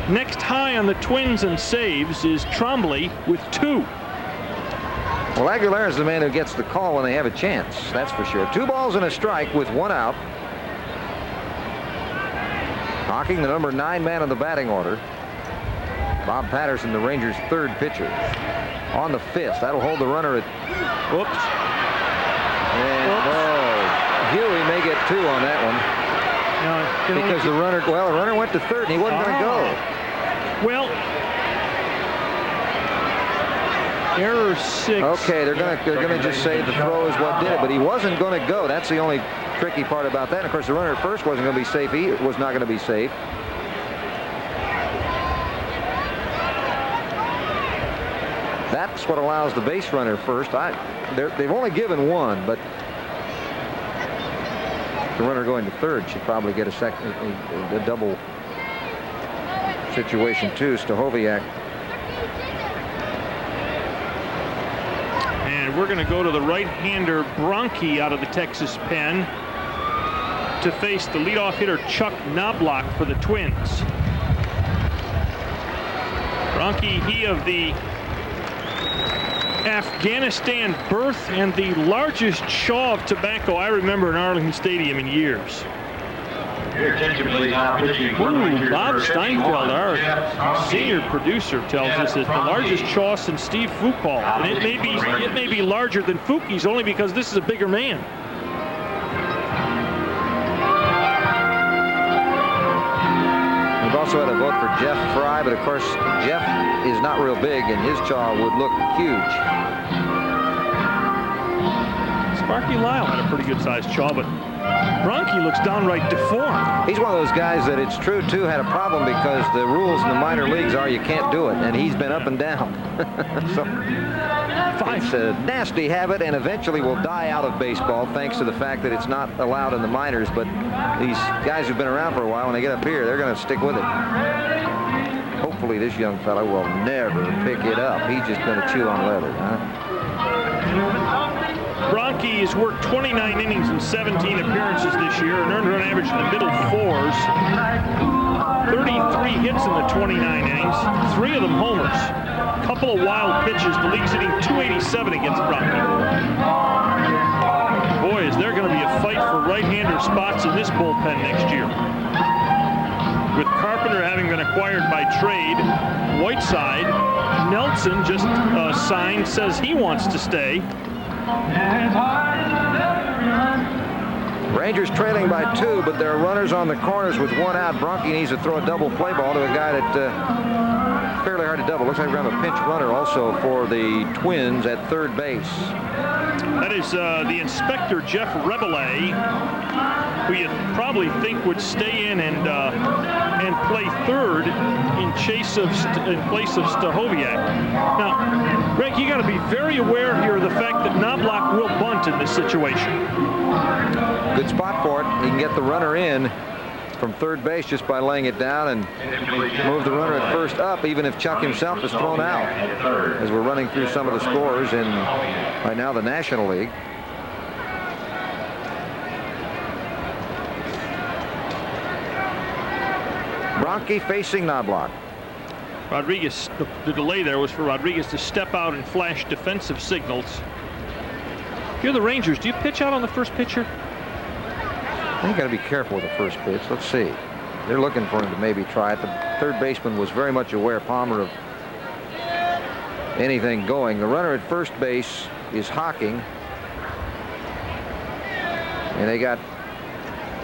next high on the Twins and saves is Trombley with 2. Well, Aguilera is the man who gets the call when they have a chance, that's for sure. 2 balls and a strike with 1 out. Hocking, the number 9 man in the batting order. Bob Patterson, the Rangers' 3rd pitcher. On the fist, that'll hold the runner at. Whoops. And Huey may get 2 on that one. Because the runner went to 3rd and he wasn't going to go. Well, error 6. Okay, they're gonna just say the throw is what did it, but he wasn't going to go. That's the only tricky part about that. And of course, the runner at first wasn't going to be safe. He was not going to be safe. That's what allows the base runner first. They've only given 1, but the runner going to 3rd should probably get a double situation too. Stachowiak. And we're going to go to the right-hander Bronke out of the Texas pen to face the leadoff hitter Chuck Knobloch for the Twins. Bronke, he of the Afghanistan birth and the largest chaw of tobacco I remember in Arlington Stadium in years. Ooh, Bob Steinfeld, our senior producer, tells us it's the largest chaw since Steve Foucault. And it may be larger than Foukie's only because this is a bigger man. We've also had a vote for Jeff Fry, but of course Jeff is not real big and his jaw would look huge. Sparky Lyle had a pretty good sized jaw, but Bronke looks downright deformed. He's one of those guys that it's true too had a problem because the rules in the minor leagues are you can't do it, and he's been up and down. So it's a nasty habit and eventually will die out of baseball thanks to the fact that it's not allowed in the minors, but these guys who've been around for a while, when they get up here, they're going to stick with it. Hopefully this young fella will never pick it up. He's just going to chew on leather, huh? Bronke has worked 29 innings and 17 appearances this year, an earned run average in the middle fours, 33 hits in the 29 innings, 3 of them homers, a couple of wild pitches. The league's hitting .287 against Bronke. Boy, is there going to be a fight for right-hander spots in this bullpen next year. With Carpenter having been acquired by trade, Whiteside, Nelson just signed, says he wants to stay. Rangers trailing by 2, but there are runners on the corners with 1 out. Bronke needs to throw a double play ball to a guy that fairly hard to double. Looks like we're going to have a pinch runner also for the Twins at third base. That is the inspector, Jeff Rebele, who you probably think would stay in and play third in place of Stahoviak. Now, Greg, you got to be very aware here of the fact that Knobloch will bunt in this situation. Good spot for it. He can get the runner in from third base just by laying it down and move the runner at first up, even if Chuck himself is thrown out. As we're running through some of the scores in right now the National League. Bronke facing Knobloch. Rodriguez, the delay there was for Rodriguez to step out and flash defensive signals. If you're the Rangers, do you pitch out on the first pitcher? I think you got to be careful with the first pitch. Let's see. They're looking for him to maybe try it. The third baseman was very much aware, Palmer, of anything going. The runner at first base is Hocking. And they got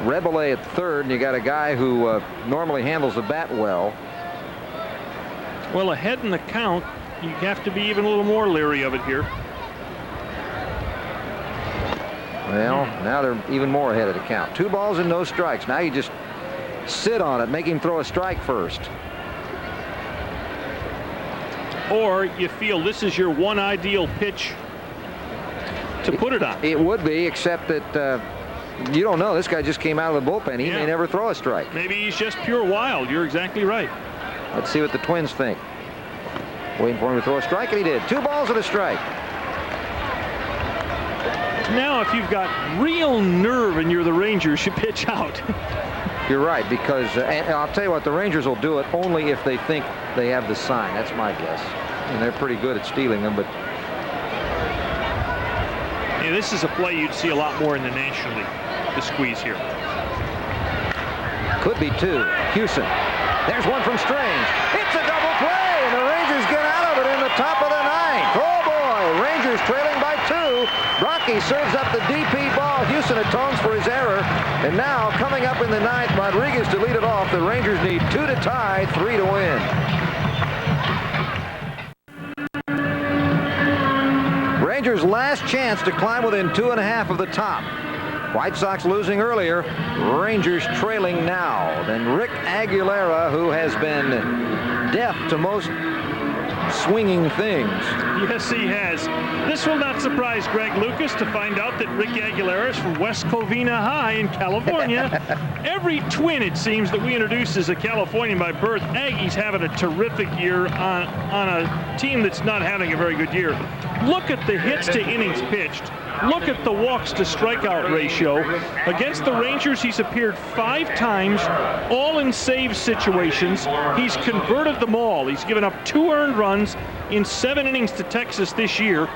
Rebele at third, and you got a guy who normally handles the bat well. Well, ahead in the count, you have to be even a little more leery of it here. Well, now they're even more ahead of the count. 2 balls and no strikes. Now you just sit on it, make him throw a strike first. Or you feel this is your one ideal pitch to put it on. It would be, except that you don't know. This guy just came out of the bullpen. He may never throw a strike. Maybe he's just pure wild. You're exactly right. Let's see what the Twins think. Waiting for him to throw a strike, and he did. 2 balls and a strike. Now, if you've got real nerve and you're the Rangers, you pitch out. You're right, because and I'll tell you what, the Rangers will do it only if they think they have the sign. That's my guess. And they're pretty good at stealing them, but yeah, this is a play you'd see a lot more in the National League, the squeeze here. Could be 2. Hewson. There's one from Strange. It's a double play, and the Rangers get out of it in the top of the 9th. Oh, boy. Rangers trailing by 2. Bronke serves up the DP ball. Hewson atones for his error. And now, coming up in the 9th, Rodriguez to lead it off. The Rangers need 2 to tie, 3 to win. Rangers' last chance to climb within 2.5 of the top. White Sox losing earlier, Rangers trailing now. Then Rick Aguilera, who has been deaf to most swinging things. Yes, he has. This will not surprise Greg Lucas to find out that Rick Aguilera is from West Covina High in California. Every Twin, it seems, that we introduce is a Californian by birth. Aggie's having a terrific year on a team that's not having a very good year. look at the hits to innings pitched. Look at the walks to strikeout ratio. Against the Rangers, he's appeared 5 times, all in save situations. He's converted them all. He's given up 2 earned runs in 7 innings to Texas this year.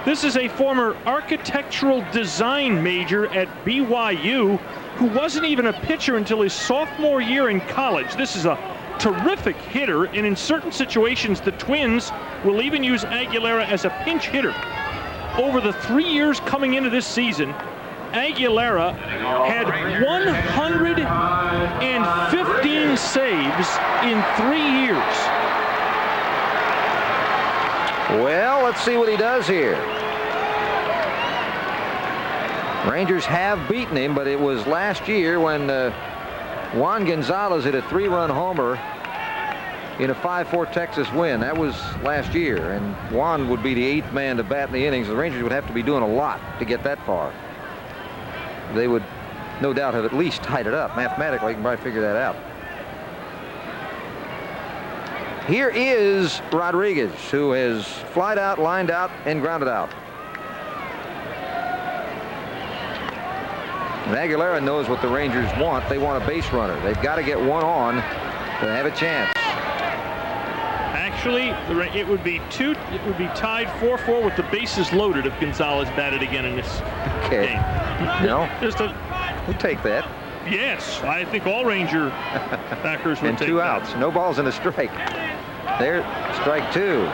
This is a former architectural design major at BYU who wasn't even a pitcher until his sophomore year in college. This is a terrific hitter, and in certain situations, the Twins will even use Aguilera as a pinch hitter. Over the 3 years coming into this season, Aguilera had 115 saves in 3 years. Well, let's see what he does here. Rangers have beaten him, but it was last year when Juan Gonzalez hit a 3-run homer in a 5-4 Texas win. That was last year, and Juan would be the 8th man to bat in the innings. The Rangers would have to be doing a lot to get that far. They would no doubt have at least tied it up. Mathematically, you can probably figure that out. Here is Rodriguez, who has flied out, lined out, and grounded out. And Aguilera knows what the Rangers want. They want a base runner. They've got to get one on to have a chance. Actually, it would be tied 4-4 with the bases loaded if Gonzalez batted again in this game. No, we'll take that. Yes, I think all Ranger backers would and take 2 that. outs, no balls and a strike. There, strike 2.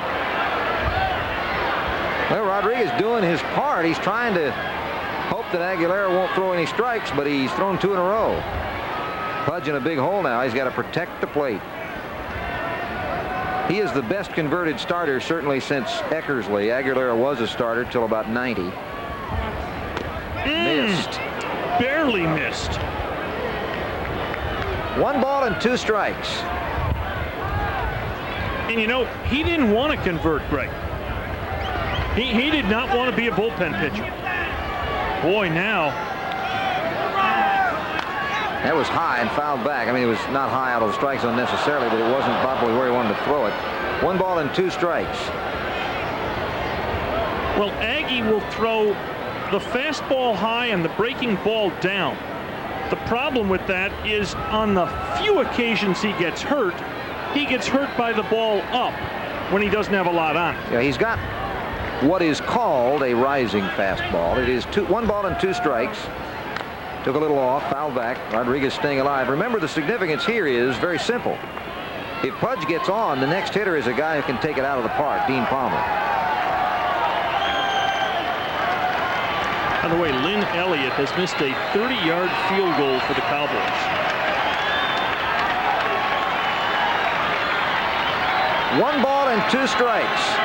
Well, Rodriguez doing his part. He's trying to hope that Aguilera won't throw any strikes, but he's thrown 2 in a row. Pudge in a big hole now. He's got to protect the plate. He is the best converted starter certainly since Eckersley. Aguilera was a starter till about 90. Missed. Barely missed. 1 ball and 2 strikes. And you know, he didn't want to convert, Greg. He did not want to be a bullpen pitcher. Boy, now. That was high and fouled back. I mean, it was not high out of the strike zone necessarily, but it wasn't probably where he wanted to throw it. 1 ball and 2 strikes. Well, Aggie will throw the fastball high and the breaking ball down. The problem with that is on the few occasions he gets hurt by the ball up when he doesn't have a lot on. Yeah, he's got what is called a rising fastball. It is 1 ball and 2 strikes. Took a little off, fouled back. Rodriguez staying alive. Remember, the significance here is very simple. If Pudge gets on, the next hitter is a guy who can take it out of the park, Dean Palmer. By the way, Lynn Elliott has missed a 30-yard field goal for the Cowboys. 1 ball and 2 strikes.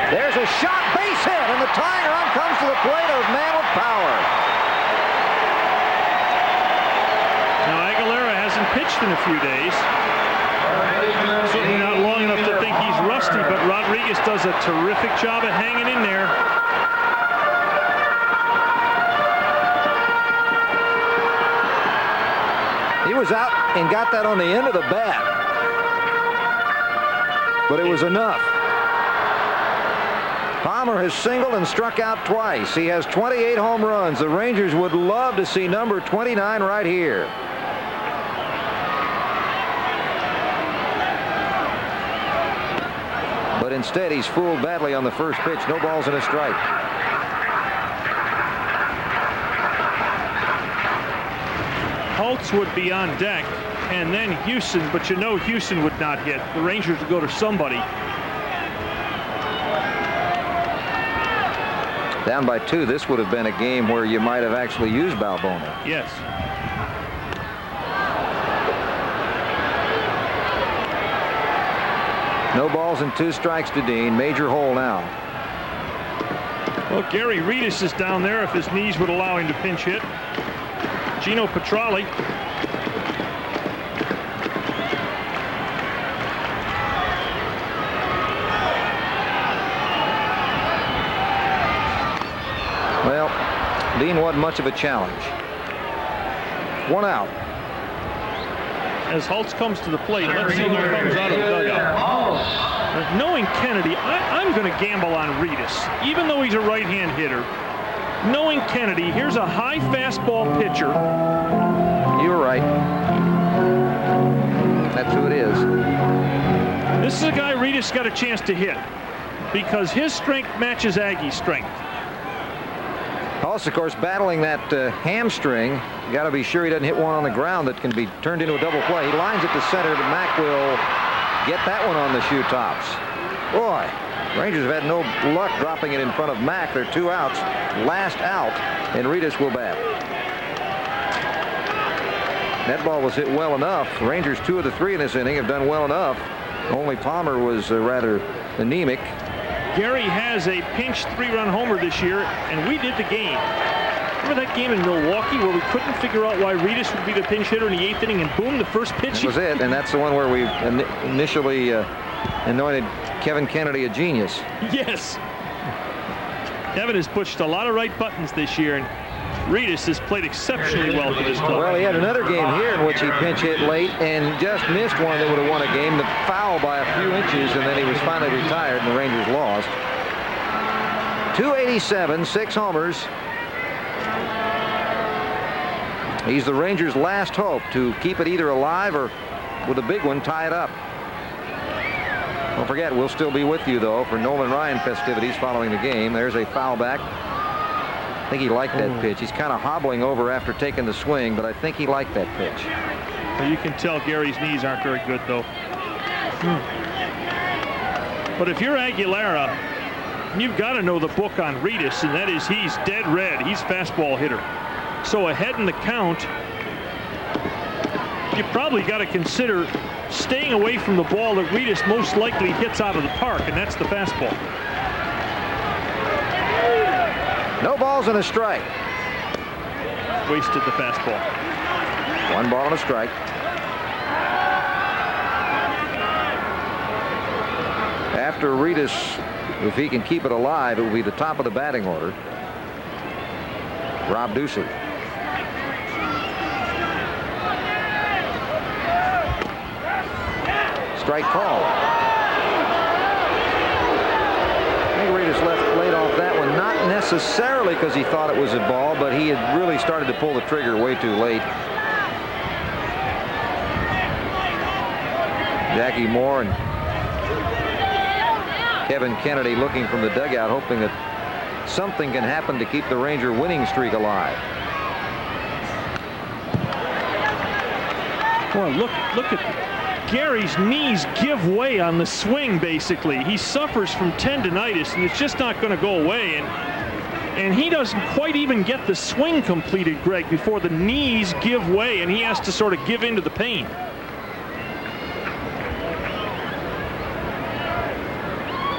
There's a shot, base hit, and the tying run comes to the plate of man with power. Now, Aguilera hasn't pitched in a few days. Certainly not long enough to think he's rusty, but Rodriguez does a terrific job of hanging in there. He was out and got that on the end of the bat. But it was enough. Palmer has singled and struck out twice. He has 28 home runs. The Rangers would love to see number 29 right here. But instead, he's fooled badly on the first pitch. No balls and a strike. Holtz would be on deck, and then Houston, but you know Houston would not hit. The Rangers would go to somebody. Down by 2, this would have been a game where you might have actually used Balbona. Yes. No balls and 2 strikes to Dean. Major hole now. Well, Gary Reedus is down there if his knees would allow him to pinch hit. Gino Petralli. Well, Dean wasn't much of a challenge. 1 out. as Holtz comes to the plate. Let's see who comes out of the dugout. Knowing Kennedy, I'm going to gamble on Ritas, even though he's a right-hand hitter. Knowing Kennedy, here's a high fastball pitcher. You're right. That's who it is. This is a guy Ritas got a chance to hit because his strength matches Aggie's strength. Holtz, of course, battling that hamstring. You got to be sure he doesn't hit one on the ground that can be turned into a double play. He lines it to center, but Mack will get that one on the shoe tops. Boy, Rangers have had no luck dropping it in front of Mack. They're 2 outs. Last out, and Ritas will bat. That ball was hit well enough. Rangers 2 of the 3 in this inning have done well enough. Only Palmer was rather anemic. Gary has a pinch 3-run homer this year, and we did the game. Remember that game in Milwaukee where we couldn't figure out why Ritas would be the pinch hitter in the 8th inning, and boom, the first pitch. That was it, and that's the one where we initially anointed Kevin Kennedy a genius. Yes. Kevin has pushed a lot of right buttons this year, and Ritas has played exceptionally well for this club. Well, he had another game here in which he pinch hit late and just missed one that would have won a game. The foul by a few inches, and then he was finally retired, and the Rangers lost. 287, 6 homers. He's the Rangers' last hope to keep it either alive or, with a big one, tie it up. Don't forget, we'll still be with you, though, for Nolan Ryan festivities following the game. There's a foul back. I think he liked that pitch. He's kind of hobbling over after taking the swing, but I think he liked that pitch. Well, you can tell Gary's knees aren't very good, though. But if you're Aguilera, you've got to know the book on Ritas, and that is he's dead red. He's fastball hitter. So ahead in the count, you probably got to consider staying away from the ball that Ritas most likely hits out of the park, and that's the fastball. No balls and a strike. Wasted the fastball. 1 ball and a strike. After Ritas, if he can keep it alive, it will be the top of the batting order. Rob Ducey. Strike call. I think Ritas laid off that one, not necessarily because he thought it was a ball, but he had really started to pull the trigger way too late. Jackie Moore and Kevin Kennedy looking from the dugout, hoping that something can happen to keep the Ranger winning streak alive. Boy, look at Gary's knees give way on the swing, basically. He suffers from tendonitis, and it's just not going to go away. And he doesn't quite even get the swing completed, Greg, before the knees give way, and he has to sort of give in to the pain.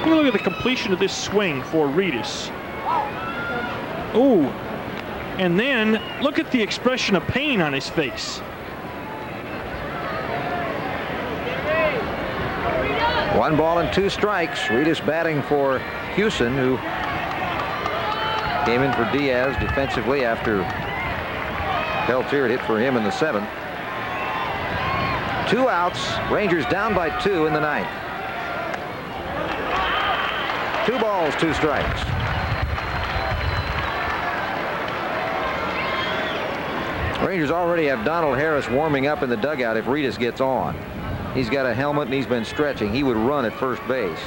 Look at the completion of this swing for Ritas. Ooh. And then look at the expression of pain on his face. 1 ball and 2 strikes. Ritas batting for Houston, who came in for Diaz defensively after Peltier hit for him in the 7th. 2 outs. Rangers down by 2 in the 9th. 2 balls, 2 strikes. Rangers already have Donald Harris warming up in the dugout if Ritas gets on. He's got a helmet and he's been stretching. He would run at first base.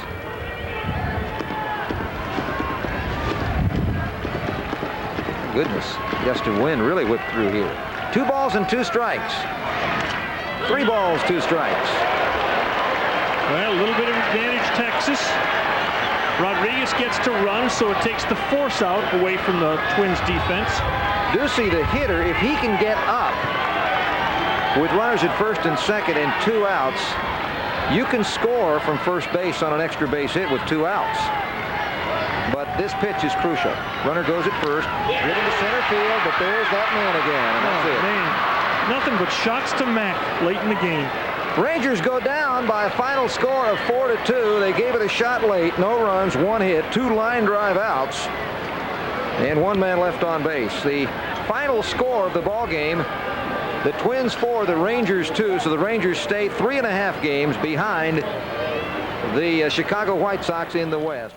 Goodness, Justin Wynn really whipped through here. 2 balls and 2 strikes. 3 balls, 2 strikes. Well, a little bit of advantage, Texas. Rodriguez gets to run, so it takes the force out away from the Twins defense. Ducey, the hitter, if he can get up with runners at first and second and 2 outs, you can score from first base on an extra base hit with 2 outs. But this pitch is crucial. Runner goes at first, driven to center field, but there's that man again, and that's it. Man. Nothing but shots to Mack late in the game. Rangers go down by a final score of 4-2. They gave it a shot late. No runs, 1 hit, 2 line drive outs, and 1 man left on base. The final score of the ball game The Twins 4, the Rangers 2. So the Rangers stay 3.5 games behind the Chicago White Sox in the West.